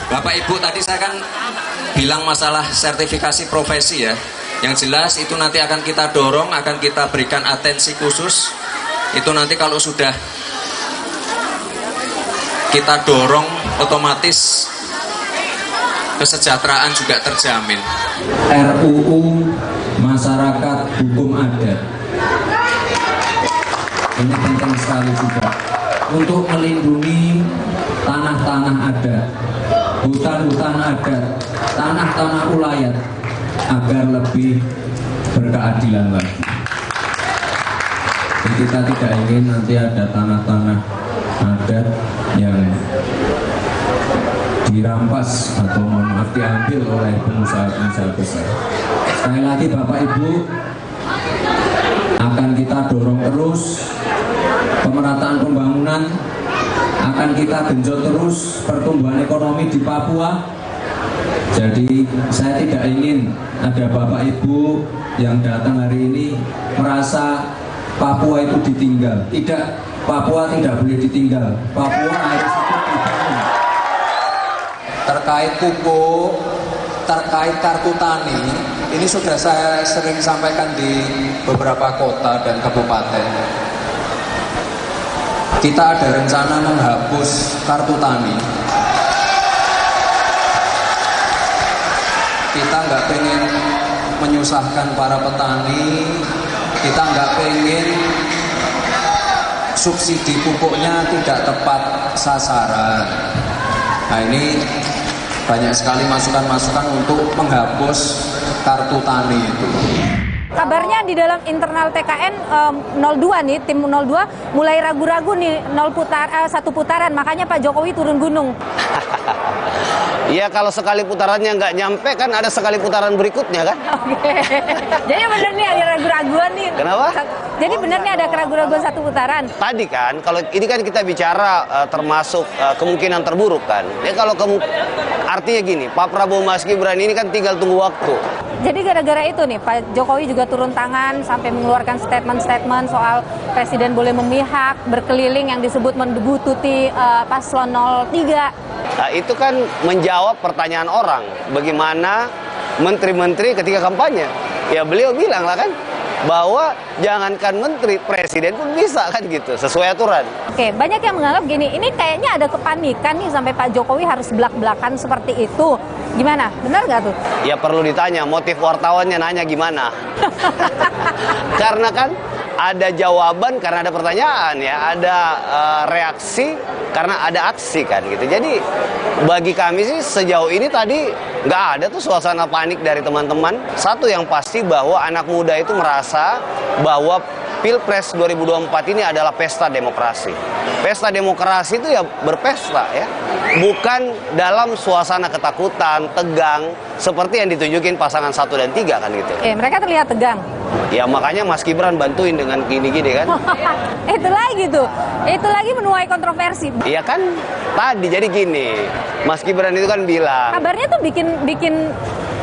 [SPEAKER 24] Bapak Ibu, tadi saya kan bilang masalah sertifikasi profesi ya. Yang jelas itu nanti akan kita dorong, akan kita berikan atensi khusus. Itu nanti kalau sudah kita dorong, otomatis kesejahteraan juga terjamin.
[SPEAKER 25] RUU Masyarakat Hukum Adat. Ini penting sekali juga untuk melindungi tanah-tanah adat. hutan-hutan adat, tanah-tanah ulayat agar lebih berkeadilan lagi. Jadi kita tidak ingin nanti ada tanah-tanah adat yang dirampas atau mohon maaf diambil oleh pengusaha-pengusaha besar. Sekali lagi Bapak Ibu, akan kita dorong terus pemerataan pembangunan, akan kita genjot terus pertumbuhan ekonomi di Papua. Jadi saya tidak ingin ada Bapak Ibu yang datang hari ini merasa Papua itu ditinggal. Tidak, Papua tidak boleh ditinggal. Papua harus ikut dibangun. Terkait pupuk, terkait kartu tani, ini sudah saya sering sampaikan di beberapa kota dan kabupaten. Kita ada rencana menghapus kartu tani. Kita nggak pengen menyusahkan para petani, kita nggak pengen subsidi pupuknya tidak tepat sasaran. Nah ini banyak sekali masukan-masukan untuk menghapus kartu tani itu.
[SPEAKER 28] Kabarnya di dalam internal TKN 02 nih, tim 02 mulai ragu-ragu nih 1 putaran, makanya Pak Jokowi turun gunung.
[SPEAKER 29] Iya, kalau sekali putarannya nggak nyampe kan ada sekali putaran berikutnya kan?
[SPEAKER 28] Oke. Jadi benar nih ada ragu-raguan nih.
[SPEAKER 29] Kenapa?
[SPEAKER 28] Jadi benar nih ada keraguan-raguan 1 putaran.
[SPEAKER 29] Tadi kan, kalau ini kan kita bicara termasuk kemungkinan terburuk kan. Ya kalau artinya gini, Pak Prabowo Mas Gibran ini kan tinggal tunggu waktu.
[SPEAKER 28] Jadi gara-gara itu nih Pak Jokowi juga turun tangan sampai mengeluarkan statement-statement soal presiden boleh memihak, berkeliling yang disebut mendebututi paslon 03.
[SPEAKER 29] Nah, itu kan menjawab pertanyaan orang, bagaimana menteri-menteri ketika kampanye. Ya beliau bilang lah kan, bahwa jangankan menteri, presiden pun bisa kan gitu, sesuai aturan.
[SPEAKER 28] Oke, banyak yang menganggap gini, ini kayaknya ada kepanikan nih sampai Pak Jokowi harus belak-belakan seperti itu. Gimana? Benar nggak tuh?
[SPEAKER 29] Ya perlu ditanya, motif wartawannya nanya gimana. Karena kan ada jawaban karena ada pertanyaan ya, ada reaksi karena ada aksi kan gitu. Jadi bagi kami sih sejauh ini tadi nggak ada tuh suasana panik dari teman-teman. Satu yang pasti bahwa anak muda itu merasa bahwa Pilpres 2024 ini adalah pesta demokrasi. Pesta demokrasi itu ya berpesta ya, bukan dalam suasana ketakutan, tegang, seperti yang ditunjukin pasangan 1 dan 3 kan gitu.
[SPEAKER 28] Mereka terlihat tegang.
[SPEAKER 29] Ya makanya Mas Gibran bantuin dengan gini-gini kan.
[SPEAKER 28] Itu lagi tuh, itu lagi menuai kontroversi.
[SPEAKER 29] Iya kan, tadi jadi gini, Mas Gibran itu kan bilang.
[SPEAKER 28] Kabarnya tuh bikin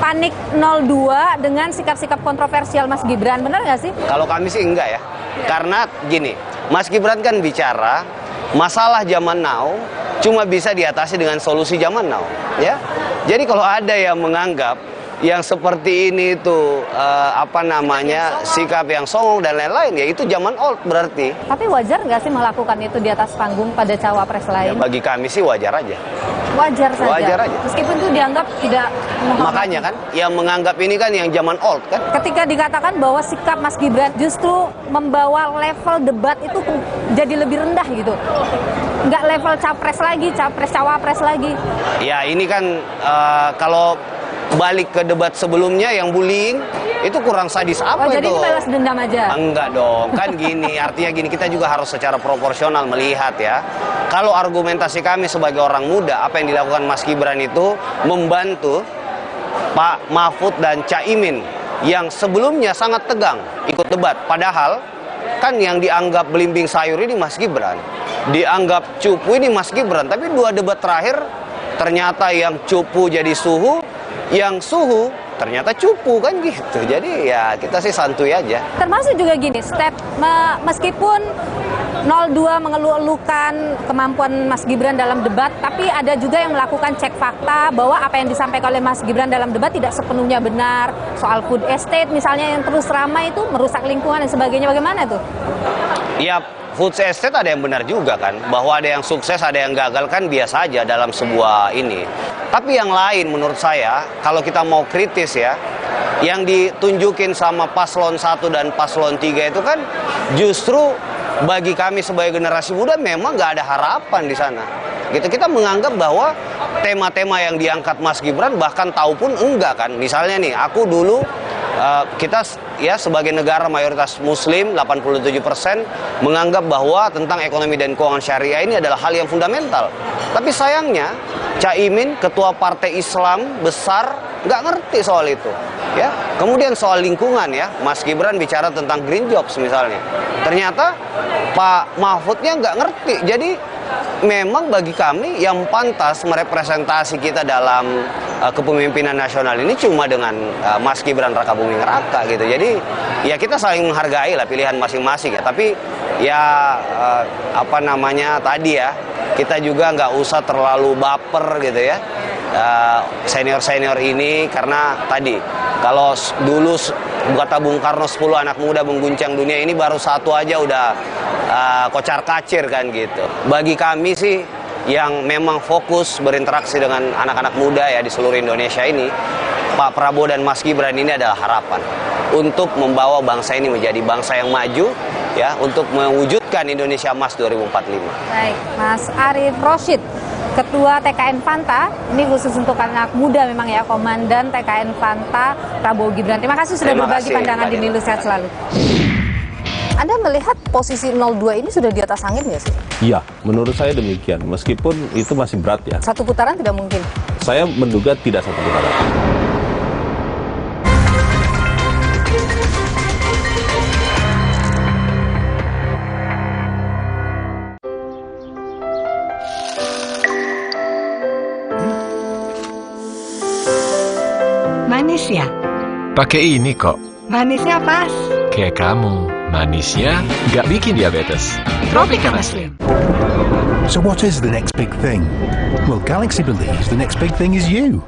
[SPEAKER 28] panik 02 dengan sikap-sikap kontroversial Mas Gibran, benar nggak sih?
[SPEAKER 29] Kalau kami sih enggak ya, karena gini, Mas Gibran kan bicara masalah zaman now cuma bisa diatasi dengan solusi zaman now, ya. Jadi kalau ada yang menganggap yang seperti ini itu sikap yang songong dan lain-lain, ya itu zaman old berarti.
[SPEAKER 28] Tapi wajar nggak sih melakukan itu di atas panggung pada cawapres lain?
[SPEAKER 29] Ya, bagi kami sih wajar aja.
[SPEAKER 28] Wajar saja.
[SPEAKER 29] Wajar aja.
[SPEAKER 28] Meskipun itu dianggap tidak menghormati.
[SPEAKER 29] Makanya kan, yang menganggap ini kan yang zaman old kan.
[SPEAKER 28] Ketika dikatakan bahwa sikap Mas Gibran justru membawa level debat itu jadi lebih rendah gitu. Nggak level capres lagi, cawapres lagi.
[SPEAKER 29] Ya ini kan kalau balik ke debat sebelumnya yang bullying itu kurang sadis apa itu?
[SPEAKER 28] Jadi balas dendam aja?
[SPEAKER 29] Enggak dong, kan gini, artinya gini, kita juga harus secara proporsional melihat ya. Kalau argumentasi kami sebagai orang muda, apa yang dilakukan Mas Gibran itu membantu Pak Mahfud dan Caimin yang sebelumnya sangat tegang ikut debat. Padahal kan yang dianggap belimbing sayur ini Mas Gibran, dianggap cupu ini Mas Gibran. Tapi 2 debat terakhir ternyata yang cupu jadi suhu, yang suhu ternyata cupu kan gitu. Jadi ya kita sih santuy aja.
[SPEAKER 28] Termasuk juga gini, meskipun 02 mengeluh-elukan kemampuan Mas Gibran dalam debat, tapi ada juga yang melakukan cek fakta bahwa apa yang disampaikan oleh Mas Gibran dalam debat tidak sepenuhnya benar. Soal food estate misalnya yang terus ramai itu merusak lingkungan dan sebagainya, bagaimana tuh?
[SPEAKER 29] Ya, food estate ada yang benar juga kan, bahwa ada yang sukses, ada yang gagal kan biasa aja dalam sebuah ini. Tapi yang lain menurut saya, kalau kita mau kritis ya, yang ditunjukin sama paslon 1 dan paslon 3 itu kan justru bagi kami sebagai generasi muda memang nggak ada harapan di sana. Gitu, kita menganggap bahwa tema-tema yang diangkat Mas Gibran bahkan tahu pun enggak kan. Misalnya nih, aku dulu kita ya sebagai negara mayoritas muslim 87% menganggap bahwa tentang ekonomi dan keuangan syariah ini adalah hal yang fundamental. Tapi sayangnya Caimin, ketua partai Islam besar, nggak ngerti soal itu. Ya, kemudian soal lingkungan ya, Mas Gibran bicara tentang green jobs misalnya. Ternyata Pak Mahfudnya nggak ngerti. Jadi memang bagi kami yang pantas merepresentasi kita dalam kepemimpinan nasional ini cuma dengan Mas Gibran Rakabuming Raka gitu. Jadi ya kita saling menghargai lah pilihan masing-masing ya. Tapi ya apa namanya tadi ya, kita juga nggak usah terlalu baper gitu ya. Senior-senior ini karena tadi kalau dulu kata Bung Karno 10 anak muda mengguncang dunia, ini baru satu aja udah kocar-kacir kan gitu. Bagi kami sih yang memang fokus berinteraksi dengan anak-anak muda ya di seluruh Indonesia ini, Pak Prabowo dan Mas Gibran ini adalah harapan untuk membawa bangsa ini menjadi bangsa yang maju ya, untuk mewujudkan Indonesia Emas 2045.
[SPEAKER 28] Baik, Mas Arief Rosyid, Ketua TKN Fanta, ini khusus untuk anak muda memang ya, Komandan TKN Fanta Prabowo Gibran. Terima kasih sudah berbagi pandangan di Nilu, sehat selalu. Anda melihat posisi 02 ini sudah di atas angin nggak sih?
[SPEAKER 1] Iya, menurut saya demikian. Meskipun itu masih berat ya.
[SPEAKER 28] Satu putaran tidak mungkin?
[SPEAKER 1] Saya menduga tidak satu putaran.
[SPEAKER 3] Manis ya?
[SPEAKER 7] Pakai ini kok.
[SPEAKER 3] Manisnya pas.
[SPEAKER 7] Kayak kamu. Manisnya nggak bikin diabetes. Tropicana Slim.
[SPEAKER 14] So what is the next big thing? Well, Galaxy believes the next big thing is you.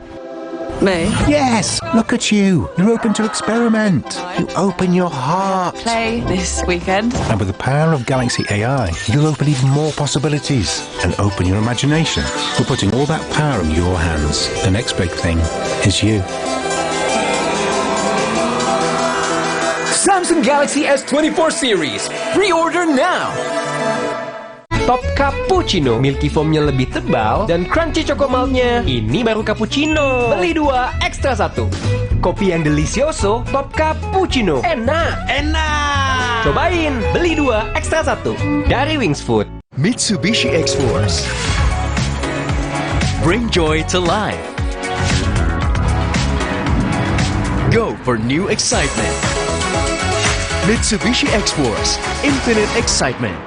[SPEAKER 3] Me?
[SPEAKER 14] Yes, look at you. You're open to experiment. You open your heart.
[SPEAKER 3] Play this weekend.
[SPEAKER 14] And with the power of Galaxy AI, you'll open even more possibilities and open your imagination. We're putting all that power in your hands. The next big thing is you.
[SPEAKER 10] Samsung Galaxy S24 series. Pre-order now. Top Cappuccino, milky foamnya lebih tebal dan crunchy chocomaltnya. Ini baru cappuccino. Beli 2, ekstra 1. Kopi yang delicioso, Top Cappuccino. Enak. Cobain, beli 2, ekstra 1. Dari Wings Food.
[SPEAKER 20] Mitsubishi X-Force. Bring joy to life. Go for new excitement. Mitsubishi X-Force, infinite excitement.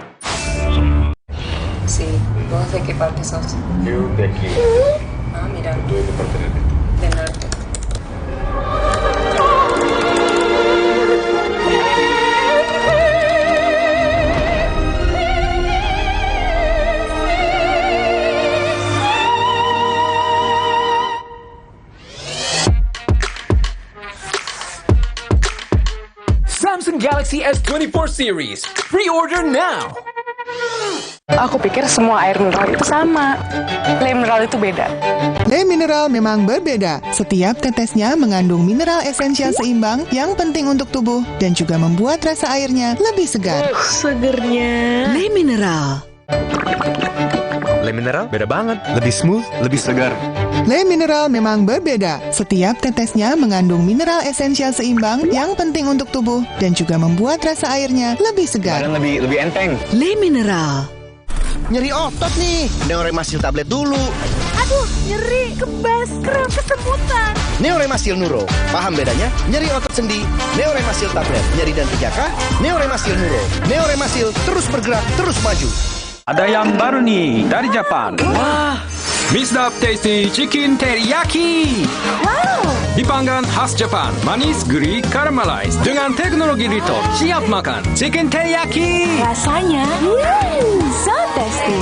[SPEAKER 8] Sí, vos de qué parte sos?
[SPEAKER 1] Yo de aquí.
[SPEAKER 8] Ah, mira.
[SPEAKER 1] Tú de parte
[SPEAKER 8] de norte.
[SPEAKER 10] Samsung Galaxy S24 series. Pre-order now.
[SPEAKER 8] Aku pikir semua air mineral itu sama. Le mineral itu beda.
[SPEAKER 13] Le mineral memang berbeda. Setiap tetesnya mengandung mineral esensial seimbang yang penting untuk tubuh dan juga membuat rasa airnya lebih segar.
[SPEAKER 8] Segernya.
[SPEAKER 13] Le mineral.
[SPEAKER 20] Le mineral beda banget. Lebih smooth, lebih segar.
[SPEAKER 13] Le mineral memang berbeda. Setiap tetesnya mengandung mineral esensial seimbang yang penting untuk tubuh dan juga membuat rasa airnya lebih segar.
[SPEAKER 20] Dan lebih enteng.
[SPEAKER 13] Le mineral.
[SPEAKER 21] Nyeri otot nih, Neoremasil tablet dulu.
[SPEAKER 5] Aduh, nyeri, kebas, kram, kesemutan.
[SPEAKER 21] Neoremasil Nuro, paham bedanya? Nyeri otot sendi, Neoremasil tablet. Nyeri dan pejaka, Neoremasil Nuro. Neoremasil terus bergerak, terus maju.
[SPEAKER 22] Ada yang baru nih dari Jepang. Wah, Mr. Tasty Chicken Teriyaki.
[SPEAKER 5] Wow.
[SPEAKER 22] Dipanggang khas Jepang, manis, gurih, caramelized dengan teknologi Rito. Siap makan Chicken Teriyaki.
[SPEAKER 4] Rasanya, so tasty.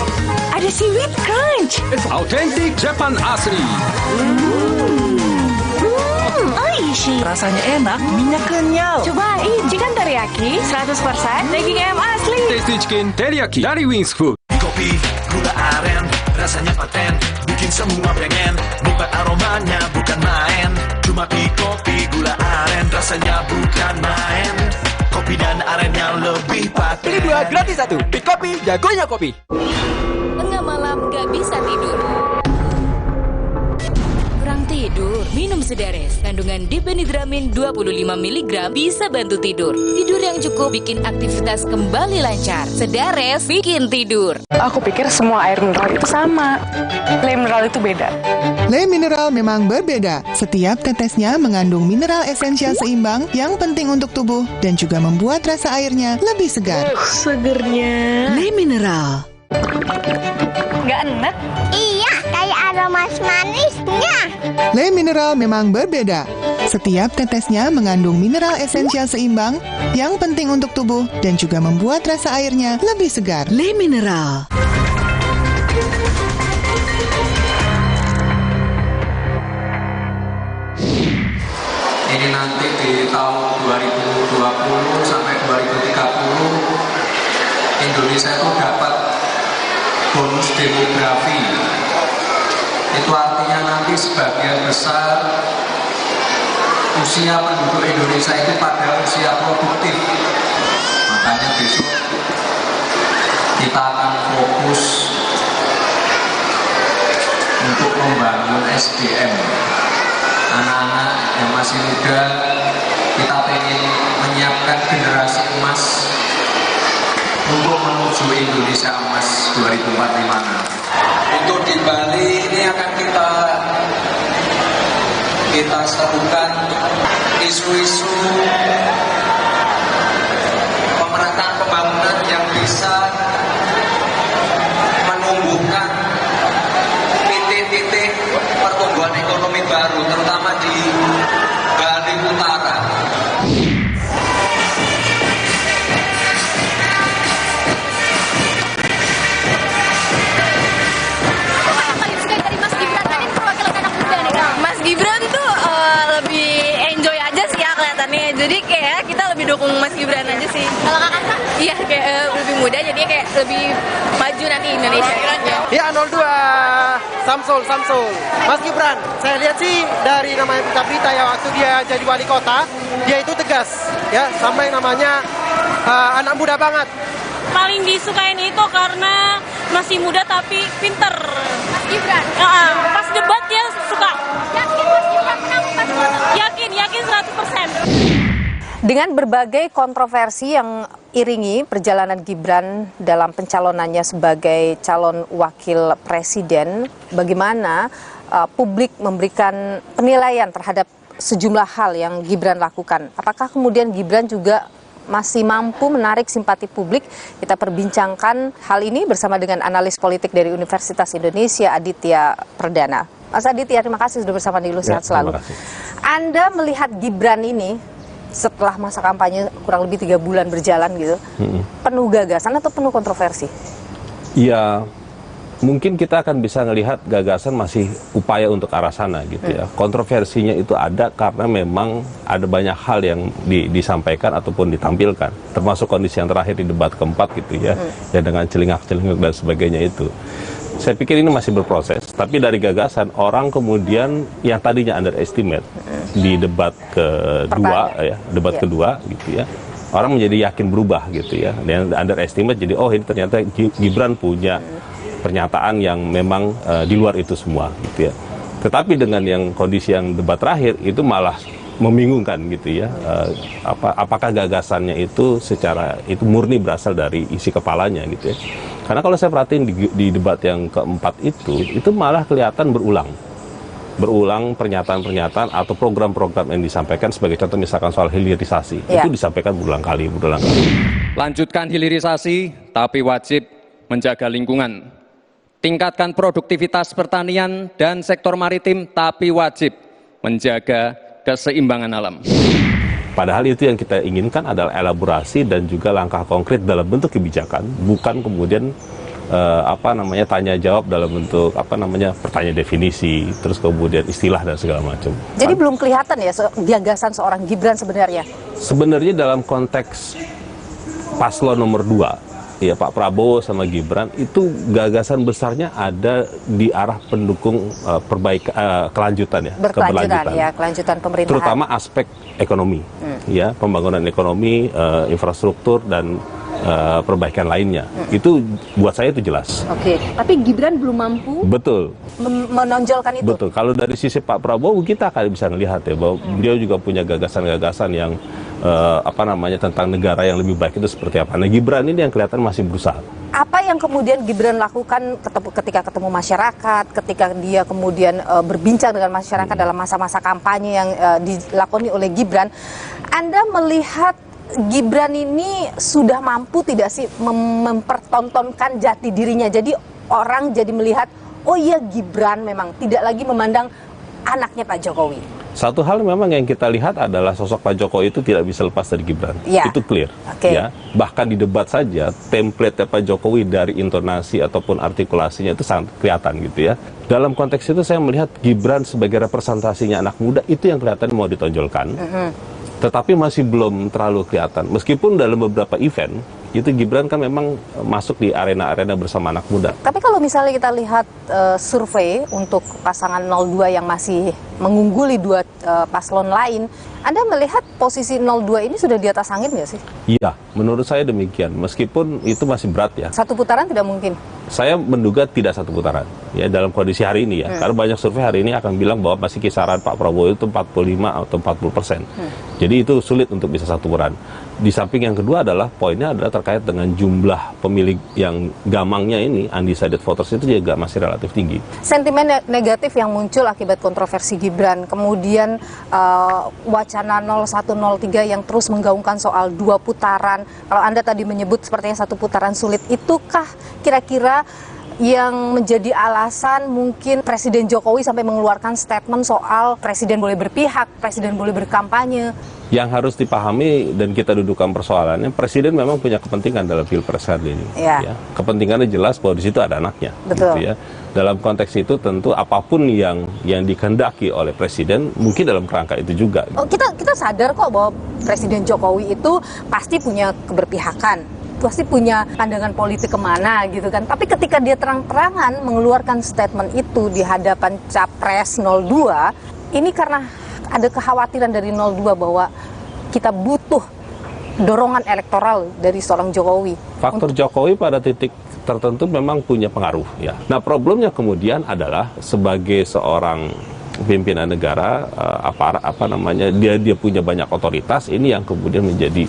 [SPEAKER 4] Ada seaweed crunch.
[SPEAKER 22] Authentic Jepang asli.
[SPEAKER 4] Oishi.
[SPEAKER 22] Rasanya enak, minyak kenyal.
[SPEAKER 4] Cobain chicken teriyaki 100% daging ayam asli.
[SPEAKER 22] Tasty Chicken Teriyaki dari Wings Food.
[SPEAKER 16] Kopi, gula aren, rasanya paten, bikin semua pengen. Nikmat aromanya bukan main. Cuma kopi, gula aren, rasanya bukan main. Kopi dan arennya lebih paten.
[SPEAKER 10] Beli 2 gratis 1. Kopi, jagonya kopi.
[SPEAKER 4] Tengah malam gak bisa tidur. tidur. Minum Sedares. Kandungan dipenidramin 25 mg bisa bantu tidur. Tidur yang cukup bikin aktivitas kembali lancar. Sedares bikin tidur.
[SPEAKER 8] Aku pikir semua air mineral itu sama. Le Mineral itu beda.
[SPEAKER 13] Le Mineral memang berbeda. Setiap tetesnya mengandung mineral esensial seimbang yang penting untuk tubuh dan juga membuat rasa airnya lebih segar.
[SPEAKER 5] Segernya.
[SPEAKER 13] Le Mineral.
[SPEAKER 8] Nggak enak?
[SPEAKER 5] Iya, kayak aroma manisnya.
[SPEAKER 13] Le Mineral memang berbeda. Setiap tetesnya mengandung mineral esensial seimbang yang penting untuk tubuh dan juga membuat rasa airnya lebih segar. Le Mineral.
[SPEAKER 24] Ini nanti di tahun 2020 sampai 2030 Indonesia itu dapat bonus demografi. Itu artinya nanti sebagian besar usia penduduk Indonesia itu pada usia produktif. Makanya besok kita akan fokus untuk membangun SDM. Anak-anak yang masih muda, kita ingin menyiapkan generasi emas untuk menuju Indonesia emas 2045. Untuk di Bali ini akan kita serukan isu-isu pemerataan pembangunan yang bisa menumbuhkan titik-titik pertumbuhan ekonomi baru, terutama di Bali Utara.
[SPEAKER 5] Mas Gibran tuh lebih enjoy aja sih ya kelihatannya. Jadi kayak kita lebih dukung Mas Gibran aja sih. Kalau kakak? Iya, kayak lebih muda jadi kayak lebih maju nanti Indonesia.
[SPEAKER 2] Ya 02 Samsul. Mas Gibran, saya lihat sih dari namanya berita ya waktu dia jadi wali kota, dia itu tegas ya, sampai namanya anak muda banget.
[SPEAKER 5] Paling disukain itu karena masih muda tapi pinter. Mas Gibran? Pas debat dia suka. Yakin Mas Gibran menang pas Yakin 100%.
[SPEAKER 28] Dengan berbagai kontroversi yang iringi perjalanan Gibran dalam pencalonannya sebagai calon wakil presiden, bagaimana publik memberikan penilaian terhadap sejumlah hal yang Gibran lakukan. Apakah kemudian Gibran juga masih mampu menarik simpati publik? Kita perbincangkan hal ini bersama dengan analis politik dari Universitas Indonesia, Aditya Perdana. Mas Aditya, terima kasih sudah bersama di Lu Sehat Selalu. Anda melihat Gibran ini setelah masa kampanye kurang lebih 3 bulan berjalan gitu, penuh gagasan atau penuh kontroversi?
[SPEAKER 1] Ya, mungkin kita akan bisa melihat gagasan masih upaya untuk arah sana gitu ya. Kontroversinya itu ada karena memang ada banyak hal yang disampaikan ataupun ditampilkan, termasuk kondisi yang terakhir di debat keempat gitu ya, ya dengan celingak-celingak dan sebagainya itu. Saya pikir ini masih berproses, tapi dari gagasan orang kemudian yang tadinya underestimate di debat kedua ya, kedua gitu ya, orang menjadi yakin berubah gitu ya, dan underestimate jadi oh ini ternyata Gibran punya pernyataan yang memang di luar itu semua gitu ya. Tetapi dengan yang kondisi yang debat terakhir itu malah membingungkan gitu ya, apakah gagasannya itu secara itu murni berasal dari isi kepalanya gitu ya. Karena kalau saya perhatiin di debat yang keempat itu malah kelihatan berulang pernyataan-pernyataan atau program-program yang disampaikan, sebagai contoh misalkan soal hilirisasi, itu disampaikan berulang kali.
[SPEAKER 24] Lanjutkan hilirisasi, tapi wajib menjaga lingkungan. Tingkatkan produktivitas pertanian dan sektor maritim, tapi wajib menjaga keseimbangan alam.
[SPEAKER 1] Padahal itu yang kita inginkan adalah elaborasi dan juga langkah konkret dalam bentuk kebijakan, bukan kemudian tanya jawab dalam bentuk pertanyaan definisi, terus kemudian istilah dan segala macam.
[SPEAKER 28] Jadi belum kelihatan ya gagasan seorang Gibran sebenarnya?
[SPEAKER 1] Sebenarnya dalam konteks paslon nomor 2, ya Pak Prabowo sama Gibran itu gagasan besarnya ada di arah pendukung kelanjutan ya,
[SPEAKER 28] kelanjutan pemerintahan.
[SPEAKER 1] Terutama aspek ekonomi, ya pembangunan ekonomi, infrastruktur dan perbaikan lainnya. Itu buat saya itu jelas.
[SPEAKER 28] Oke, tapi Gibran belum mampu
[SPEAKER 1] Betul.
[SPEAKER 28] menonjolkan itu.
[SPEAKER 1] Betul. Kalau dari sisi Pak Prabowo kita akan bisa melihat ya bahwa beliau juga punya gagasan-gagasan yang tentang negara yang lebih baik itu seperti apa. Nah, Gibran ini yang kelihatan masih berusaha.
[SPEAKER 28] Apa yang kemudian Gibran lakukan ketika ketemu masyarakat, ketika dia kemudian berbincang dengan masyarakat dalam masa-masa kampanye yang dilakoni oleh Gibran, Anda melihat Gibran ini sudah mampu tidak sih mempertontonkan jati dirinya? Jadi orang jadi melihat, oh iya Gibran memang tidak lagi memandang anaknya Pak Jokowi.
[SPEAKER 1] Satu hal memang yang kita lihat adalah sosok Pak Jokowi itu tidak bisa lepas dari Gibran.
[SPEAKER 28] Ya.
[SPEAKER 1] Itu clear.
[SPEAKER 28] Okay.
[SPEAKER 1] Ya. Bahkan di debat saja, template Pak Jokowi dari intonasi ataupun artikulasinya itu sangat kelihatan gitu ya. Dalam konteks itu saya melihat Gibran sebagai representasinya anak muda itu yang kelihatan mau ditonjolkan. Tetapi masih belum terlalu kelihatan. Meskipun dalam beberapa event, itu Gibran kan memang masuk di arena-arena bersama anak muda.
[SPEAKER 28] Tapi kalau misalnya kita lihat survei untuk pasangan 02 yang masih mengungguli dua paslon lain, Anda melihat posisi 02 ini sudah di atas angin nggak sih?
[SPEAKER 1] Iya, menurut saya demikian. Meskipun itu masih berat ya.
[SPEAKER 28] Satu putaran tidak mungkin?
[SPEAKER 1] Saya menduga tidak satu putaran ya dalam kondisi hari ini ya. Karena banyak survei hari ini akan bilang bahwa masih kisaran Pak Prabowo itu 45 atau 40%. Jadi itu sulit untuk bisa satu putaran. Di samping yang kedua adalah poinnya adalah terkait dengan jumlah pemilih yang gamangnya ini, undecided voters itu juga masih relatif tinggi.
[SPEAKER 28] Sentimen negatif yang muncul akibat kontroversi Gibran, kemudian wacana 0103 yang terus menggaungkan soal 2 putaran. Kalau Anda tadi menyebut sepertinya 1 putaran sulit, itukah kira-kira yang menjadi alasan mungkin Presiden Jokowi sampai mengeluarkan statement soal Presiden boleh berpihak, Presiden boleh berkampanye?
[SPEAKER 1] Yang harus dipahami dan kita dudukkan persoalannya, Presiden memang punya kepentingan dalam Pilpres kali ini. Ya. Kepentingannya jelas bahwa di situ ada anaknya.
[SPEAKER 28] Betul.
[SPEAKER 1] Gitu ya. Dalam konteks itu tentu apapun yang dikehendaki oleh Presiden mungkin dalam kerangka itu juga.
[SPEAKER 28] Oh, kita sadar kok bahwa Presiden Jokowi itu pasti punya keberpihakan, pasti punya pandangan politik kemana gitu kan. Tapi ketika dia terang-terangan mengeluarkan statement itu di hadapan Capres 02, ini karena ada kekhawatiran dari 02 bahwa kita butuh dorongan elektoral dari seorang Jokowi.
[SPEAKER 1] Faktor Jokowi pada titik tertentu memang punya pengaruh ya. Nah, problemnya kemudian adalah sebagai seorang pimpinan negara, dia punya banyak otoritas, ini yang kemudian menjadi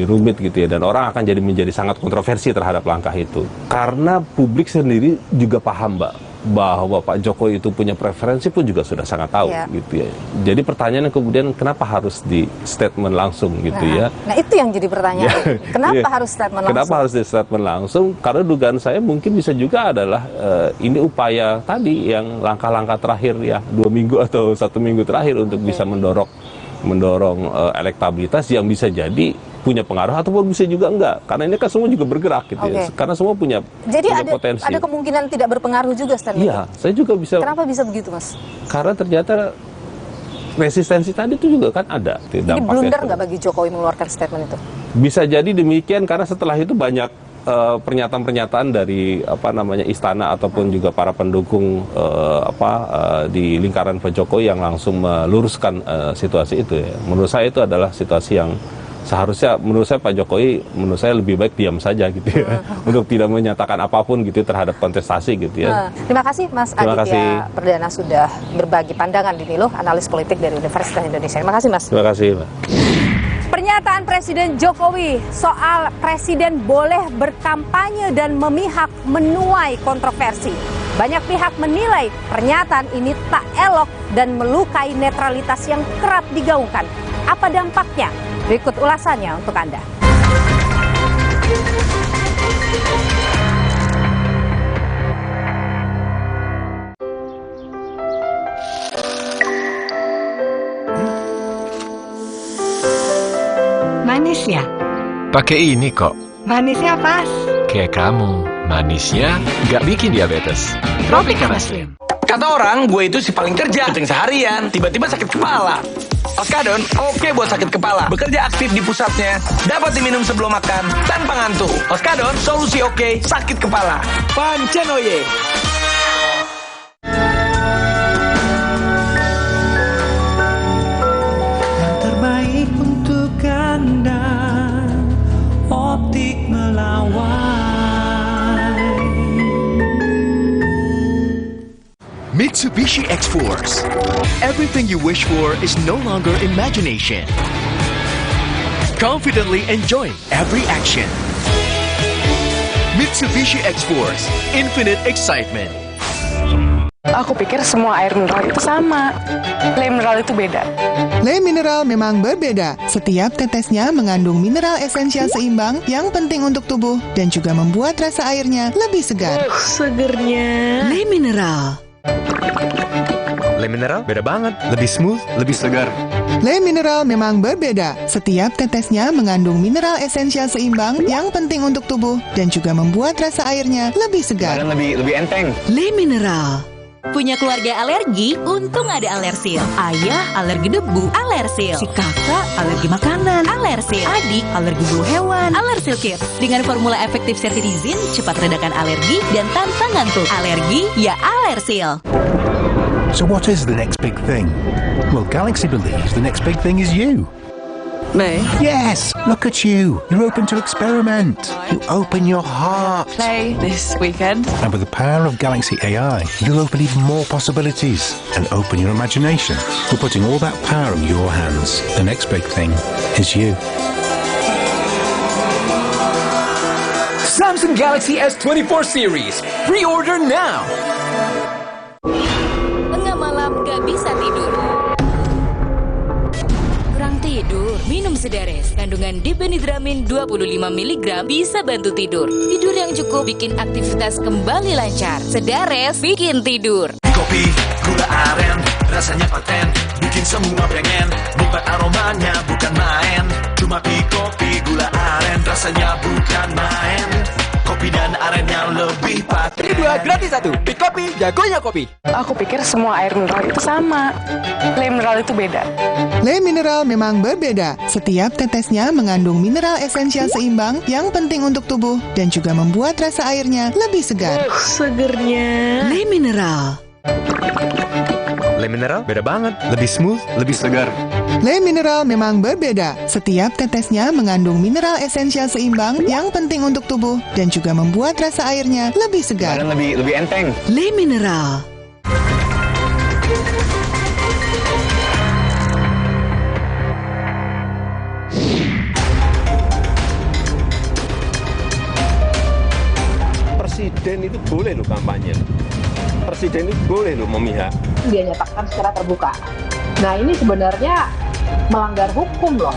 [SPEAKER 1] rumit gitu ya, dan orang akan menjadi sangat kontroversi terhadap langkah itu. Karena publik sendiri juga paham, Mbak, bahwa Pak Jokowi itu punya preferensi pun juga sudah sangat tahu gitu ya. Jadi pertanyaannya kemudian kenapa harus di statement langsung gitu ya.
[SPEAKER 28] Nah, itu yang jadi pertanyaan. Kenapa harus statement langsung?
[SPEAKER 1] Kenapa harus di statement langsung? Karena dugaan saya mungkin bisa juga adalah ini upaya tadi yang langkah-langkah terakhir ya, 2 minggu atau 1 minggu terakhir untuk bisa mendorong elektabilitas yang bisa jadi punya pengaruh ataupun bisa juga enggak, karena ini kan semua juga bergerak gitu ya, karena semua punya potensi.
[SPEAKER 28] Ada kemungkinan tidak berpengaruh juga statement.
[SPEAKER 1] Iya, saya juga bisa.
[SPEAKER 28] Kenapa bisa begitu, Mas?
[SPEAKER 1] Karena ternyata resistensi tadi itu juga kan ada.
[SPEAKER 28] Ini blunder nggak bagi Jokowi mengeluarkan statement itu?
[SPEAKER 1] Bisa jadi demikian, karena setelah itu banyak pernyataan-pernyataan dari istana ataupun juga para pendukung di lingkaran Pak Jokowi yang langsung meluruskan situasi itu ya. Menurut saya itu adalah situasi yang seharusnya, menurut saya Pak Jokowi, lebih baik diam saja gitu ya, untuk tidak menyatakan apapun gitu terhadap kontestasi gitu ya.
[SPEAKER 28] Terima kasih Mas Aditya Perdana sudah berbagi pandangan di Milo, analis politik dari Universitas Indonesia. Terima kasih Mas.
[SPEAKER 1] Terima kasih Mbak.
[SPEAKER 28] Pernyataan Presiden Jokowi soal Presiden boleh berkampanye dan memihak menuai kontroversi. Banyak pihak menilai pernyataan ini tak elok dan melukai netralitas yang kerap digaungkan. Apa dampaknya? Berikut ulasannya untuk Anda.
[SPEAKER 3] Manis ya?
[SPEAKER 7] Pakai ini kok.
[SPEAKER 3] Manisnya pas.
[SPEAKER 7] Kayak kamu, manisnya nggak bikin diabetes.
[SPEAKER 3] Tropicana Slim.
[SPEAKER 9] Kata orang, gue itu si paling kerja, kencing seharian, tiba-tiba sakit kepala. Oskadon, oke buat sakit kepala. Bekerja aktif di pusatnya, dapat diminum sebelum makan, tanpa ngantuk. Oskadon, solusi oke, sakit kepala. Pancenoye.
[SPEAKER 16] Yang terbaik untuk Anda, Opti
[SPEAKER 6] Mitsubishi X-Force. Everything you wish for is no longer imagination. Confidently enjoy every action. Mitsubishi X-Force, infinite excitement.
[SPEAKER 8] Aku pikir semua air mineral itu sama. Le mineral itu beda.
[SPEAKER 13] Le mineral memang berbeda. Setiap tetesnya mengandung mineral esensial seimbang yang penting untuk tubuh dan juga membuat rasa airnya lebih segar.
[SPEAKER 11] Segernya.
[SPEAKER 3] Le mineral.
[SPEAKER 20] Le mineral beda banget. Lebih smooth, lebih segar.
[SPEAKER 13] Le mineral memang berbeda. Setiap tetesnya mengandung mineral esensial seimbang yang penting untuk tubuh dan juga membuat rasa airnya lebih segar.
[SPEAKER 29] Dan lebih enteng.
[SPEAKER 3] Le mineral.
[SPEAKER 4] Punya keluarga alergi? Untung ada Alersil. Ayah alergi debu, Alersil. Si kakak alergi makanan, Alersil. Adik alergi bulu hewan, Alersil Kids. Dengan formula efektif cetirizin, cepat redakan alergi dan tanpa ngantuk. Alergi ya Alersil.
[SPEAKER 14] So what is the next big thing? Well, Galaxy believes the next big thing is you.
[SPEAKER 8] Me?
[SPEAKER 14] Yes, look at you. You're open to experiment. You open your heart.
[SPEAKER 8] Play this weekend.
[SPEAKER 14] And with the power of Galaxy AI, you'll open even more possibilities and open your imagination. We're putting all that power in your hands. The next big thing is you.
[SPEAKER 10] Samsung Galaxy S24 series. Pre-order now.
[SPEAKER 4] Tengah malam gak bisa tidur. Kurang tidur, minum Sedares. Kandungan dipenidramin 25 mg bisa bantu tidur. Tidur yang cukup bikin aktivitas kembali lancar. Sedares bikin tidur.
[SPEAKER 16] Kopi, gula aren, rasanya paten, bikin semua pengen. Nikmat aromanya bukan main. Cuma kopi, gula aren, rasanya bukan main. Kopi dan arennya lebih paten.
[SPEAKER 10] Beli 2 gratis 1. Pick Kopi, jagonya kopi.
[SPEAKER 8] Aku pikir semua air mineral itu sama. Le mineral itu beda.
[SPEAKER 13] Le mineral memang berbeda. Setiap tetesnya mengandung mineral esensial seimbang yang penting untuk tubuh dan juga membuat rasa airnya lebih segar.
[SPEAKER 11] Segernya.
[SPEAKER 3] Le mineral.
[SPEAKER 20] Le mineral beda banget. Lebih smooth, lebih segar.
[SPEAKER 13] Le mineral memang berbeda. Setiap tetesnya mengandung mineral esensial seimbang yang penting untuk tubuh dan juga membuat rasa airnya lebih segar.
[SPEAKER 29] Dan lebih enteng.
[SPEAKER 3] Le mineral.
[SPEAKER 1] Presiden itu boleh loh kampanye. Presiden itu boleh loh memihak.
[SPEAKER 12] Dia nyatakan secara terbuka. Nah ini sebenarnya melanggar hukum loh.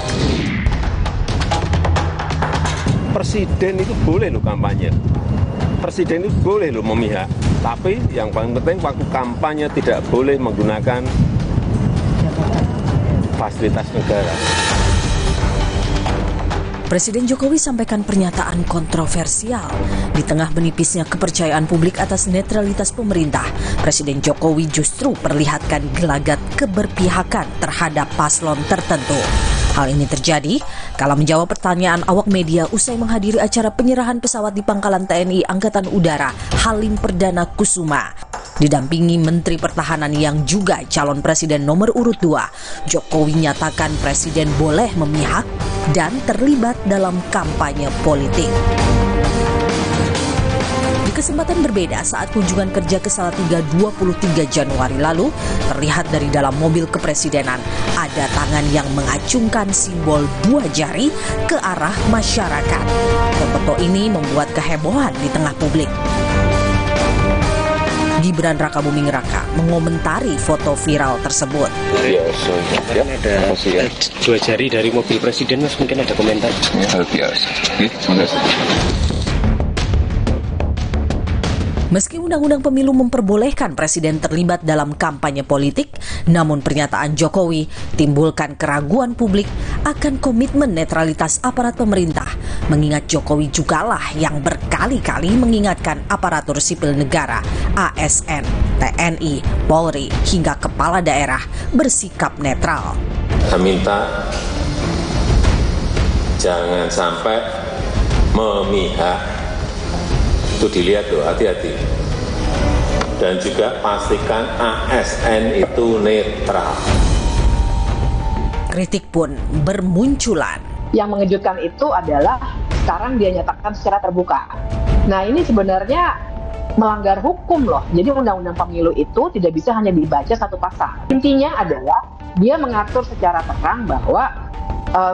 [SPEAKER 1] Presiden itu boleh loh kampanye. Presiden itu boleh loh memihak. Tapi yang paling penting waktu kampanye tidak boleh menggunakan fasilitas negara.
[SPEAKER 15] Presiden Jokowi sampaikan pernyataan kontroversial. Di tengah menipisnya kepercayaan publik atas netralitas pemerintah, Presiden Jokowi justru perlihatkan gelagat keberpihakan terhadap paslon tertentu. Hal ini terjadi kala menjawab pertanyaan awak media usai menghadiri acara penyerahan pesawat di Pangkalan TNI Angkatan Udara Halim Perdana Kusuma. Didampingi Menteri Pertahanan yang juga calon presiden nomor urut 2, Jokowi nyatakan presiden boleh memihak dan terlibat dalam kampanye politik. Di kesempatan berbeda saat kunjungan kerja ke Salatiga 23 Januari lalu, terlihat dari dalam mobil kepresidenan ada tangan yang mengacungkan simbol 2 jari ke arah masyarakat. Foto ini membuat kehebohan di tengah publik. Gibran Rakabuming Raka mengomentari foto viral tersebut.
[SPEAKER 17] Kemarin ada 2 jari dari mobil presiden, Mas, mungkin ada komentar. Biasa.
[SPEAKER 15] Meski Undang-Undang Pemilu memperbolehkan presiden terlibat dalam kampanye politik, namun pernyataan Jokowi timbulkan keraguan publik akan komitmen netralitas aparat pemerintah, mengingat Jokowi jugalah yang berkali-kali mengingatkan aparatur sipil negara, ASN, TNI, Polri, hingga kepala daerah bersikap netral.
[SPEAKER 18] Saya minta jangan sampai memihak. Itu dilihat loh, hati-hati. Dan juga pastikan ASN itu netral.
[SPEAKER 15] Kritik pun bermunculan.
[SPEAKER 12] Yang mengejutkan itu adalah sekarang dia nyatakan secara terbuka. Nah ini sebenarnya melanggar hukum loh. Jadi undang-undang pemilu itu tidak bisa hanya dibaca satu pasal. Intinya adalah dia mengatur secara terang bahwa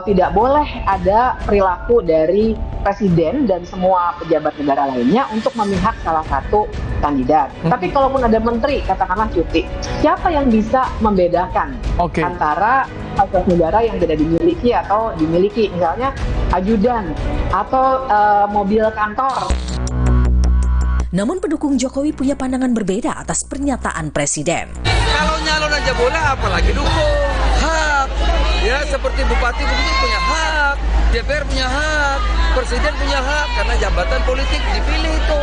[SPEAKER 12] tidak boleh ada perilaku dari presiden dan semua pejabat negara lainnya untuk memihak salah satu kandidat. Tapi kalaupun ada menteri, katakanlah cuti, siapa yang bisa membedakan antara fasilitas negara yang tidak dimiliki atau dimiliki, misalnya ajudan atau mobil kantor.
[SPEAKER 15] Namun pendukung Jokowi punya pandangan berbeda atas pernyataan Presiden.
[SPEAKER 9] Kalau nyalon aja boleh, apalagi dukung. Hak. Ya, seperti bupati begitu punya hak, DPR punya hak, presiden punya hak, karena jabatan politik dipilih itu.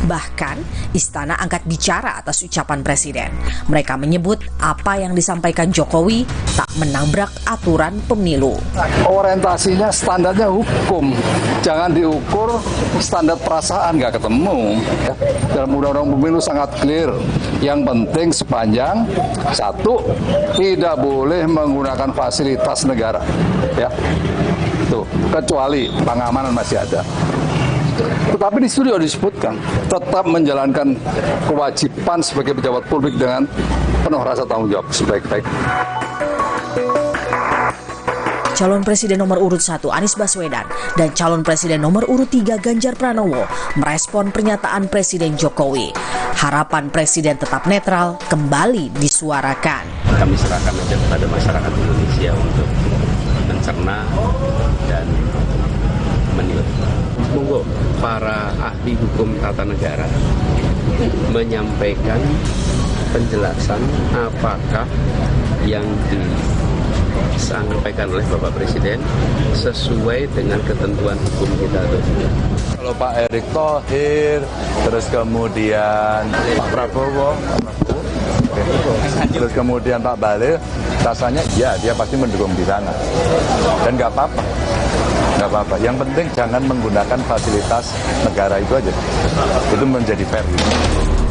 [SPEAKER 15] Bahkan, Istana angkat bicara atas ucapan Presiden. Mereka menyebut apa yang disampaikan Jokowi tak menabrak aturan pemilu.
[SPEAKER 2] Orientasinya standarnya hukum, jangan diukur standar perasaan, nggak ketemu. Dalam undang-undang pemilu sangat clear, yang penting sepanjang satu, tidak boleh menggunakan fasilitas negara, ya, tuh, kecuali pengamanan masih ada. Tetapi di situ juga disebutkan tetap menjalankan kewajiban sebagai pejabat publik dengan penuh rasa tanggung jawab sebaik-baik.
[SPEAKER 15] Calon Presiden nomor urut 1 Anies Baswedan dan calon Presiden nomor urut 3 Ganjar Pranowo merespon pernyataan Presiden Jokowi. Harapan Presiden tetap netral kembali disuarakan.
[SPEAKER 17] Kami serahkan aja kepada masyarakat Indonesia untuk mencerna dan menilai. Monggo para ahli hukum tata negara menyampaikan penjelasan apakah yang disampaikan oleh Bapak Presiden sesuai dengan ketentuan hukum kita.
[SPEAKER 5] Kalau Pak Erick Thohir, terus kemudian Pak Prabowo, terus kemudian Pak Bahlil, rasanya ya dia pasti mendukung di sana. Dan nggak apa-apa. Nggak apa-apa. Yang penting jangan menggunakan fasilitas negara itu aja. Itu menjadi fair.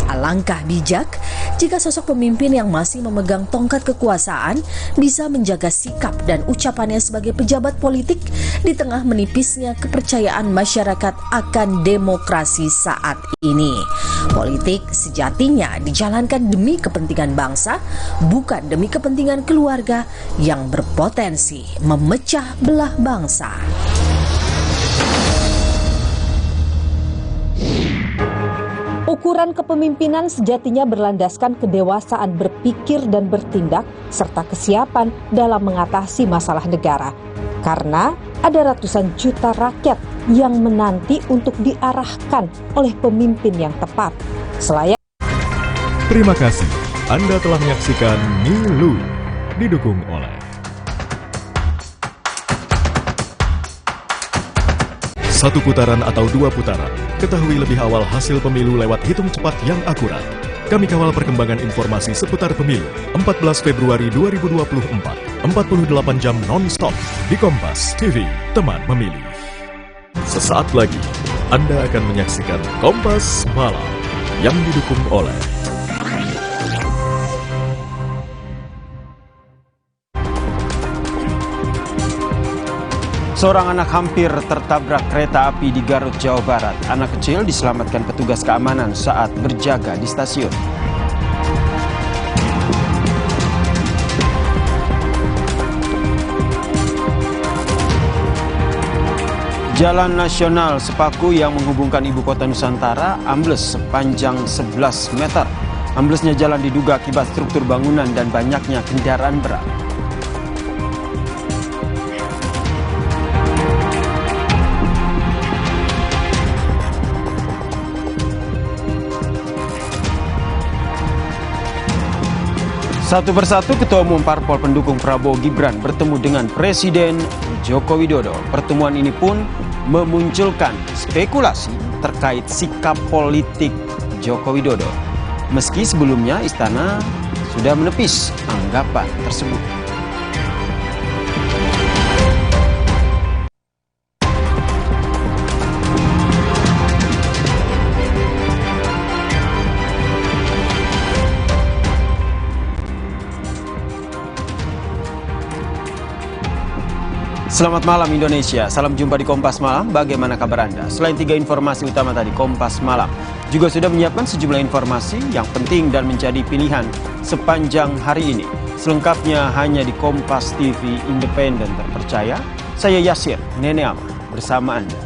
[SPEAKER 15] Alangkah bijak jika sosok pemimpin yang masih memegang tongkat kekuasaan bisa menjaga sikap dan ucapannya sebagai pejabat politik di tengah menipisnya kepercayaan masyarakat akan demokrasi saat ini. Politik sejatinya dijalankan demi kepentingan bangsa, bukan demi kepentingan keluarga yang berpotensi memecah belah bangsa.
[SPEAKER 19] Ukuran kepemimpinan sejatinya berlandaskan kedewasaan berpikir dan bertindak, serta kesiapan dalam mengatasi masalah negara. Karena ada ratusan juta rakyat yang menanti untuk diarahkan oleh pemimpin yang tepat.
[SPEAKER 21] Terima kasih. Anda telah menyaksikan Milu, didukung oleh satu putaran atau 2 putaran. Ketahui lebih awal hasil pemilu lewat hitung cepat yang akurat. Kami kawal perkembangan informasi seputar pemilu 14 Februari 2024, 48 jam non-stop di Kompas TV, teman memilih. Sesaat lagi, Anda akan menyaksikan Kompas Malam yang didukung oleh
[SPEAKER 22] Seorang anak hampir tertabrak kereta api di Garut, Jawa Barat. Anak kecil diselamatkan petugas keamanan saat berjaga di stasiun. Jalan nasional Sepaku yang menghubungkan ibu kota Nusantara ambles sepanjang 11 meter. Amblesnya jalan diduga akibat struktur bangunan dan banyaknya kendaraan berat. Satu persatu Ketua Umum Parpol pendukung Prabowo Gibran bertemu dengan Presiden Joko Widodo. Pertemuan ini pun memunculkan spekulasi terkait sikap politik Joko Widodo. Meski sebelumnya Istana sudah menepis anggapan tersebut. Selamat malam Indonesia, salam jumpa di Kompas Malam. Bagaimana kabar Anda? Selain 3 informasi utama tadi, Kompas Malam juga sudah menyiapkan sejumlah informasi yang penting dan menjadi pilihan sepanjang hari ini. Selengkapnya hanya di Kompas TV independen terpercaya. Saya Yasir Neneama bersama Anda.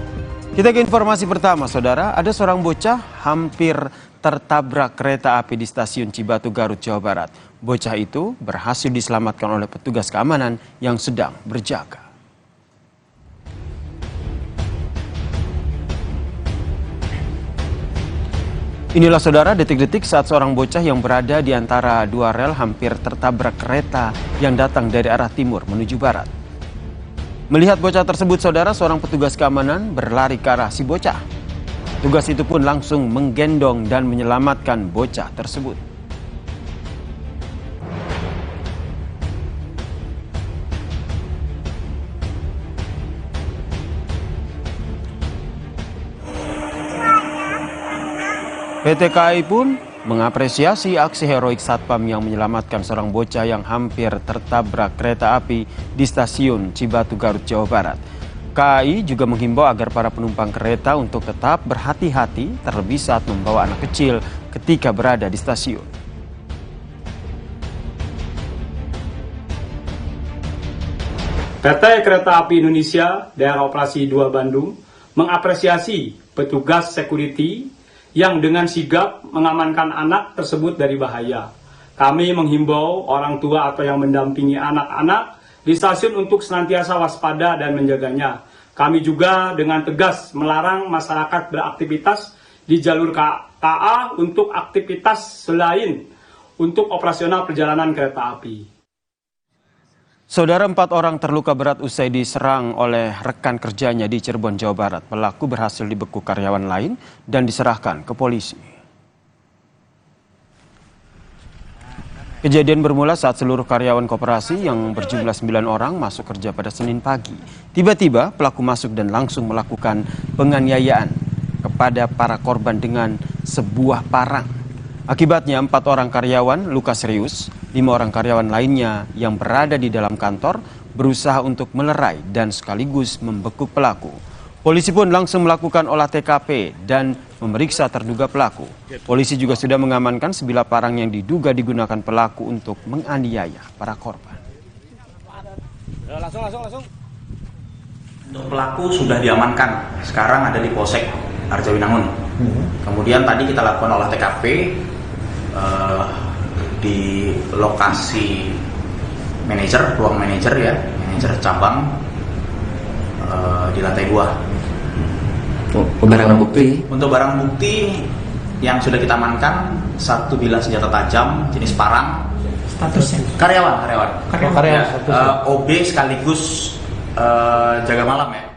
[SPEAKER 22] Kita ke informasi pertama, saudara. Ada seorang bocah hampir tertabrak kereta api di stasiun Cibatu, Garut, Jawa Barat. Bocah itu berhasil diselamatkan oleh petugas keamanan yang sedang berjaga. Inilah saudara detik-detik saat seorang bocah yang berada di antara dua rel hampir tertabrak kereta yang datang dari arah timur menuju barat. Melihat bocah tersebut saudara, seorang petugas keamanan berlari ke arah si bocah. Tugas itu pun langsung menggendong dan menyelamatkan bocah tersebut. PT KAI pun mengapresiasi aksi heroik Satpam yang menyelamatkan seorang bocah yang hampir tertabrak kereta api di stasiun Cibatu, Garut, Jawa Barat. KAI juga menghimbau agar para penumpang kereta untuk tetap berhati-hati terlebih saat membawa anak kecil ketika berada di stasiun.
[SPEAKER 6] PT Kereta Api Indonesia Daerah Operasi 2 Bandung mengapresiasi petugas security yang dengan sigap mengamankan anak tersebut dari bahaya. Kami menghimbau orang tua atau yang mendampingi anak-anak di stasiun untuk senantiasa waspada dan menjaganya. Kami juga dengan tegas melarang masyarakat beraktivitas di jalur KA untuk aktivitas selain untuk operasional perjalanan kereta api.
[SPEAKER 22] Saudara, 4 orang terluka berat usai diserang oleh rekan kerjanya di Cirebon, Jawa Barat. Pelaku berhasil dibekuk karyawan lain dan diserahkan ke polisi. Kejadian bermula saat seluruh karyawan koperasi yang berjumlah 9 orang masuk kerja pada Senin pagi. Tiba-tiba pelaku masuk dan langsung melakukan penganiayaan kepada para korban dengan sebuah parang. Akibatnya 4 orang karyawan luka serius, 5 orang karyawan lainnya yang berada di dalam kantor berusaha untuk melerai dan sekaligus membekuk pelaku. Polisi pun langsung melakukan olah TKP dan memeriksa terduga pelaku. Polisi juga sudah mengamankan sebilah parang yang diduga digunakan pelaku untuk menganiaya para korban.
[SPEAKER 7] Langsung. Untuk pelaku sudah diamankan, sekarang ada di Polsek Arjawinangun. Kemudian tadi kita lakukan olah TKP di lokasi ruang manajer ya, manajer cabang di lantai 2.
[SPEAKER 14] Barang bukti?
[SPEAKER 7] Untuk barang bukti yang sudah kita amankan, 1 bilah senjata tajam jenis parang.
[SPEAKER 14] Statusnya?
[SPEAKER 7] Karyawan.
[SPEAKER 14] Ya,
[SPEAKER 7] OB sekaligus jaga malam ya.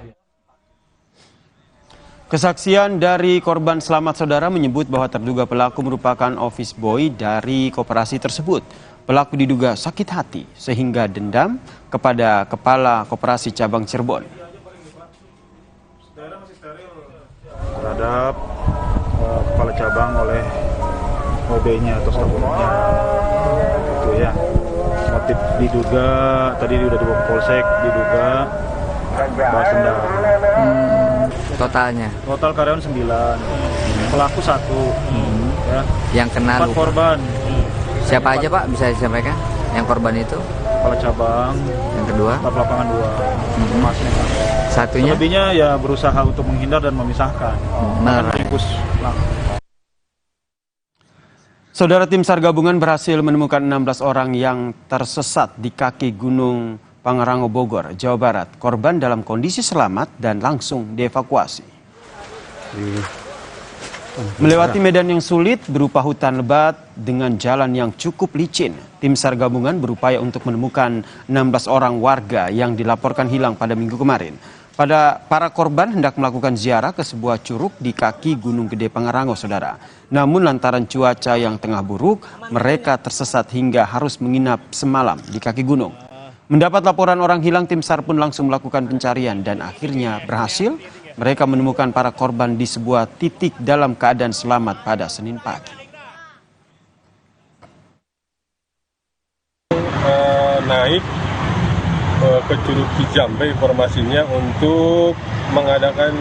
[SPEAKER 22] Kesaksian dari korban selamat saudara menyebut bahwa terduga pelaku merupakan office boy dari koperasi tersebut. Pelaku diduga sakit hati sehingga dendam kepada kepala koperasi cabang Cirebon.
[SPEAKER 23] Terhadap kepala cabang oleh OB-nya atau staf umumnya, gitu ya. Motif diduga tadi sudah dibawa ke Polsek, diduga balas dendam.
[SPEAKER 14] Totalnya?
[SPEAKER 23] Total karyawan 9, pelaku 1, ya.
[SPEAKER 14] Yang kena
[SPEAKER 23] 4 korban.
[SPEAKER 14] Siapa aja Pak, bisa disampaikan? Yang korban itu?
[SPEAKER 23] Kepala cabang.
[SPEAKER 14] Yang kedua?
[SPEAKER 23] Staf lapangan 2.
[SPEAKER 14] Satunya?
[SPEAKER 23] Selebihnya ya berusaha untuk menghindar dan memisahkan. Meringkus pelaku.
[SPEAKER 22] Saudara, tim SAR gabungan berhasil menemukan 16 orang yang tersesat di kaki Gunung Pangrango, Bogor, Jawa Barat. Korban dalam kondisi selamat dan langsung dievakuasi. Melewati medan yang sulit berupa hutan lebat dengan jalan yang cukup licin, tim SAR gabungan berupaya untuk menemukan 16 orang warga yang dilaporkan hilang pada Minggu kemarin. Para korban hendak melakukan ziarah ke sebuah curug di kaki Gunung Gede Pangrango, saudara. Namun lantaran cuaca yang tengah buruk, mereka tersesat hingga harus menginap semalam di kaki gunung. Mendapat laporan orang hilang, tim SAR pun langsung melakukan pencarian dan akhirnya berhasil. Mereka menemukan para korban di sebuah titik dalam keadaan selamat pada Senin pagi.
[SPEAKER 23] Naik
[SPEAKER 4] ke Curug Kijambe informasinya untuk mengadakan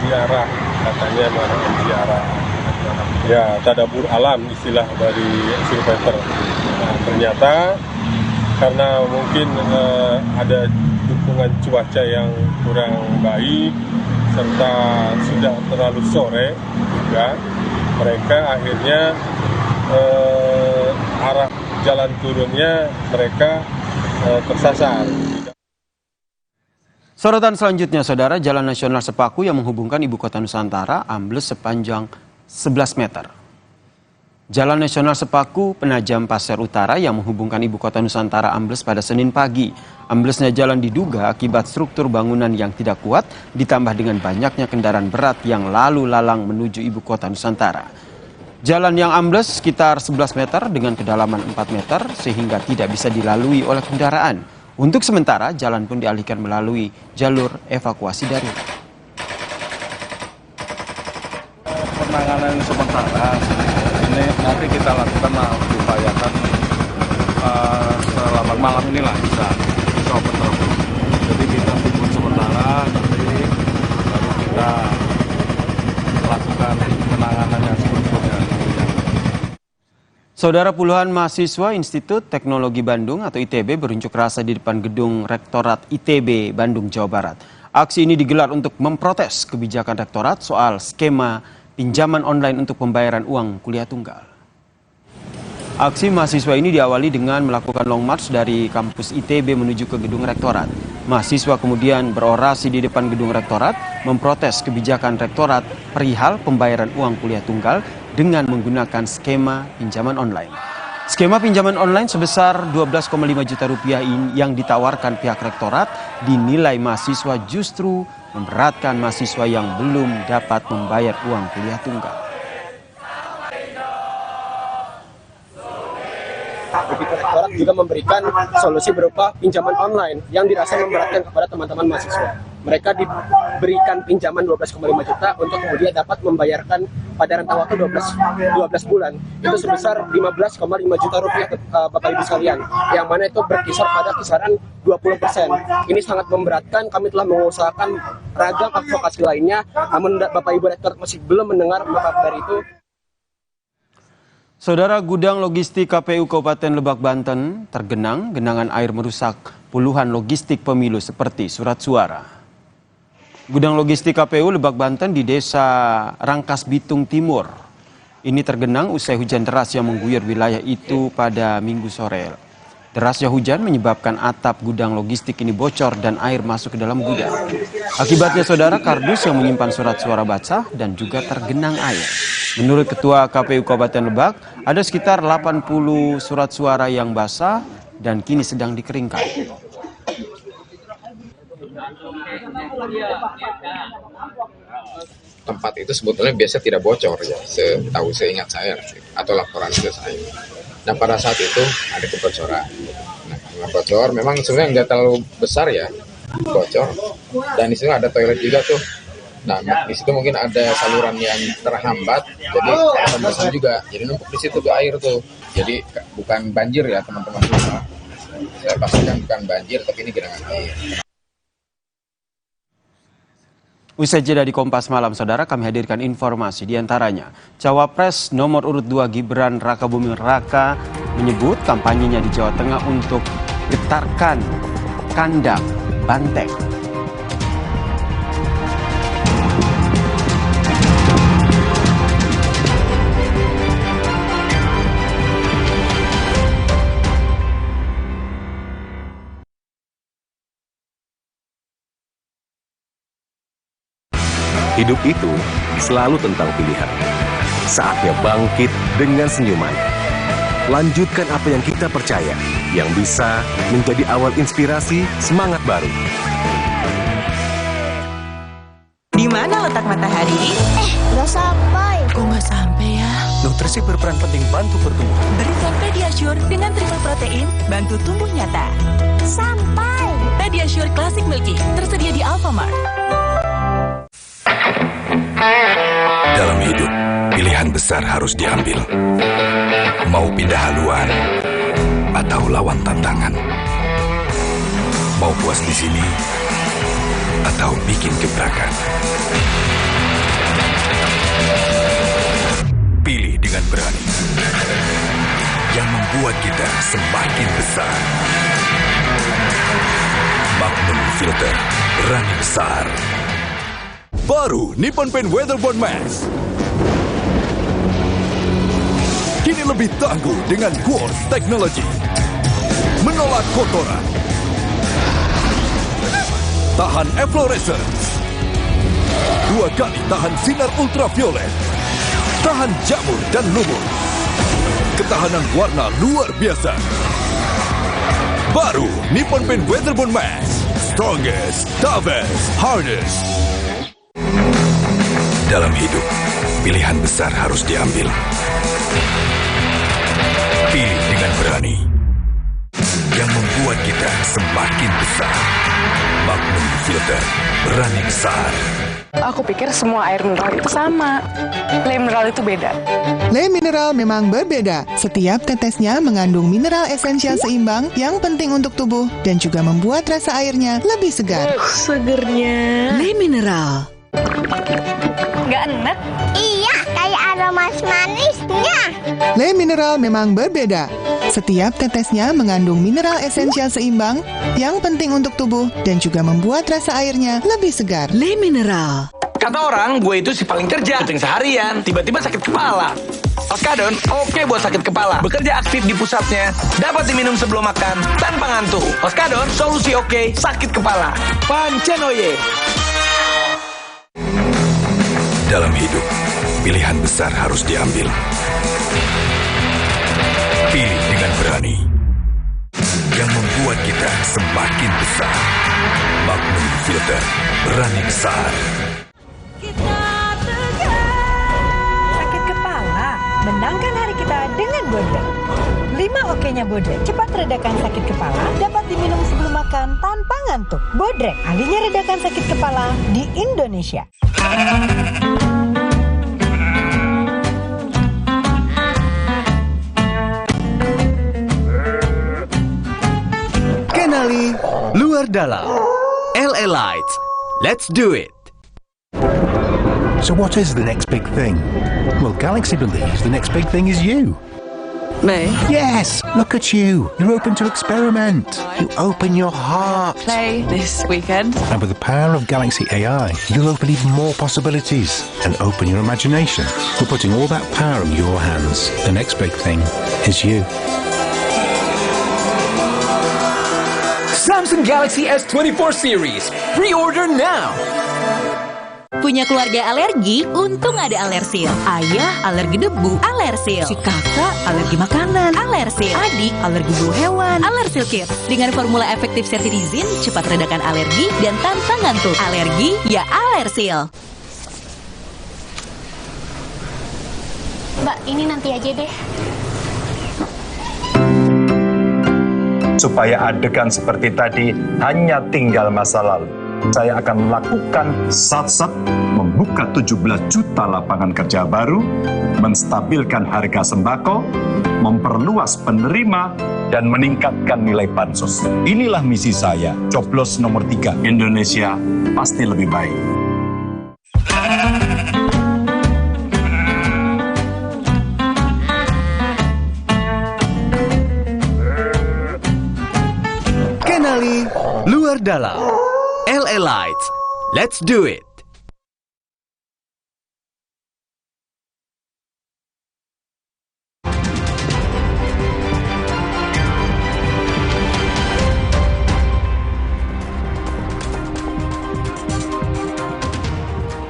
[SPEAKER 4] ziarah, katanya mengadakan ziarah. Ya, tadabur alam istilah dari survivor. Ternyata karena mungkin ada dukungan cuaca yang kurang baik serta sudah terlalu sore juga, mereka akhirnya arah jalan turunnya mereka tersasar.
[SPEAKER 22] Sorotan selanjutnya, Saudara, Jalan Nasional Sepaku yang menghubungkan Ibu Kota Nusantara ambles sepanjang 11 meter. Jalan Nasional Sepaku Penajam Pasir Utara yang menghubungkan Ibu Kota Nusantara ambles pada Senin pagi. Amblesnya jalan diduga akibat struktur bangunan yang tidak kuat ditambah dengan banyaknya kendaraan berat yang lalu lalang menuju Ibu Kota Nusantara. Jalan yang ambles sekitar 11 meter dengan kedalaman 4 meter sehingga tidak bisa dilalui oleh kendaraan. Untuk sementara, jalan pun dialihkan melalui jalur evakuasi darurat.
[SPEAKER 5] Penanganan sementara ini nanti kita lakukan upayakan selama malam inilah bisa open terus. Jadi kita tunggu sementara nanti baru kita lakukan penanganan yang sebelumnya.
[SPEAKER 22] Saudara, puluhan mahasiswa Institut Teknologi Bandung atau ITB berunjuk rasa di depan gedung Rektorat ITB Bandung, Jawa Barat. Aksi ini digelar untuk memprotes kebijakan Rektorat soal skema pinjaman online untuk pembayaran uang kuliah tunggal. Aksi mahasiswa ini diawali dengan melakukan long march dari kampus ITB menuju ke gedung Rektorat. Mahasiswa kemudian berorasi di depan gedung Rektorat memprotes kebijakan Rektorat perihal pembayaran uang kuliah tunggal dengan menggunakan skema pinjaman online. Skema pinjaman online sebesar 12,5 juta rupiah yang ditawarkan pihak Rektorat dinilai mahasiswa justru memberatkan mahasiswa yang belum dapat membayar uang kuliah tunggal.
[SPEAKER 8] Begitu Rektorat juga memberikan solusi berupa pinjaman online yang dirasa memberatkan kepada teman-teman mahasiswa. Mereka diberikan pinjaman 12,5 juta untuk kemudian dapat membayarkan pada rentang waktu 12 bulan. Itu sebesar 15,5 juta rupiah Bapak Ibu sekalian, yang mana itu berkisar pada kisaran 20%. Ini sangat memberatkan, kami telah mengusahakan ragam advokasi lainnya, namun Bapak Ibu Rektor masih belum mendengar maka dari itu.
[SPEAKER 22] Saudara, gudang logistik KPU Kabupaten Lebak, Banten tergenang, genangan air merusak puluhan logistik pemilu seperti surat suara. Gudang logistik KPU Lebak, Banten di Desa Rangkas Bitung Timur ini tergenang usai hujan deras yang mengguyur wilayah itu pada Minggu sore. Derasnya hujan menyebabkan atap gudang logistik ini bocor dan air masuk ke dalam gudang. Akibatnya, Saudara, kardus yang menyimpan surat suara basah dan juga tergenang air. Menurut Ketua KPU Kabupaten Lebak, ada sekitar 80 surat suara yang basah dan kini sedang dikeringkan.
[SPEAKER 10] Tempat itu sebetulnya biasa tidak bocor ya, seingat saya atau laporan ke saya. Nah, pada saat itu ada kebocoran. Nah, bocor memang sebenarnya nggak terlalu besar ya, bocor. Dan di situ ada toilet juga tuh. Nah, di situ mungkin ada saluran yang terhambat, jadi pembersih juga. Jadi numpuk di situ tuh air tuh. Jadi bukan banjir ya teman-teman semua. Saya pastikan bukan banjir, tapi ini genangan air.
[SPEAKER 22] Usai jeda di Kompas Malam, Saudara, kami hadirkan informasi diantaranya. Cawapres nomor urut 2 Gibran Rakabuming Raka menyebut kampanyenya di Jawa Tengah untuk getarkan kandang banteng.
[SPEAKER 16] Hidup itu selalu tentang pilihan. Saatnya bangkit dengan senyuman. Lanjutkan apa yang kita percaya, yang bisa menjadi awal inspirasi semangat baru.
[SPEAKER 24] Di mana letak matahari?
[SPEAKER 25] Nggak sampai.
[SPEAKER 24] Kok nggak sampai ya?
[SPEAKER 16] Nutrisi berperan penting bantu pertumbuhan.
[SPEAKER 24] Berikan Pediasure dengan triple protein, bantu tumbuh nyata.
[SPEAKER 25] Sampai.
[SPEAKER 24] Pediasure Classic Milky, tersedia di Alfamart.
[SPEAKER 26] Dalam hidup, pilihan besar harus diambil. Mau pindah haluan atau lawan tantangan. Mau puas di sini atau bikin gebrakan? Pilih dengan berani yang membuat kita semakin besar. Magnum Filter, berani besar. Baru Nippon Paint Weatherboard Max. Kini lebih tangguh dengan Quartz Technology. Menolak kotoran. Tahan efflorescence. 2 kali tahan sinar ultraviolet. Tahan jamur dan lumut. Ketahanan warna luar biasa. Baru Nippon Paint Weatherboard Max. Strongest, toughest, hardest. Dalam hidup, pilihan besar harus diambil. Pilih dengan berani yang membuat kita semakin besar. Magnum Filter, berani besar.
[SPEAKER 1] Aku pikir semua air mineral itu sama. Le mineral itu beda.
[SPEAKER 3] Le mineral memang berbeda. Setiap tetesnya mengandung mineral esensial seimbang yang penting untuk tubuh dan juga membuat rasa airnya lebih segar.
[SPEAKER 1] Segernya.
[SPEAKER 3] Le mineral.
[SPEAKER 1] Nggak enak?
[SPEAKER 25] Iya, kayak aroma manisnya.
[SPEAKER 3] Le mineral memang berbeda. Setiap tetesnya mengandung mineral esensial seimbang yang penting untuk tubuh dan juga membuat rasa airnya lebih segar. Le mineral.
[SPEAKER 9] Kata orang, gue itu si paling kerja, syuting seharian, tiba-tiba sakit kepala. Oskadon, oke buat sakit kepala. Bekerja aktif di pusatnya, dapat diminum sebelum makan, tanpa ngantuk. Oskadon, solusi oke, sakit kepala. Pancenoye.
[SPEAKER 26] Dalam hidup, pilihan besar harus diambil. Pilih dengan berani yang membuat kita semakin besar. Magnum Filter, berani besar.
[SPEAKER 11] Sakit kepala, menangkan hari kita dengan Bodrek. 5 oke-nya Bodrek, cepat redakan sakit kepala, dapat diminum sebelum makan tanpa ngantuk. Bodrek, ahlinya redakan sakit kepala di Indonesia.
[SPEAKER 13] Kenali luar dalam. LA Lights. Let's do it.
[SPEAKER 18] So what is the next big thing? Well, Galaxy believes the next big thing is you.
[SPEAKER 11] Me?
[SPEAKER 18] Yes, look at you. You're open to experiment. You open your heart.
[SPEAKER 11] Play this weekend.
[SPEAKER 18] And with the power of Galaxy AI, you'll open even more possibilities and open your imagination. We're putting all that power in your hands. The next big thing is you.
[SPEAKER 20] Samsung Galaxy S24 series. Pre-order now.
[SPEAKER 25] Punya keluarga alergi? Untung ada Alersil. Ayah alergi debu, Alersil. Si kakak alergi makanan, Alersil. Adik alergi bulu hewan, Alersil Kids. Dengan formula efektif cetirizin, cepat redakan alergi dan tanpa ngantuk. Alergi ya Alersil.
[SPEAKER 27] Mbak, ini nanti aja deh.
[SPEAKER 28] Supaya adegan seperti tadi hanya tinggal masa lalu. Saya akan melakukan sat-sat, membuka 17 juta lapangan kerja baru, menstabilkan harga sembako, memperluas penerima, dan meningkatkan nilai bansos. Inilah misi saya, coblos nomor 3. Indonesia pasti lebih baik.
[SPEAKER 13] Kenali luar dalam. LA Lights. Let's do it.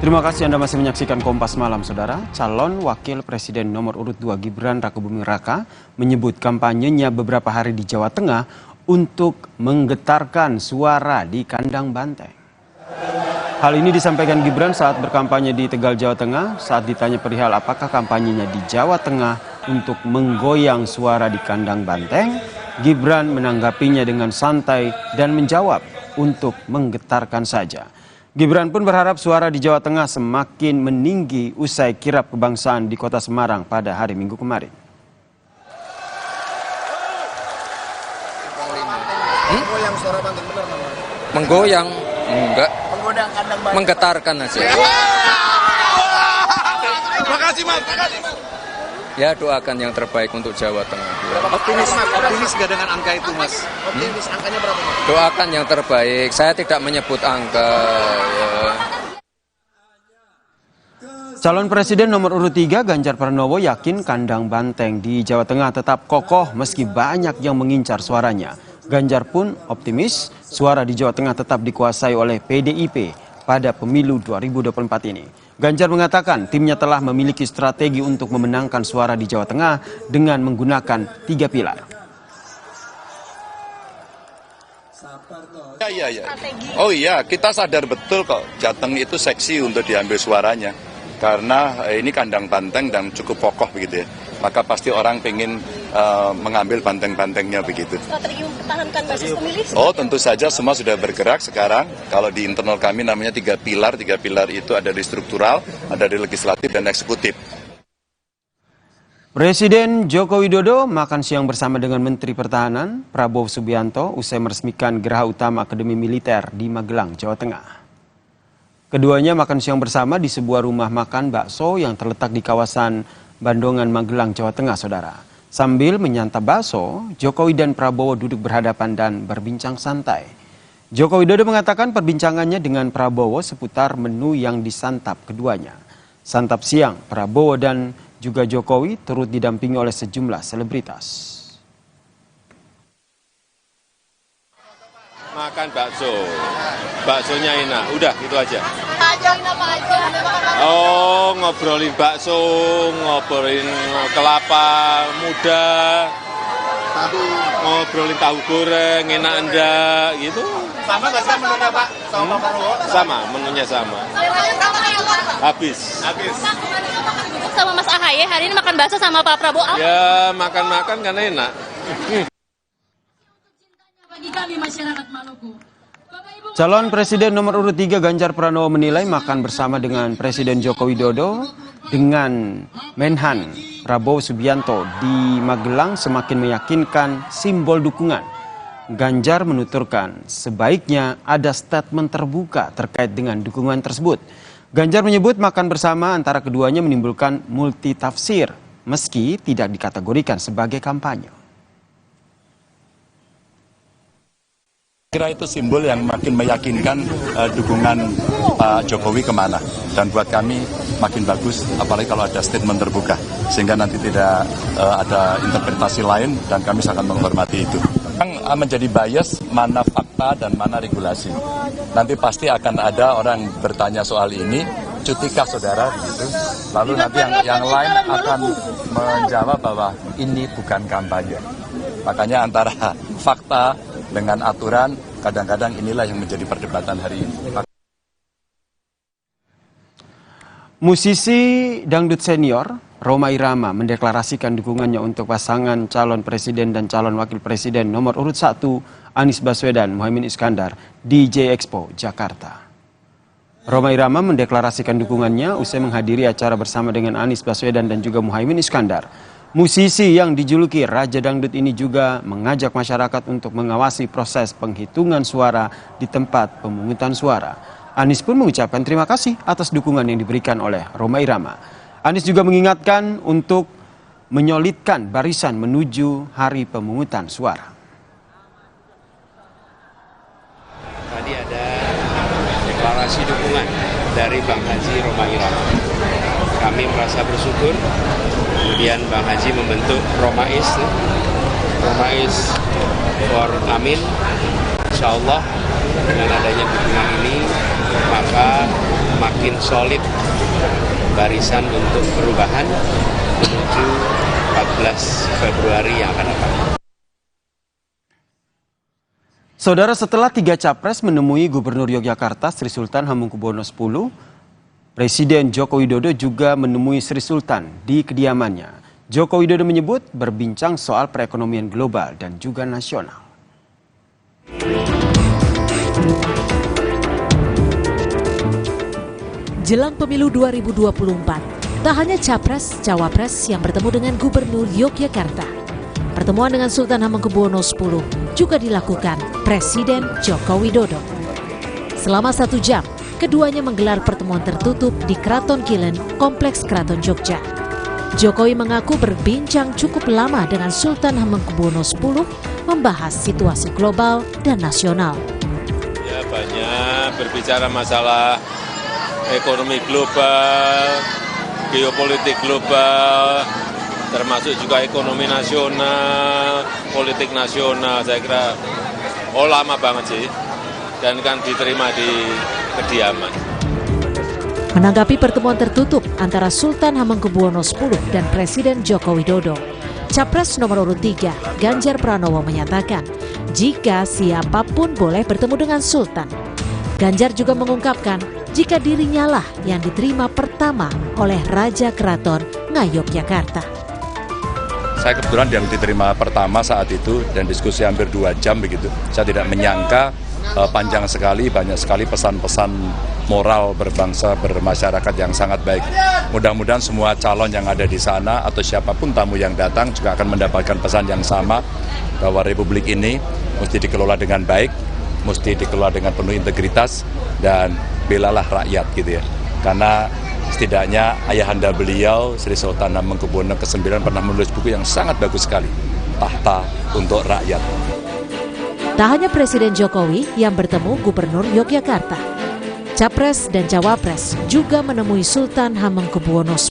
[SPEAKER 22] Terima kasih Anda masih menyaksikan Kompas Malam, Saudara. Calon Wakil Presiden nomor urut 2 Gibran Rakebuming Raka menyebut kampanyenya beberapa hari di Jawa Tengah untuk menggetarkan suara di kandang banteng. Hal ini disampaikan Gibran saat berkampanye di Tegal, Jawa Tengah. Saat ditanya perihal apakah kampanyenya di Jawa Tengah untuk menggoyang suara di kandang banteng, Gibran menanggapinya dengan santai dan menjawab untuk menggetarkan saja. Gibran pun berharap suara di Jawa Tengah semakin meninggi usai kirap kebangsaan di Kota Semarang pada hari Minggu kemarin.
[SPEAKER 29] Goyang suara banteng benar,
[SPEAKER 2] Menggoyang, enggak. Menggetarkan aja.
[SPEAKER 9] Makasih Mas.
[SPEAKER 2] Ya doakan yang terbaik untuk Jawa Tengah.
[SPEAKER 9] Optimis nggak dengan angka itu Mas? Optimis angkanya berapa Mas?
[SPEAKER 2] Doakan yang terbaik. Saya tidak menyebut angka. Ya.
[SPEAKER 22] Calon Presiden nomor urut 3 Ganjar Pranowo yakin kandang banteng di Jawa Tengah tetap kokoh meski banyak yang mengincar suaranya. Ganjar pun optimis suara di Jawa Tengah tetap dikuasai oleh PDIP pada pemilu 2024 ini. Ganjar mengatakan timnya telah memiliki strategi untuk memenangkan suara di Jawa Tengah dengan menggunakan 3 pilar.
[SPEAKER 5] Ya. Oh iya, kita sadar betul kok Jateng itu seksi untuk diambil suaranya. Karena ini kandang banteng dan cukup kokoh begitu ya. Maka pasti orang pengen mengambil banteng-bantengnya begitu.
[SPEAKER 6] Strategi mempertahankan basis pemilih?
[SPEAKER 5] Oh tentu saja semua sudah bergerak sekarang. Kalau di internal kami namanya 3 pilar. 3 pilar itu ada di struktural, ada di legislatif dan eksekutif.
[SPEAKER 22] Presiden Joko Widodo makan siang bersama dengan Menteri Pertahanan Prabowo Subianto usai meresmikan Geraha Utama Akademi Militer di Magelang, Jawa Tengah. Keduanya makan siang bersama di sebuah rumah makan bakso yang terletak di kawasan Bandongan, Magelang, Jawa Tengah, saudara. Sambil menyantap bakso, Jokowi dan Prabowo duduk berhadapan dan berbincang santai. Joko Widodo mengatakan perbincangannya dengan Prabowo seputar menu yang disantap keduanya. Santap siang, Prabowo dan juga Jokowi turut didampingi oleh sejumlah selebritas.
[SPEAKER 4] Makan bakso, baksonya enak, udah gitu aja.
[SPEAKER 6] Apa aja?
[SPEAKER 4] Oh, ngobrolin bakso, ngobrolin kelapa muda, ngobrolin tahu goreng, enak enggak, gitu.
[SPEAKER 9] Sama nggak sih menunya Pak? Sama Pak Prabowo?
[SPEAKER 4] Sama, menunya sama. Habis.
[SPEAKER 6] Sama Mas Ahaye, hari ini makan bakso sama Pak Prabowo.
[SPEAKER 4] Ya, makan-makan karena enak.
[SPEAKER 6] Bagi kami masyarakat Maluku.
[SPEAKER 22] Calon Presiden nomor urut 3 Ganjar Pranowo menilai makan bersama dengan Presiden Joko Widodo dengan Menhan Prabowo Subianto di Magelang semakin meyakinkan simbol dukungan. Ganjar menuturkan sebaiknya ada statement terbuka terkait dengan dukungan tersebut. Ganjar menyebut makan bersama antara keduanya menimbulkan multitafsir meski tidak dikategorikan sebagai kampanye.
[SPEAKER 28] Kira itu simbol yang makin meyakinkan dukungan Pak Jokowi kemana. Dan buat kami makin bagus, apalagi kalau ada statement terbuka. Sehingga nanti tidak ada interpretasi lain dan kami sangat menghormati itu. Yang menjadi bias mana fakta dan mana regulasi. Nanti pasti akan ada orang bertanya soal ini, cutikah saudara begitu. Lalu nanti yang lain akan menjawab bahwa ini bukan kampanye. Makanya antara fakta dengan aturan, kadang-kadang inilah yang menjadi perdebatan hari ini.
[SPEAKER 22] Musisi dangdut senior Rhoma Irama mendeklarasikan dukungannya untuk pasangan calon presiden dan calon wakil presiden nomor urut 1 Anies Baswedan Muhaimin Iskandar di J-Expo, Jakarta. Rhoma Irama mendeklarasikan dukungannya usai menghadiri acara bersama dengan Anies Baswedan dan juga Muhaimin Iskandar. Musisi yang dijuluki Raja Dangdut ini juga mengajak masyarakat untuk mengawasi proses penghitungan suara di tempat pemungutan suara. Anies pun mengucapkan terima kasih atas dukungan yang diberikan oleh Rhoma Irama. Anies juga mengingatkan untuk menyolidkan barisan menuju hari pemungutan suara.
[SPEAKER 12] Tadi ada deklarasi dukungan dari Bang Haji Rhoma Irama. Kami merasa bersyukur. Kemudian Bang Haji membentuk Romais for Amin. Insya Allah dengan adanya dukungan ini maka makin solid barisan untuk perubahan menuju 14 Februari yang akan datang.
[SPEAKER 22] Saudara, setelah 3 capres menemui Gubernur Yogyakarta Sri Sultan Hamengkubuwono X, Presiden Joko Widodo juga menemui Sri Sultan di kediamannya. Joko Widodo menyebut berbincang soal perekonomian global dan juga nasional.
[SPEAKER 15] Jelang pemilu 2024, tak hanya capres, cawapres yang bertemu dengan Gubernur Yogyakarta. Pertemuan dengan Sultan Hamengkubuwono X juga dilakukan Presiden Joko Widodo. Selama 1 jam, keduanya menggelar pertemuan tertutup di Kraton Kilen, Kompleks Kraton Jogja. Jokowi mengaku berbincang cukup lama dengan Sultan Hamengkubuwono X membahas situasi global dan nasional.
[SPEAKER 4] Ya, banyak berbicara masalah ekonomi global, geopolitik global, termasuk juga ekonomi nasional, politik nasional. Saya kira lama banget sih, dan kan diterima di kediaman.
[SPEAKER 15] Menanggapi pertemuan tertutup antara Sultan Hamengkubuwono X dan Presiden Joko Widodo, Capres nomor urut 3 Ganjar Pranowo menyatakan jika siapapun boleh bertemu dengan Sultan. Ganjar juga mengungkapkan jika dirinya lah yang diterima pertama oleh Raja Keraton Ngayogyakarta.
[SPEAKER 5] Saya kebetulan yang diterima pertama saat itu dan diskusi hampir 2 jam begitu. Saya tidak menyangka panjang sekali, banyak sekali pesan-pesan moral berbangsa, bermasyarakat yang sangat baik. Mudah-mudahan semua calon yang ada di sana atau siapapun tamu yang datang juga akan mendapatkan pesan yang sama bahwa Republik ini mesti dikelola dengan baik, mesti dikelola dengan penuh integritas dan belalah rakyat gitu ya. Karena setidaknya ayahanda beliau Sri Sultan Hamengkubuwono ke-9 pernah menulis buku yang sangat bagus sekali, Tahta untuk Rakyat.
[SPEAKER 15] Tak hanya Presiden Jokowi yang bertemu Gubernur Yogyakarta, Capres dan Cawapres juga menemui Sultan Hamengkubuwono X.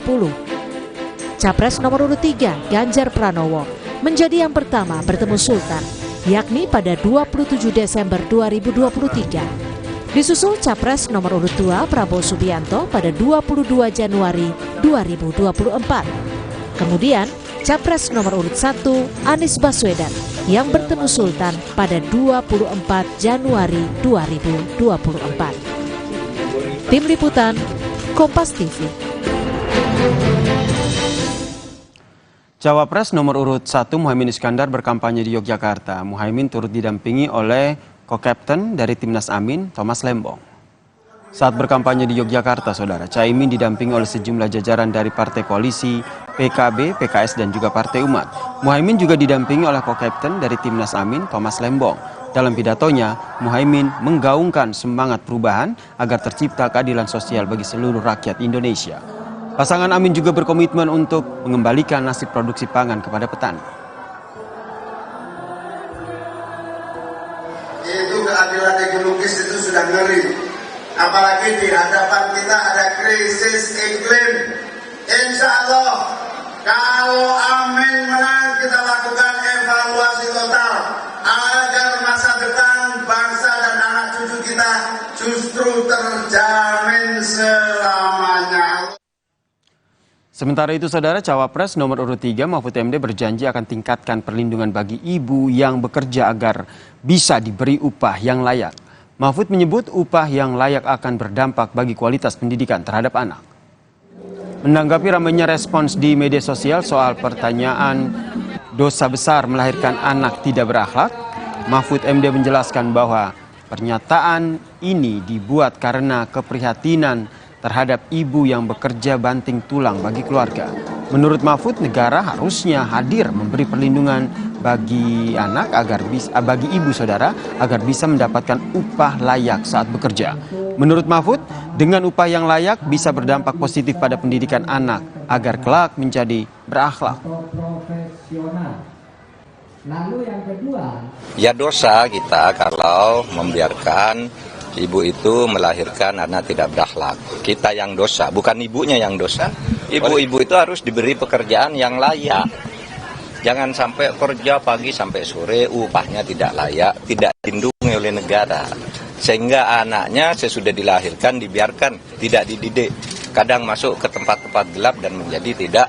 [SPEAKER 15] Capres nomor urut 3 Ganjar Pranowo menjadi yang pertama bertemu Sultan, yakni pada 27 Desember 2023. Disusul Capres nomor urut 2 Prabowo Subianto pada 22 Januari 2024. Kemudian Capres nomor urut 1 Anies Baswedan yang bertemu Sultan pada 24 Januari 2024. Tim Liputan, Kompas TV.
[SPEAKER 22] Cawapres nomor urut 1 Muhaimin Iskandar berkampanye di Yogyakarta. Muhaimin turut didampingi oleh co-kapten dari Timnas Amin, Thomas Lembong. Saat berkampanye di Yogyakarta, Saudara, Caimin didampingi oleh sejumlah jajaran dari partai koalisi, PKB, PKS, dan juga Partai Umat. Muhaimin juga didampingi oleh co-kapten dari Timnas Amin, Thomas Lembong. Dalam pidatonya, Muhaimin menggaungkan semangat perubahan agar tercipta keadilan sosial bagi seluruh rakyat Indonesia. Pasangan Amin juga berkomitmen untuk mengembalikan nasib produksi pangan kepada petani.
[SPEAKER 7] Itu keadilan ekologis itu sudah ngeri. Apalagi di hadapan kita ada krisis iklim. Insya Allah, kalau Amin menang, kita lakukan evaluasi total agar masa depan bangsa dan anak cucu kita justru terjamin selamanya.
[SPEAKER 22] Sementara itu, Saudara, Cawapres nomor urut 3 Mahfud MD berjanji akan tingkatkan perlindungan bagi ibu yang bekerja agar bisa diberi upah yang layak. Mahfud menyebut upah yang layak akan berdampak bagi kualitas pendidikan terhadap anak. Menanggapi ramainya respons di media sosial soal pertanyaan dosa besar melahirkan anak tidak berakhlak, Mahfud MD menjelaskan bahwa pernyataan ini dibuat karena keprihatinan terhadap ibu yang bekerja banting tulang bagi keluarga. Menurut Mahfud, negara harusnya hadir memberi perlindungan bagi anak bagi ibu, Saudara, agar bisa mendapatkan upah layak saat bekerja. Menurut Mahfud, dengan upah yang layak bisa berdampak positif pada pendidikan anak agar kelak menjadi berakhlak.
[SPEAKER 8] Lalu yang kedua,
[SPEAKER 14] ya dosa kita kalau membiarkan ibu itu melahirkan anak tidak berakhlak. Kita yang dosa, bukan ibunya yang dosa. Ibu-ibu itu harus diberi pekerjaan yang layak. Jangan sampai kerja pagi sampai sore, upahnya tidak layak, tidak dilindungi oleh negara. Sehingga anaknya sesudah dilahirkan dibiarkan, tidak dididik. Kadang masuk ke tempat-tempat gelap dan menjadi tidak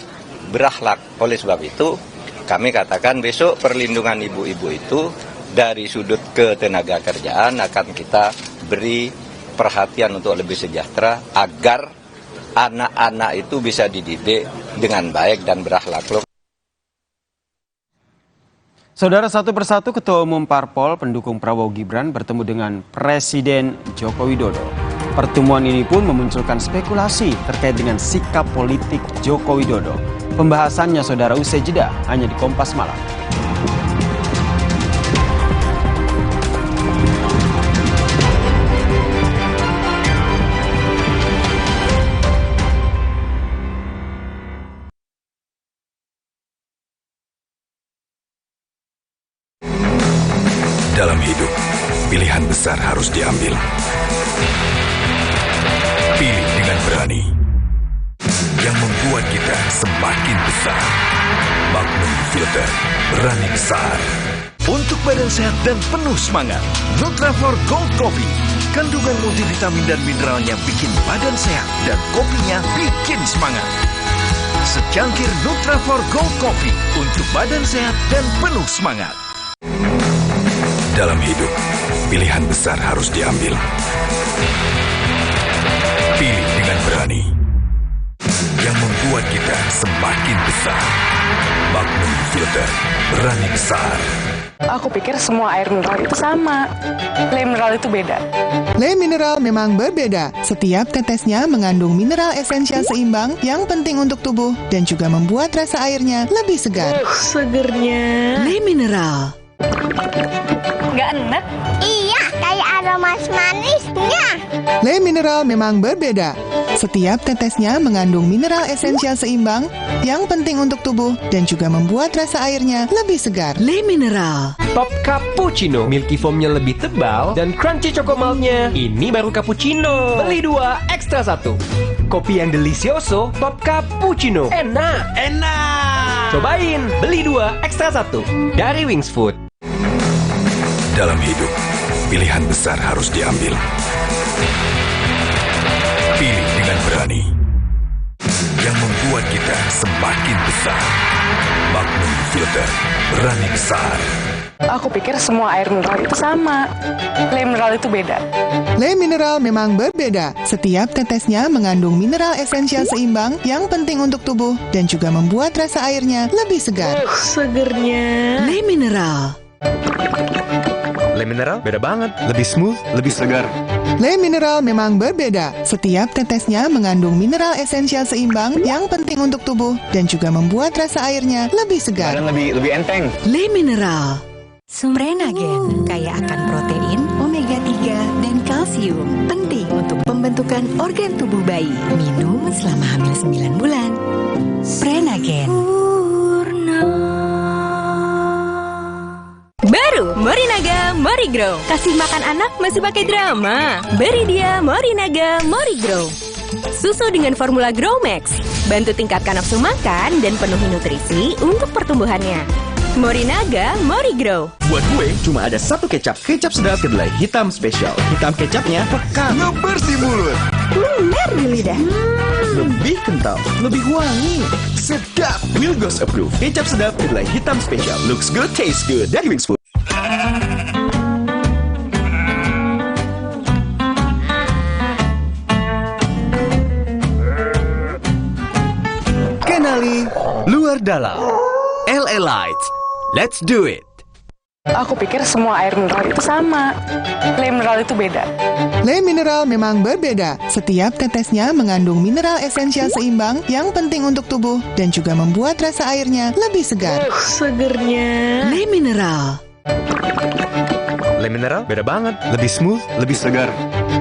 [SPEAKER 14] berakhlak. Oleh sebab itu, kami katakan besok perlindungan ibu-ibu itu dari sudut ketenaga kerjaan akan kita beri perhatian untuk lebih sejahtera agar anak-anak itu bisa dididik dengan baik dan berakhlak.
[SPEAKER 22] Saudara, satu persatu Ketua Umum Parpol pendukung Prabowo Gibran bertemu dengan Presiden Joko Widodo. Pertemuan ini pun memunculkan spekulasi terkait dengan sikap politik Joko Widodo. Pembahasannya, Saudara, usai jeda hanya di Kompas Malam.
[SPEAKER 26] besar harus diambil. Pilih dengan berani. Yang membuat kita semakin besar. Magnum Filter, berani besar. Untuk badan sehat dan penuh semangat, Nutraflor Gold Coffee. Kandungan multivitamin dan mineralnya bikin badan sehat dan kopinya bikin semangat. Secangkir Nutraflor Gold Coffee untuk badan sehat dan penuh semangat. Dalam hidup, pilihan besar harus diambil. Pilih dengan berani. Yang membuat kita semakin besar. Magnum Filter, berani besar.
[SPEAKER 1] Aku pikir semua air mineral itu sama. Le Mineral itu beda.
[SPEAKER 3] Le Mineral memang berbeda. Setiap tetesnya mengandung mineral esensial seimbang yang penting untuk tubuh dan juga membuat rasa airnya lebih segar.
[SPEAKER 11] Segernya.
[SPEAKER 3] Le Mineral.
[SPEAKER 6] Nggak enak?
[SPEAKER 10] Iya, kayak aroma manisnya.
[SPEAKER 3] Le Mineral memang berbeda. Setiap tetesnya mengandung mineral esensial seimbang yang penting untuk tubuh dan juga membuat rasa airnya lebih segar. Le Mineral.
[SPEAKER 20] Top Cappuccino, milky foamnya lebih tebal dan crunchy chocomaltnya. Ini baru cappuccino. Beli 2, ekstra 1. Kopi yang delicioso, Top Cappuccino. Enak. Cobain, beli 2, ekstra 1. Dari Wings Food.
[SPEAKER 26] Dalam hidup, pilihan besar harus diambil. Pilih dengan berani. Yang membuat kita semakin besar. Magnum Filter, berani besar.
[SPEAKER 1] Aku pikir semua air mineral itu sama. Le Mineral itu beda.
[SPEAKER 3] Le Mineral memang berbeda. Setiap tetesnya mengandung mineral esensial seimbang yang penting untuk tubuh dan juga membuat rasa airnya lebih segar.
[SPEAKER 11] Segernya.
[SPEAKER 3] Le Mineral.
[SPEAKER 20] Le Mineral beda banget, lebih smooth, lebih segar.
[SPEAKER 3] Le Mineral memang berbeda. Setiap tetesnya mengandung mineral esensial seimbang yang penting untuk tubuh dan juga membuat rasa airnya lebih segar.
[SPEAKER 20] Dan lebih enteng.
[SPEAKER 3] Le Mineral.
[SPEAKER 11] Sumrenagen kaya akan protein, omega 3, dan kalsium. Penting untuk pembentukan organ tubuh bayi. Minum selama hamil 9 bulan. Prenagen.
[SPEAKER 25] Baru Morinaga Morigrow. Kasih makan anak masih pakai drama. Beri dia Morinaga Morigrow. Susu dengan formula Grow Max. Bantu tingkatkan nafsu makan dan penuhi nutrisi untuk pertumbuhannya. Morinaga Morigrow.
[SPEAKER 20] Buat gue cuma ada satu kecap. Kecap sedap kedelai hitam spesial. Hitam kecapnya pekat, ngebersih mulut,
[SPEAKER 11] lumer di lidah.
[SPEAKER 20] lebih kental, lebih wangi, sedap. Wilgos approve. Kecap sedap kedelai hitam spesial. Looks good, tastes good. Dari Wings Food.
[SPEAKER 13] Kenali luar dalam. LA Lights. Let's do it.
[SPEAKER 1] Aku pikir semua air mineral itu sama. Le Mineral itu beda.
[SPEAKER 3] Le Mineral memang berbeda. Setiap tetesnya mengandung mineral esensial seimbang yang penting untuk tubuh dan juga membuat rasa airnya lebih segar.
[SPEAKER 11] Segernya.
[SPEAKER 3] Le Mineral.
[SPEAKER 20] Le Mineral beda banget, lebih smooth, lebih segar.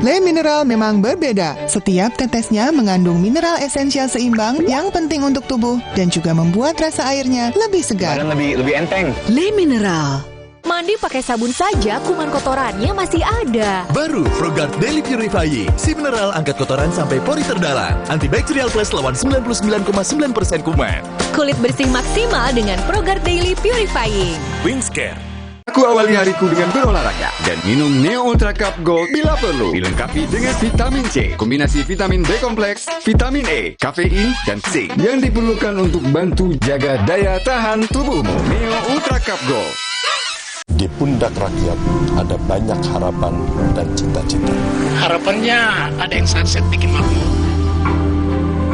[SPEAKER 3] Le Mineral memang berbeda. Setiap tetesnya mengandung mineral esensial seimbang yang penting untuk tubuh dan juga membuat rasa airnya lebih segar.
[SPEAKER 20] Dan lebih enteng.
[SPEAKER 3] Le Mineral.
[SPEAKER 25] Mandi pakai sabun saja, kuman kotorannya masih ada.
[SPEAKER 16] Baru ProGuard Daily Purifying. Si mineral angkat kotoran sampai pori terdalam. Antibacterial Plus lawan 99,9% kuman.
[SPEAKER 25] Kulit bersih maksimal dengan ProGuard Daily Purifying.
[SPEAKER 16] Wings Care.
[SPEAKER 17] Aku awali hariku dengan berolahraga dan minum Neo Ultra Cup Gold bila perlu. Dilengkapi dengan vitamin C, kombinasi vitamin B kompleks, vitamin E, kafein, dan zinc yang diperlukan untuk bantu jaga daya tahan tubuhmu. Neo Ultra Cup Gold.
[SPEAKER 19] Di pundak rakyat ada banyak harapan dan cita-cita.
[SPEAKER 21] Harapannya ada yang sunset bikin makmur,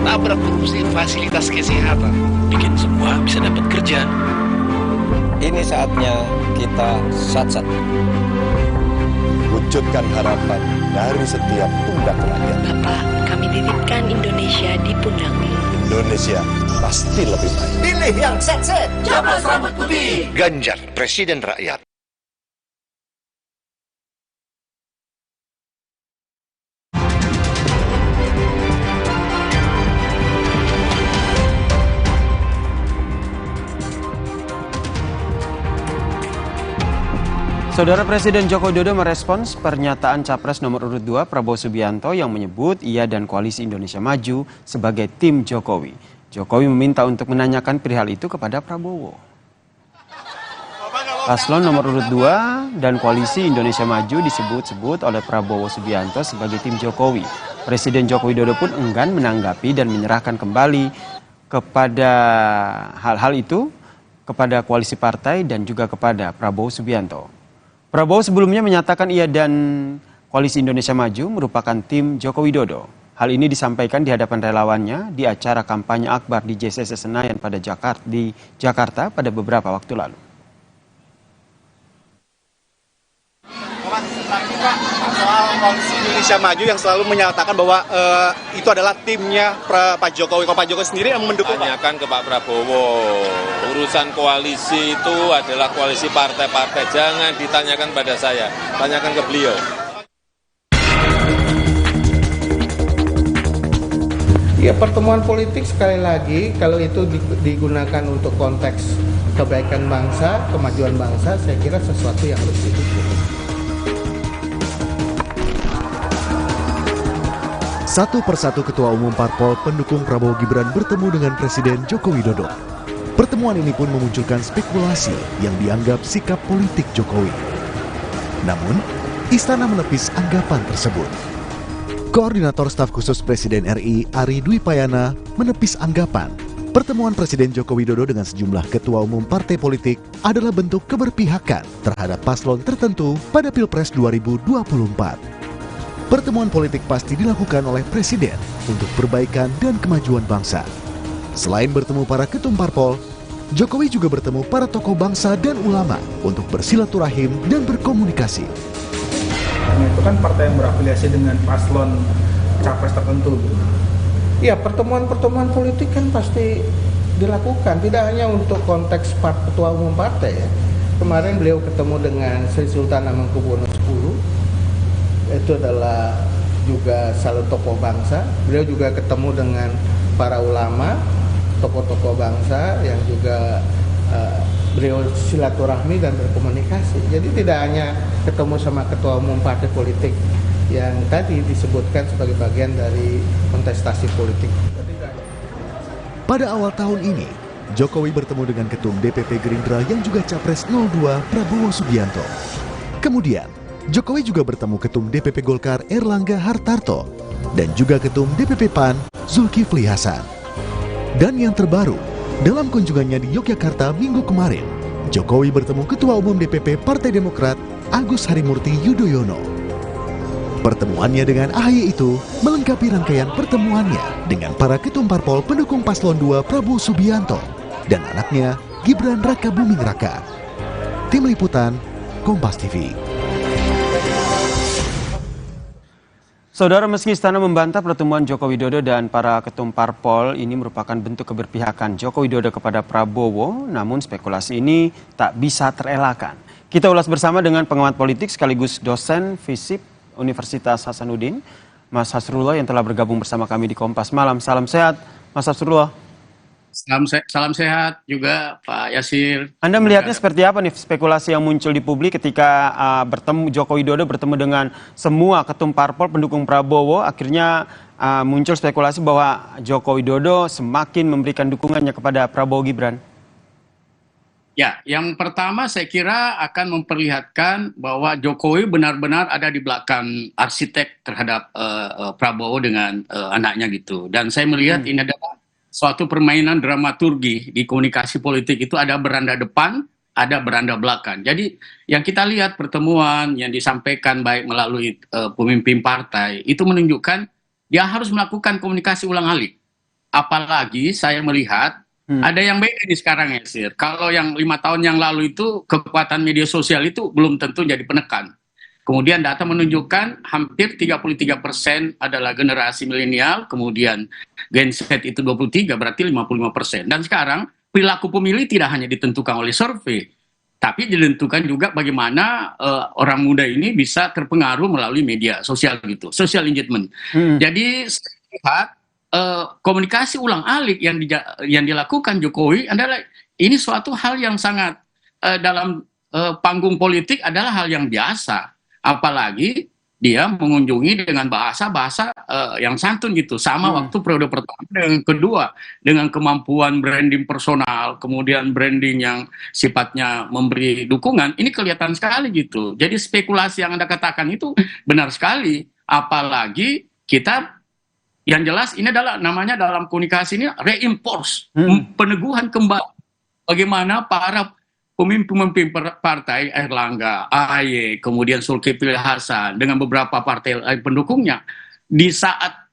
[SPEAKER 21] tabrak korupsi fasilitas kesehatan, bikin semua bisa dapat kerja.
[SPEAKER 14] Ini saatnya kita sat-sat.
[SPEAKER 19] Wujudkan harapan dari setiap pundak rakyat.
[SPEAKER 23] Bapak, kami titipkan Indonesia di pundakmu.
[SPEAKER 19] Indonesia pasti lebih baik.
[SPEAKER 21] Pilih yang sat-sat, capres rambut putih.
[SPEAKER 19] Ganjar, Presiden Rakyat.
[SPEAKER 22] Saudara Presiden Joko Widodo merespons pernyataan Capres nomor urut 2 Prabowo Subianto yang menyebut ia dan Koalisi Indonesia Maju sebagai tim Jokowi. Jokowi meminta untuk menanyakan perihal itu kepada Prabowo. Paslon nomor urut 2 dan Koalisi Indonesia Maju disebut-sebut oleh Prabowo Subianto sebagai tim Jokowi. Presiden Joko Widodo pun enggan menanggapi dan menyerahkan kembali kepada hal-hal itu kepada koalisi partai dan juga kepada Prabowo Subianto. Prabowo sebelumnya menyatakan ia dan Koalisi Indonesia Maju merupakan tim Joko Widodo. Hal ini disampaikan di hadapan relawannya di acara kampanye akbar di JCC Senayan pada Jakarta pada beberapa waktu lalu.
[SPEAKER 2] Soal Koalisi Indonesia Maju yang selalu menyatakan bahwa itu adalah timnya Pak Jokowi. Kalau Pak Jokowi sendiri yang mendukung,
[SPEAKER 4] tanyakan ke Pak Prabowo. Urusan koalisi itu adalah koalisi partai-partai. Jangan ditanyakan pada saya, tanyakan ke beliau.
[SPEAKER 9] Ya, pertemuan politik sekali lagi kalau itu digunakan untuk konteks kebaikan bangsa, kemajuan bangsa, saya kira sesuatu yang harus didukung.
[SPEAKER 16] Satu persatu Ketua Umum Parpol pendukung Prabowo Gibran bertemu dengan Presiden Joko Widodo. Pertemuan ini pun memunculkan spekulasi yang dianggap sikap politik Jokowi. Namun, Istana menepis anggapan tersebut. Koordinator Staf Khusus Presiden RI, Ari Dwi Payana, menepis anggapan pertemuan Presiden Joko Widodo dengan sejumlah ketua umum partai politik adalah bentuk keberpihakan terhadap paslon tertentu pada Pilpres 2024. Pertemuan politik pasti dilakukan oleh Presiden untuk perbaikan dan kemajuan bangsa. Selain bertemu para ketum parpol, Jokowi juga bertemu para tokoh bangsa dan ulama untuk bersilaturahim dan berkomunikasi.
[SPEAKER 9] Itu kan partai yang berafiliasi dengan paslon capres tertentu. Ya, pertemuan-pertemuan politik kan pasti dilakukan, tidak hanya untuk konteks ketua umum partai ya. Kemarin beliau ketemu dengan Sri Sultan Hamengkubuwono X. Itu adalah juga salah tokoh bangsa. Beliau juga ketemu dengan para ulama, tokoh-tokoh bangsa yang juga beliau silaturahmi dan berkomunikasi. Jadi tidak hanya ketemu sama ketua umum partai politik yang tadi disebutkan sebagai bagian dari kontestasi politik.
[SPEAKER 16] Pada awal tahun ini, Jokowi bertemu dengan Ketum DPP Gerindra yang juga Capres 02 Prabowo Subianto. Kemudian, Jokowi juga bertemu Ketum DPP Golkar Erlangga Hartarto dan juga Ketum DPP PAN Zulkifli Hasan. Dan yang terbaru, dalam kunjungannya di Yogyakarta minggu kemarin, Jokowi bertemu Ketua Umum DPP Partai Demokrat Agus Harimurti Yudhoyono. Pertemuannya dengan AHY itu melengkapi rangkaian pertemuannya dengan para ketum parpol pendukung Paslon 2 Prabowo Subianto dan anaknya Gibran Rakabuming Raka. Tim Liputan, Kompas TV.
[SPEAKER 22] Saudara, meski Istana membantah pertemuan Joko Widodo dan para ketum parpol ini merupakan bentuk keberpihakan Joko Widodo kepada Prabowo, namun spekulasi ini tak bisa terelakkan. Kita ulas bersama dengan pengamat politik sekaligus dosen FISIP Universitas Hasanuddin, Mas Hasrullah yang telah bergabung bersama kami di Kompas Malam. Salam sehat, Mas Hasrullah.
[SPEAKER 21] Salam sehat juga Pak Yasir.
[SPEAKER 22] Anda melihatnya seperti apa nih spekulasi yang muncul di publik ketika Joko Widodo bertemu dengan semua ketum parpol pendukung Prabowo, akhirnya muncul spekulasi bahwa Joko Widodo semakin memberikan dukungannya kepada Prabowo Gibran?
[SPEAKER 21] Ya, yang pertama saya kira akan memperlihatkan bahwa Jokowi benar-benar ada di belakang arsitek terhadap Prabowo dengan anaknya gitu. Dan saya melihat ini adalah suatu permainan dramaturgi di komunikasi politik itu, ada beranda depan, ada beranda belakang. Jadi yang kita lihat pertemuan yang disampaikan baik melalui pemimpin partai itu menunjukkan dia harus melakukan komunikasi ulang-alik. Apalagi saya melihat ada yang beda di sekarang ya Sir. Kalau yang 5 tahun yang lalu itu kekuatan media sosial itu belum tentu jadi penekan. Kemudian data menunjukkan hampir 33% adalah generasi milenial, kemudian Gen Z itu 23, berarti 55%. Dan sekarang perilaku pemilih tidak hanya ditentukan oleh survei, tapi ditentukan juga bagaimana orang muda ini bisa terpengaruh melalui media sosial gitu, social engagement. Jadi saya lihat komunikasi ulang-alik yang dilakukan Jokowi adalah ini suatu hal yang sangat dalam panggung politik adalah hal yang biasa, apalagi dia mengunjungi dengan bahasa-bahasa yang santun gitu. Sama waktu periode pertama dengan kedua, dengan kemampuan branding personal, kemudian branding yang sifatnya memberi dukungan, ini kelihatan sekali gitu. Jadi spekulasi yang Anda katakan itu benar sekali, apalagi kita yang jelas ini adalah namanya dalam komunikasi ini reinforce, peneguhan kembali bagaimana para pemimpin partai Erlangga, AHY, kemudian Zulkifli Hasan dengan beberapa partai pendukungnya di saat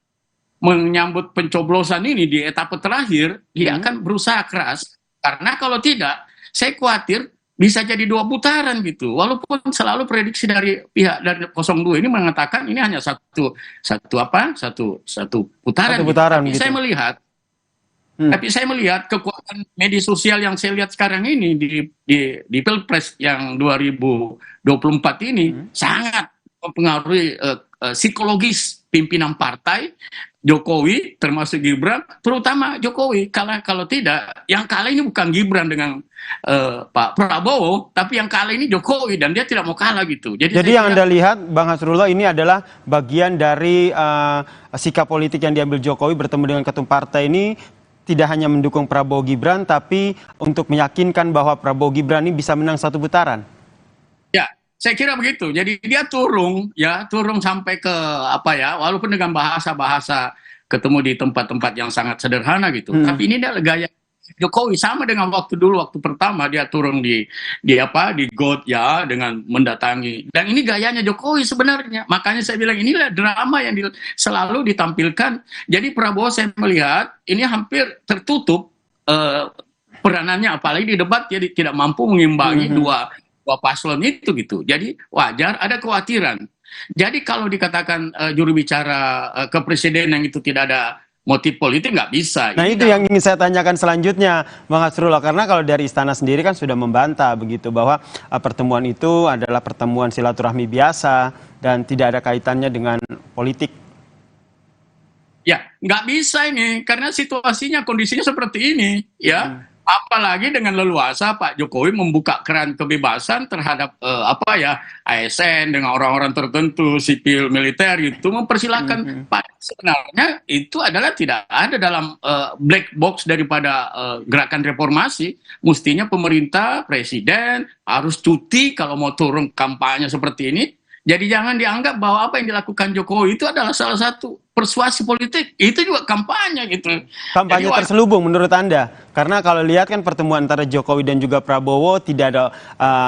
[SPEAKER 21] menyambut pencoblosan ini di etapa terakhir, dia akan berusaha keras karena kalau tidak, saya khawatir bisa jadi 2 putaran gitu. Walaupun selalu prediksi dari pihak dari 02 ini mengatakan ini hanya satu putaran. Tapi
[SPEAKER 22] gitu.
[SPEAKER 21] Tapi saya melihat kekuatan media sosial yang saya lihat sekarang ini di Pilpres yang 2024 ini sangat mempengaruhi psikologis pimpinan partai Jokowi, termasuk Gibran, terutama Jokowi. Kalau tidak, yang kalah ini bukan Gibran dengan Pak Prabowo, tapi yang kalah ini Jokowi dan dia tidak mau kalah gitu.
[SPEAKER 22] Jadi yang Anda lihat, Bang Hasrullah, ini adalah bagian dari sikap politik yang diambil Jokowi bertemu dengan ketum partai ini. Tidak hanya mendukung Prabowo Gibran, tapi untuk meyakinkan bahwa Prabowo Gibran ini bisa menang 1 putaran.
[SPEAKER 21] Ya, saya kira begitu. Jadi dia turun sampai ke walaupun dengan bahasa-bahasa ketemu di tempat-tempat yang sangat sederhana gitu. Tapi ini adalah gaya Jokowi, sama dengan waktu pertama dia turun di GOT ya, dengan mendatangi, dan ini gayanya Jokowi sebenarnya. Makanya saya bilang inilah drama yang selalu ditampilkan. Jadi Prabowo saya melihat ini hampir tertutup peranannya, apalagi di debat dia tidak mampu mengimbangi dua paslon itu gitu. Jadi wajar ada kekhawatiran. Jadi kalau dikatakan juru bicara kepresidenan itu tidak ada motif politik, nggak bisa.
[SPEAKER 22] Nah itu yang ingin saya tanyakan selanjutnya, Bang Hasrullah, karena kalau dari istana sendiri kan sudah membantah begitu bahwa pertemuan itu adalah pertemuan silaturahmi biasa dan tidak ada kaitannya dengan politik.
[SPEAKER 21] Ya, nggak bisa ini karena situasinya, kondisinya seperti ini, ya. Apalagi dengan leluasa Pak Jokowi membuka keran kebebasan terhadap ASN dengan orang-orang tertentu, sipil, militer itu mempersilahkan. Sebenarnya itu adalah tidak ada dalam black box daripada gerakan reformasi. Mestinya pemerintah, presiden harus cuti kalau mau turun kampanye seperti ini. Jadi jangan dianggap bahwa apa yang dilakukan Jokowi itu adalah salah satu persuasi politik. Itu juga kampanye gitu.
[SPEAKER 22] Kampanye terselubung menurut Anda? Karena kalau lihat kan pertemuan antara Jokowi dan juga Prabowo tidak ada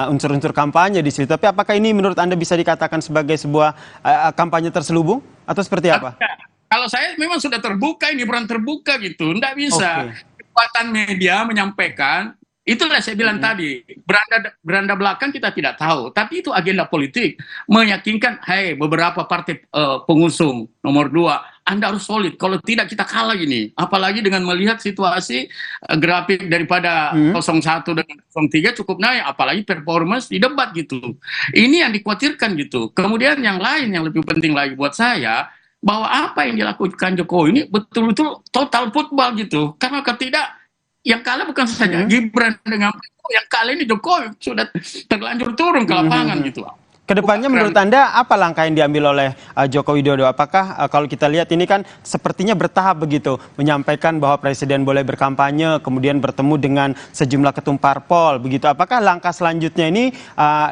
[SPEAKER 22] unsur-unsur kampanye di situ. Tapi apakah ini menurut Anda bisa dikatakan sebagai sebuah kampanye terselubung? Atau seperti apa?
[SPEAKER 21] Kalau saya memang sudah terbuka, ini peran terbuka gitu. Nggak bisa. Kekuatan media menyampaikan. Itulah saya bilang tadi, beranda belakang kita tidak tahu, tapi itu agenda politik, meyakinkan, beberapa partai pengusung nomor 2, Anda harus solid, kalau tidak kita kalah gini. Apalagi dengan melihat situasi grafik daripada 01 dan 03 cukup naik, apalagi performance di debat gitu. Ini yang dikhawatirkan gitu. Kemudian yang lain yang lebih penting lagi buat saya, bahwa apa yang dilakukan Jokowi ini betul-betul total football gitu, karena tidak. Yang kalah bukan saja Gibran dengan yang kalah ini Jokowi sudah terlanjur turun ke lapangan gitu.
[SPEAKER 22] Kedepannya menurut Anda apa langkah yang diambil oleh Joko Widodo? Apakah kalau kita lihat ini kan sepertinya bertahap begitu, menyampaikan bahwa presiden boleh berkampanye, kemudian bertemu dengan sejumlah ketum parpol begitu. Apakah langkah selanjutnya ini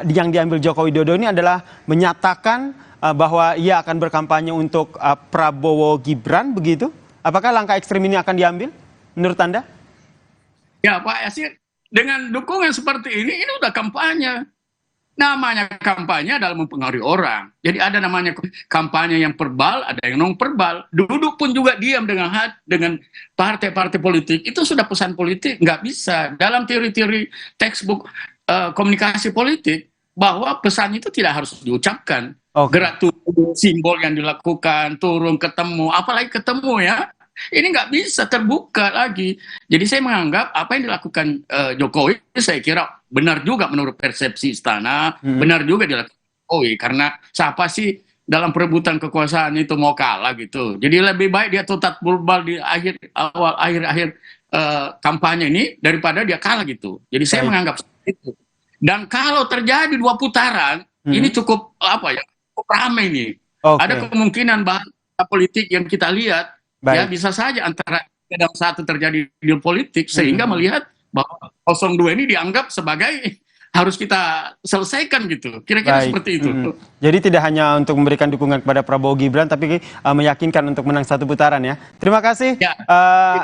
[SPEAKER 22] yang diambil Joko Widodo ini adalah menyatakan bahwa ia akan berkampanye untuk Prabowo Gibran begitu? Apakah langkah ekstrim ini akan diambil menurut Anda?
[SPEAKER 21] Ya Pak Yasir, dengan dukungan seperti ini udah kampanye. Namanya kampanye adalah mempengaruhi orang. Jadi ada namanya kampanye yang verbal, ada yang non-verbal. Duduk pun juga diam dengan partai-partai politik. Itu sudah pesan politik, nggak bisa. Dalam teori-teori textbook komunikasi politik, bahwa pesan itu tidak harus diucapkan. Gerak tubuh, simbol yang dilakukan, turun ketemu, apalagi ketemu ya. Ini nggak bisa terbuka lagi. Jadi saya menganggap apa yang dilakukan Jokowi, saya kira benar juga menurut persepsi istana, benar juga dilakukan Jokowi. Karena siapa sih dalam perebutan kekuasaan itu mau kalah gitu. Jadi lebih baik dia total bulbal di akhir kampanye ini daripada dia kalah gitu. Jadi saya menganggap seperti itu. Dan kalau terjadi 2 putaran, ini cukup cukup ramai nih. Ada kemungkinan bahasa politik yang kita lihat ya bisa saja antara dalam satu terjadi deal politik sehingga melihat bahwa 02 ini dianggap sebagai harus kita selesaikan gitu. Kira-kira seperti itu.
[SPEAKER 22] Jadi tidak hanya untuk memberikan dukungan kepada Prabowo Gibran, tapi meyakinkan untuk menang 1 putaran ya. Terima kasih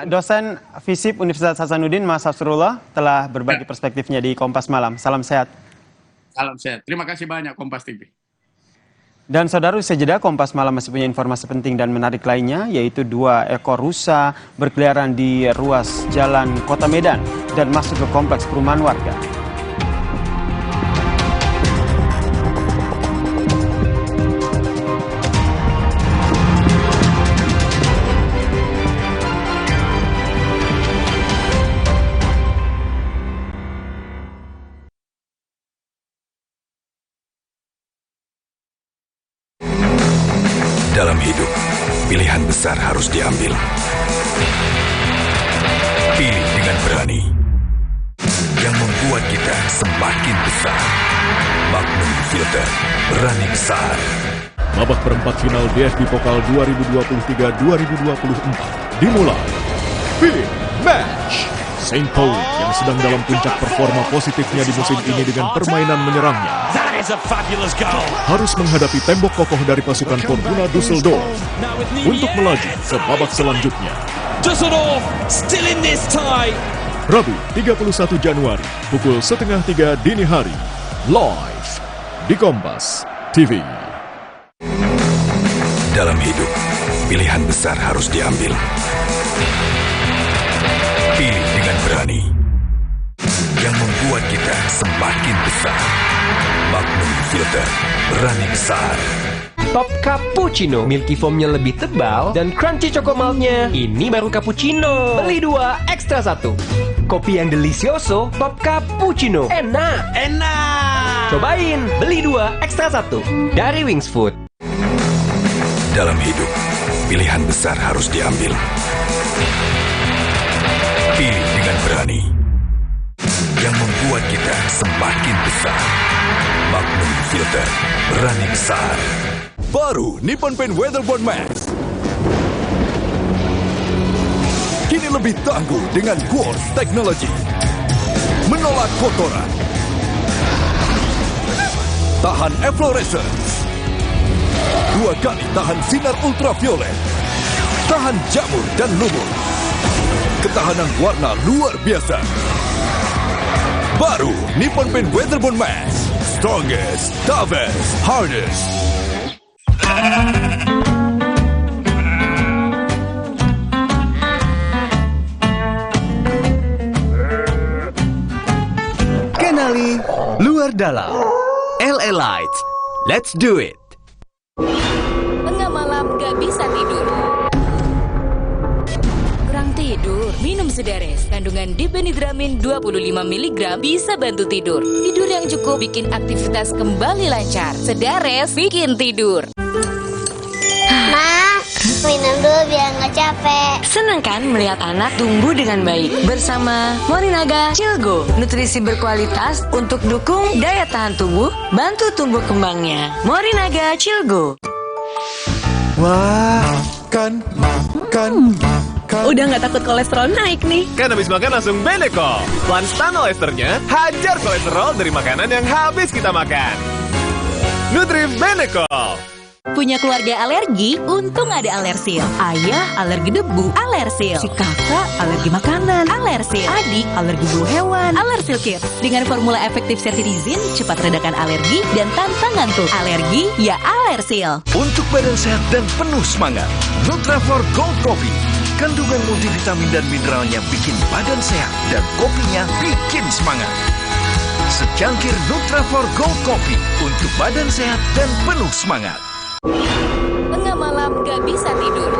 [SPEAKER 22] dosen FISIP Universitas Hasanuddin Mas Hafsrullah telah berbagi perspektifnya di Kompas Malam. Salam sehat.
[SPEAKER 21] Salam sehat. Terima kasih banyak Kompas TV.
[SPEAKER 22] Dan saudara, usai jeda Kompas Malam masih punya informasi penting dan menarik lainnya, yaitu 2 ekor rusa berkeliaran di ruas jalan Kota Medan dan masuk ke kompleks perumahan warga.
[SPEAKER 26] Dalam hidup, pilihan besar harus diambil. Pilih dengan berani. Yang membuat kita semakin besar. Magnum Filter, berani besar.
[SPEAKER 5] Babak perempat final DFB Pokal 2023-2024 dimulai. Pilih match. Saint Pauli yang sedang dalam puncak performa positifnya di musim ini dengan permainan menyerangnya harus menghadapi tembok kokoh dari pasukan Fortuna Düsseldorf untuk melaju ke babak selanjutnya.
[SPEAKER 7] Düsseldorf still in this tie.
[SPEAKER 5] Rabu 31 Januari pukul 2:30 dini hari live di Kompas TV.
[SPEAKER 26] Dalam hidup, pilihan besar harus diambil. Pilih dengan berani. Yang membuat kita semakin besar. Magnum Filter, berani besar.
[SPEAKER 20] Top Cappuccino, milky foamnya lebih tebal dan crunchy chocomaltnya. Ini baru cappuccino. Beli 2, ekstra 1. Kopi yang delicioso, Top Cappuccino. Enak. Cobain, beli 2, ekstra 1. Dari Wings Food.
[SPEAKER 26] Dalam hidup, pilihan besar harus diambil. Pilih dengan berani. Yang membuat kita semakin besar. Magnum Filter, berani besar. Baru Nippon Paint Weatherboard Max. Kini lebih tangguh dengan Quartz Technology. Menolak kotoran. Tahan efflorescence. 2 kali tahan sinar ultraviolet. Tahan jamur dan lumut. Ketahanan warna luar biasa. Baru Nippon Paint Weatherboard Max. Strongest, toughest, hardest.
[SPEAKER 13] Kenali Luar Dalam. LA Lights. Let's do it.
[SPEAKER 25] Tengah malam gak bisa tidur. Kurang tidur, minum Sedares. Kandungan dipenidramin 25 mg bisa bantu tidur. Tidur yang cukup bikin aktivitas kembali lancar. Sedares bikin tidur.
[SPEAKER 10] Ma, minum dulu biar nggak capek.
[SPEAKER 25] Senang kan melihat anak tumbuh dengan baik bersama Morinaga Cilgo. Nutrisi berkualitas untuk dukung daya tahan tubuh, bantu tumbuh kembangnya. Morinaga Cilgo.
[SPEAKER 26] Wah, makan.
[SPEAKER 25] Udah nggak takut kolesterol naik nih.
[SPEAKER 7] Kan habis makan langsung Beneko. Lanstan Esternya hajar kolesterol dari makanan yang habis kita makan. Nutrif Beneko.
[SPEAKER 25] Punya keluarga alergi? Untung ada Alersil. Ayah alergi debu, Alersil. Si kakak alergi makanan, Alersil. Adik alergi bulu hewan, Alersil Kids. Dengan formula efektif cetirizin, cepat redakan alergi dan tanpa ngantuk. Alergi ya Alersil.
[SPEAKER 26] Untuk badan sehat dan penuh semangat, Nutrafor Gold Coffee. Kandungan multivitamin dan mineralnya bikin badan sehat dan kopinya bikin semangat. Secangkir Nutrafor Gold Coffee untuk badan sehat dan penuh semangat.
[SPEAKER 25] Tengah malam gak bisa tidur.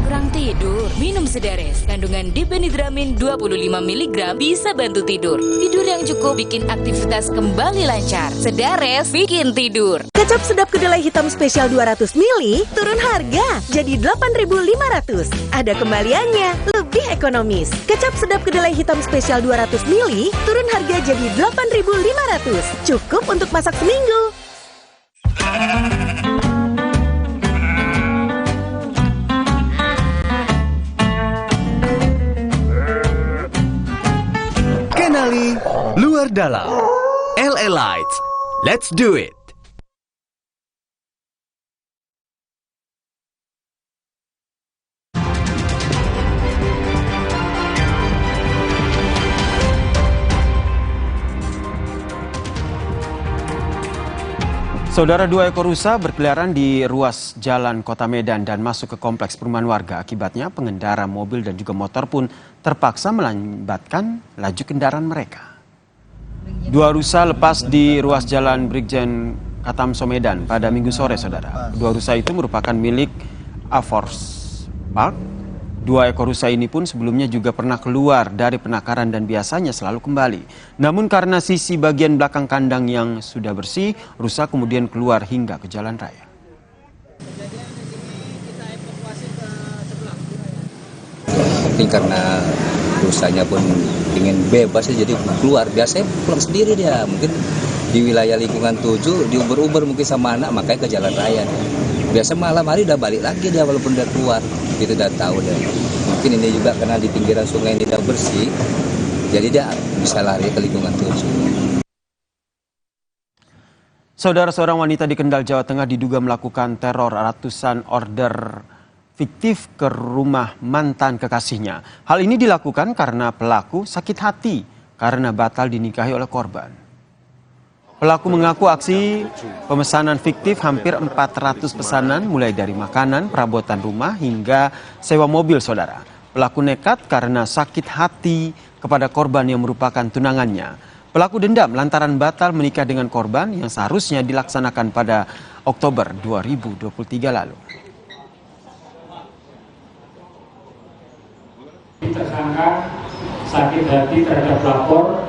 [SPEAKER 25] Kurang tidur, minum Sedares. Kandungan diphenhydramine 25 mg bisa bantu tidur. Tidur yang cukup bikin aktivitas kembali lancar. Sedares bikin tidur.
[SPEAKER 6] Kecap sedap kedelai hitam spesial 200 ml turun harga jadi 8.500. Ada kembaliannya, lebih ekonomis. Kecap sedap kedelai hitam spesial 200 ml turun harga jadi 8.500. Cukup untuk masak seminggu.
[SPEAKER 13] Kenali luar dalam. LA Lights. Let's do it.
[SPEAKER 22] Saudara, 2 ekor rusa berkeliaran di ruas jalan Kota Medan dan masuk ke kompleks perumahan warga. Akibatnya pengendara mobil dan juga motor pun terpaksa melambatkan laju kendaraan mereka. 2 rusa lepas di ruas jalan Brigjen Katamso Medan pada Minggu sore, saudara. 2 rusa itu merupakan milik Avors Park. 2 ekor rusa ini pun sebelumnya juga pernah keluar dari penakaran dan biasanya selalu kembali. Namun karena sisi bagian belakang kandang yang sudah bersih, rusa kemudian keluar hingga ke jalan raya.
[SPEAKER 8] Mungkin karena rusanya pun ingin bebas jadi keluar. Biasanya pulang sendiri dia. Mungkin di wilayah lingkungan 7 diuber-uber mungkin sama anak, makanya ke jalan raya. Biasa malam hari udah balik lagi dia walaupun udah keluar. Kita udah tahu deh. Mungkin ini juga karena di pinggiran sungai ini udah bersih, jadi dia bisa lari ke lingkungan 7.
[SPEAKER 22] Saudara, seorang wanita di Kendal, Jawa Tengah diduga melakukan teror ratusan order fiktif ke rumah mantan kekasihnya. Hal ini dilakukan karena pelaku sakit hati karena batal dinikahi oleh korban. Pelaku mengaku aksi pemesanan fiktif hampir 400 pesanan mulai dari makanan, perabotan rumah hingga sewa mobil, saudara. Pelaku nekat karena sakit hati kepada korban yang merupakan tunangannya. Pelaku dendam lantaran batal menikah dengan korban yang seharusnya dilaksanakan pada Oktober 2023 lalu.
[SPEAKER 12] Tersangka sakit hati terhadap pelapor,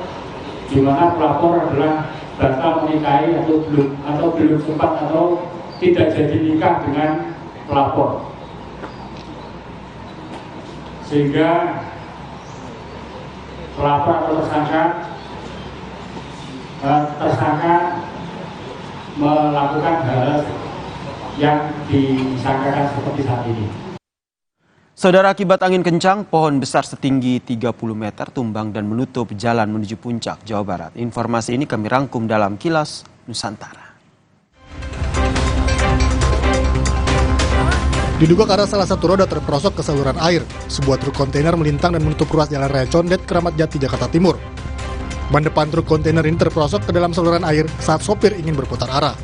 [SPEAKER 12] di mana pelapor adalah batal menikahi atau belum sempat atau tidak jadi nikah dengan pelapor, sehingga pelapor atau tersangka melakukan hal yang disangkakan seperti saat ini.
[SPEAKER 22] Saudara, akibat angin kencang, pohon besar setinggi 30 meter tumbang dan menutup jalan menuju Puncak, Jawa Barat. Informasi ini kami rangkum dalam Kilas Nusantara.
[SPEAKER 15] Diduga karena salah satu roda terperosok ke saluran air, sebuah truk kontainer melintang dan menutup ruas Jalan Raya Condet, Kramat Jati, Jakarta Timur. Ban depan truk kontainer ini terperosok ke dalam saluran air saat sopir ingin berputar arah.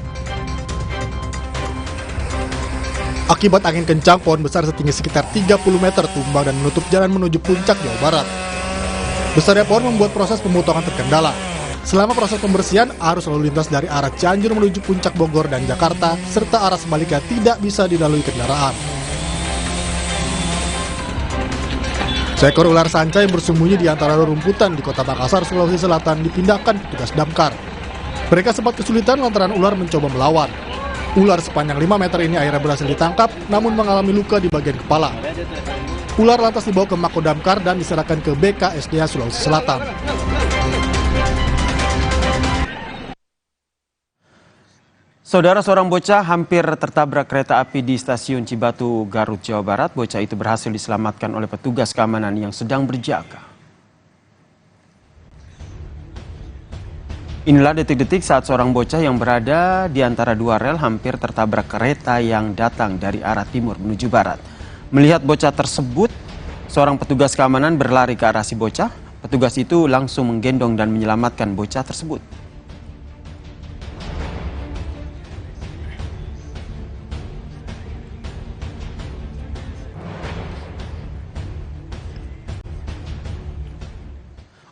[SPEAKER 15] Akibat angin kencang, pohon besar setinggi sekitar 30 meter tumbang dan menutup jalan menuju Puncak, Jawa Barat. Besarnya pohon membuat proses pemotongan terkendala. Selama proses pembersihan, arus lalu lintas dari arah Cianjur menuju Puncak Bogor dan Jakarta, serta arah sebaliknya tidak bisa dilalui kendaraan. Seekor ular sanca yang bersembunyi di antara rumputan di Kota Makassar, Sulawesi Selatan dipindahkan petugas damkar. Mereka sempat kesulitan lantaran ular mencoba melawan. Ular sepanjang 5 meter ini akhirnya berhasil ditangkap, namun mengalami luka di bagian kepala. Ular lantas dibawa ke Mako Damkar dan diserahkan ke BKSDA Sulawesi Selatan.
[SPEAKER 22] Saudara, seorang bocah hampir tertabrak kereta api di stasiun Cibatu, Garut, Jawa Barat. Bocah itu berhasil diselamatkan oleh petugas keamanan yang sedang berjaga. Inilah detik-detik saat seorang bocah yang berada di antara 2 rel hampir tertabrak kereta yang datang dari arah timur menuju barat. Melihat bocah tersebut, seorang petugas keamanan berlari ke arah si bocah. Petugas itu langsung menggendong dan menyelamatkan bocah tersebut.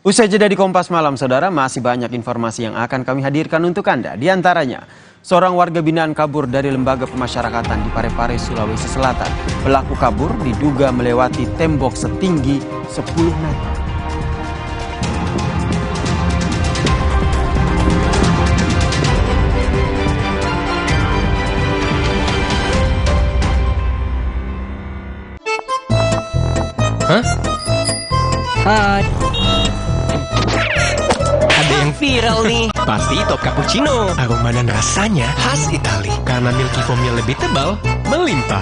[SPEAKER 22] Usai jeda di Kompas Malam, saudara, masih banyak informasi yang akan kami hadirkan untuk Anda. Di antaranya, seorang warga binaan kabur dari lembaga pemasyarakatan di Parepare, Sulawesi Selatan. Pelaku kabur diduga melewati tembok setinggi 10 meter.
[SPEAKER 20] Hah? Hai. Ada yang viral nih. Pasti top cappuccino. Aroma dan rasanya khas Itali. Karena milky foamnya lebih tebal, melimpah.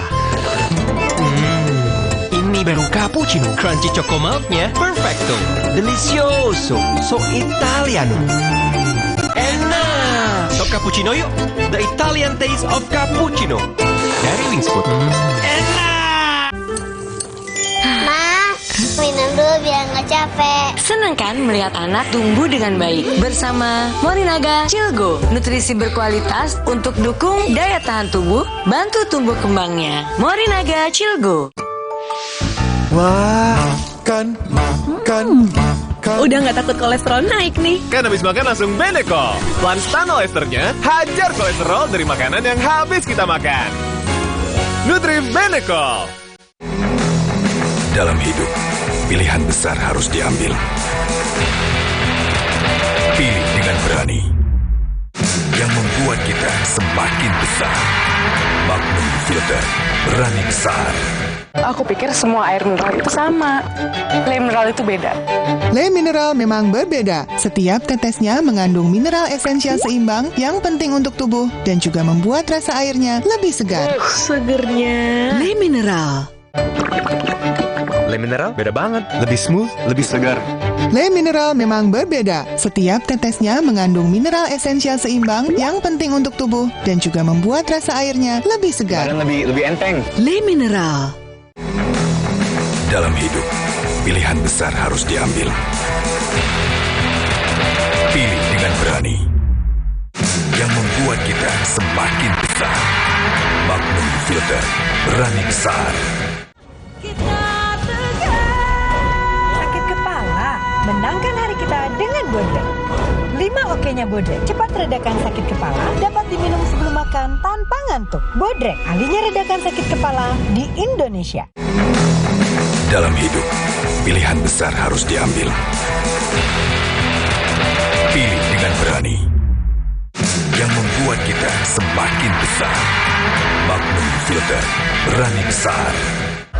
[SPEAKER 20] Ini baru cappuccino. Crunchy choco milknya perfecto. Delicioso. So Italiano. Enak. Top cappuccino yuk. The Italian taste of cappuccino. Dari Wings Food.
[SPEAKER 10] Minum dulu biar nggak capek.
[SPEAKER 23] Senang kan melihat anak tumbuh dengan baik bersama Morinaga Cilgo, nutrisi berkualitas untuk dukung daya tahan tubuh, bantu tumbuh kembangnya. Morinaga Cilgo.
[SPEAKER 7] Wah, makan.
[SPEAKER 6] Udah nggak takut kolesterol naik nih.
[SPEAKER 7] Kan habis makan langsung Beneko. Lanstan Esternya hajar kolesterol dari makanan yang habis kita makan. Nutrif Beneko.
[SPEAKER 26] Dalam hidup, pilihan besar harus diambil. Pilih dengan berani. Yang membuat kita semakin besar. Magnum Filter, berani besar.
[SPEAKER 1] Aku pikir semua air mineral itu sama. Le mineral itu beda.
[SPEAKER 3] Le mineral memang berbeda. Setiap tetesnya mengandung mineral esensial seimbang yang penting untuk tubuh dan juga membuat rasa airnya lebih segar.
[SPEAKER 6] Segernya.
[SPEAKER 3] Le mineral.
[SPEAKER 7] Le mineral beda banget, lebih smooth, lebih segar.
[SPEAKER 3] Le mineral memang berbeda. Setiap tetesnya mengandung mineral esensial seimbang yang penting untuk tubuh dan juga membuat rasa airnya lebih segar.
[SPEAKER 7] Dan lebih enteng.
[SPEAKER 3] Le mineral.
[SPEAKER 26] Dalam hidup, pilihan besar harus diambil. Pilih dengan berani. Yang membuat kita semakin besar. Magnum Filter, berani besar.
[SPEAKER 11] Sakit kepala, menangkan hari kita dengan Bodrek. 5 oke-nya Bodrek cepat redakan sakit kepala, dapat diminum sebelum makan tanpa ngantuk. Bodrek, ahlinya redakan sakit kepala di Indonesia.
[SPEAKER 26] Dalam hidup, pilihan besar harus diambil. Pilih dengan berani. Yang membuat kita semakin besar. Magnum Filter, berani besar.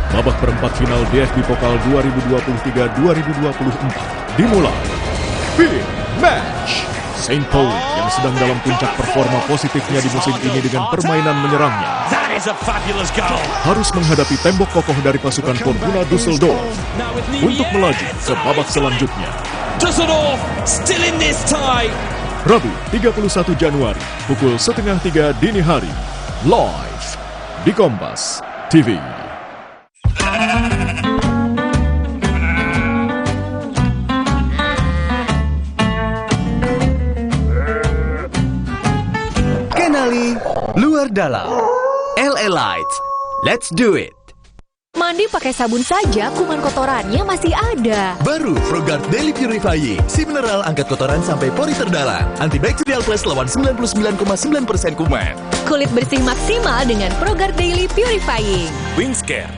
[SPEAKER 5] Babak perempat final DFB Pokal 2023-2024 dimulai. Big Match. Saint Paul yang sedang dalam puncak performa positifnya di musim ini dengan permainan menyerangnya harus menghadapi tembok kokoh dari pasukan Fortuna Düsseldorf untuk melaju ke babak selanjutnya.
[SPEAKER 17] Düsseldorf still in this tie.
[SPEAKER 5] Rabu 31 Januari pukul 2:30 dini hari live di Kompas TV.
[SPEAKER 13] Kenali luar dalam. LA Lights, let's do it.
[SPEAKER 25] Mandi pakai sabun saja, kuman kotorannya masih ada.
[SPEAKER 16] Baru ProGuard Daily Purifying, si mineral angkat kotoran sampai pori terdalam. Antibacterial Plus lawan 99,9% kuman.
[SPEAKER 25] Kulit bersih maksimal dengan ProGuard Daily Purifying.
[SPEAKER 16] Wingscare.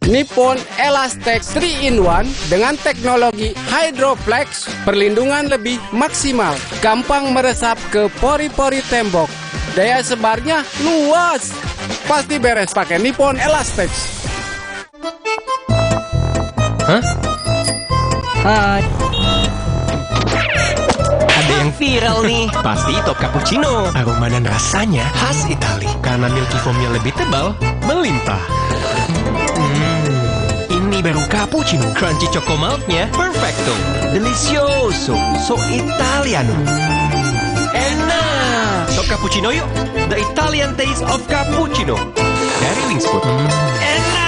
[SPEAKER 18] Nippon Elastex 3-in-1 dengan teknologi Hydroflex, perlindungan lebih maksimal, gampang meresap ke pori-pori tembok. Daya sebarnya luas. Pasti beres pakai Nippon Elastex.
[SPEAKER 20] Hah? Hai. Ada yang viral nih. Pasti top cappuccino. Aroma dan rasanya khas Itali. Karena milky foamnya lebih tebal, melimpah. Ini baru cappuccino. Crunchy choco milknya perfecto. Delicioso. So Italiano. Enak. Top cappuccino yuk. The Italian taste of cappuccino. Dari Wings Food. Enak.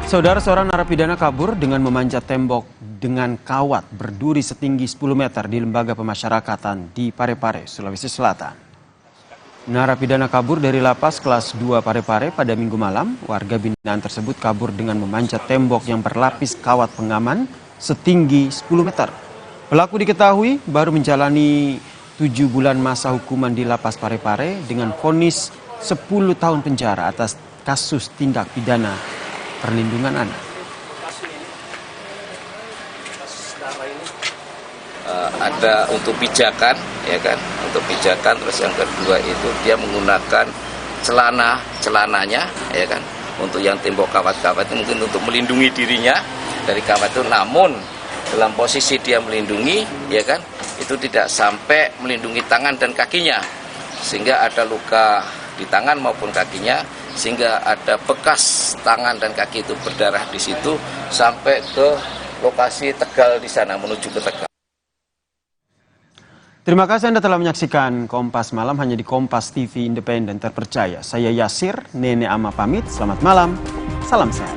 [SPEAKER 22] Saudara, seorang narapidana kabur dengan memanjat tembok dengan kawat berduri setinggi 10 meter di lembaga pemasyarakatan di Parepare, Sulawesi Selatan. Narapidana kabur dari lapas kelas 2 Parepare pada Minggu malam. Warga binaan tersebut kabur dengan memanjat tembok yang berlapis kawat pengaman setinggi 10 meter. Pelaku diketahui baru menjalani 7 bulan masa hukuman di lapas Parepare dengan vonis 10 tahun penjara atas kasus tindak pidana perlindungan anak.
[SPEAKER 8] Ada untuk pijakan, ya kan, untuk pijakan. Terus yang kedua itu dia menggunakan celananya, ya kan, untuk yang tembok kawat-kawat itu mungkin untuk melindungi dirinya dari kawat itu. Namun dalam posisi dia melindungi, ya kan, itu tidak sampai melindungi tangan dan kakinya, sehingga ada luka di tangan maupun kakinya, sehingga ada bekas tangan dan kaki itu berdarah di situ sampai ke lokasi Tegal di sana, menuju ke Tegal.
[SPEAKER 22] Terima kasih Anda telah menyaksikan Kompas Malam hanya di Kompas TV Independen Terpercaya. Saya Yasir, Nenek Ama pamit. Selamat malam, salam sehat.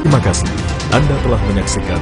[SPEAKER 5] Terima kasih. Anda telah menyaksikan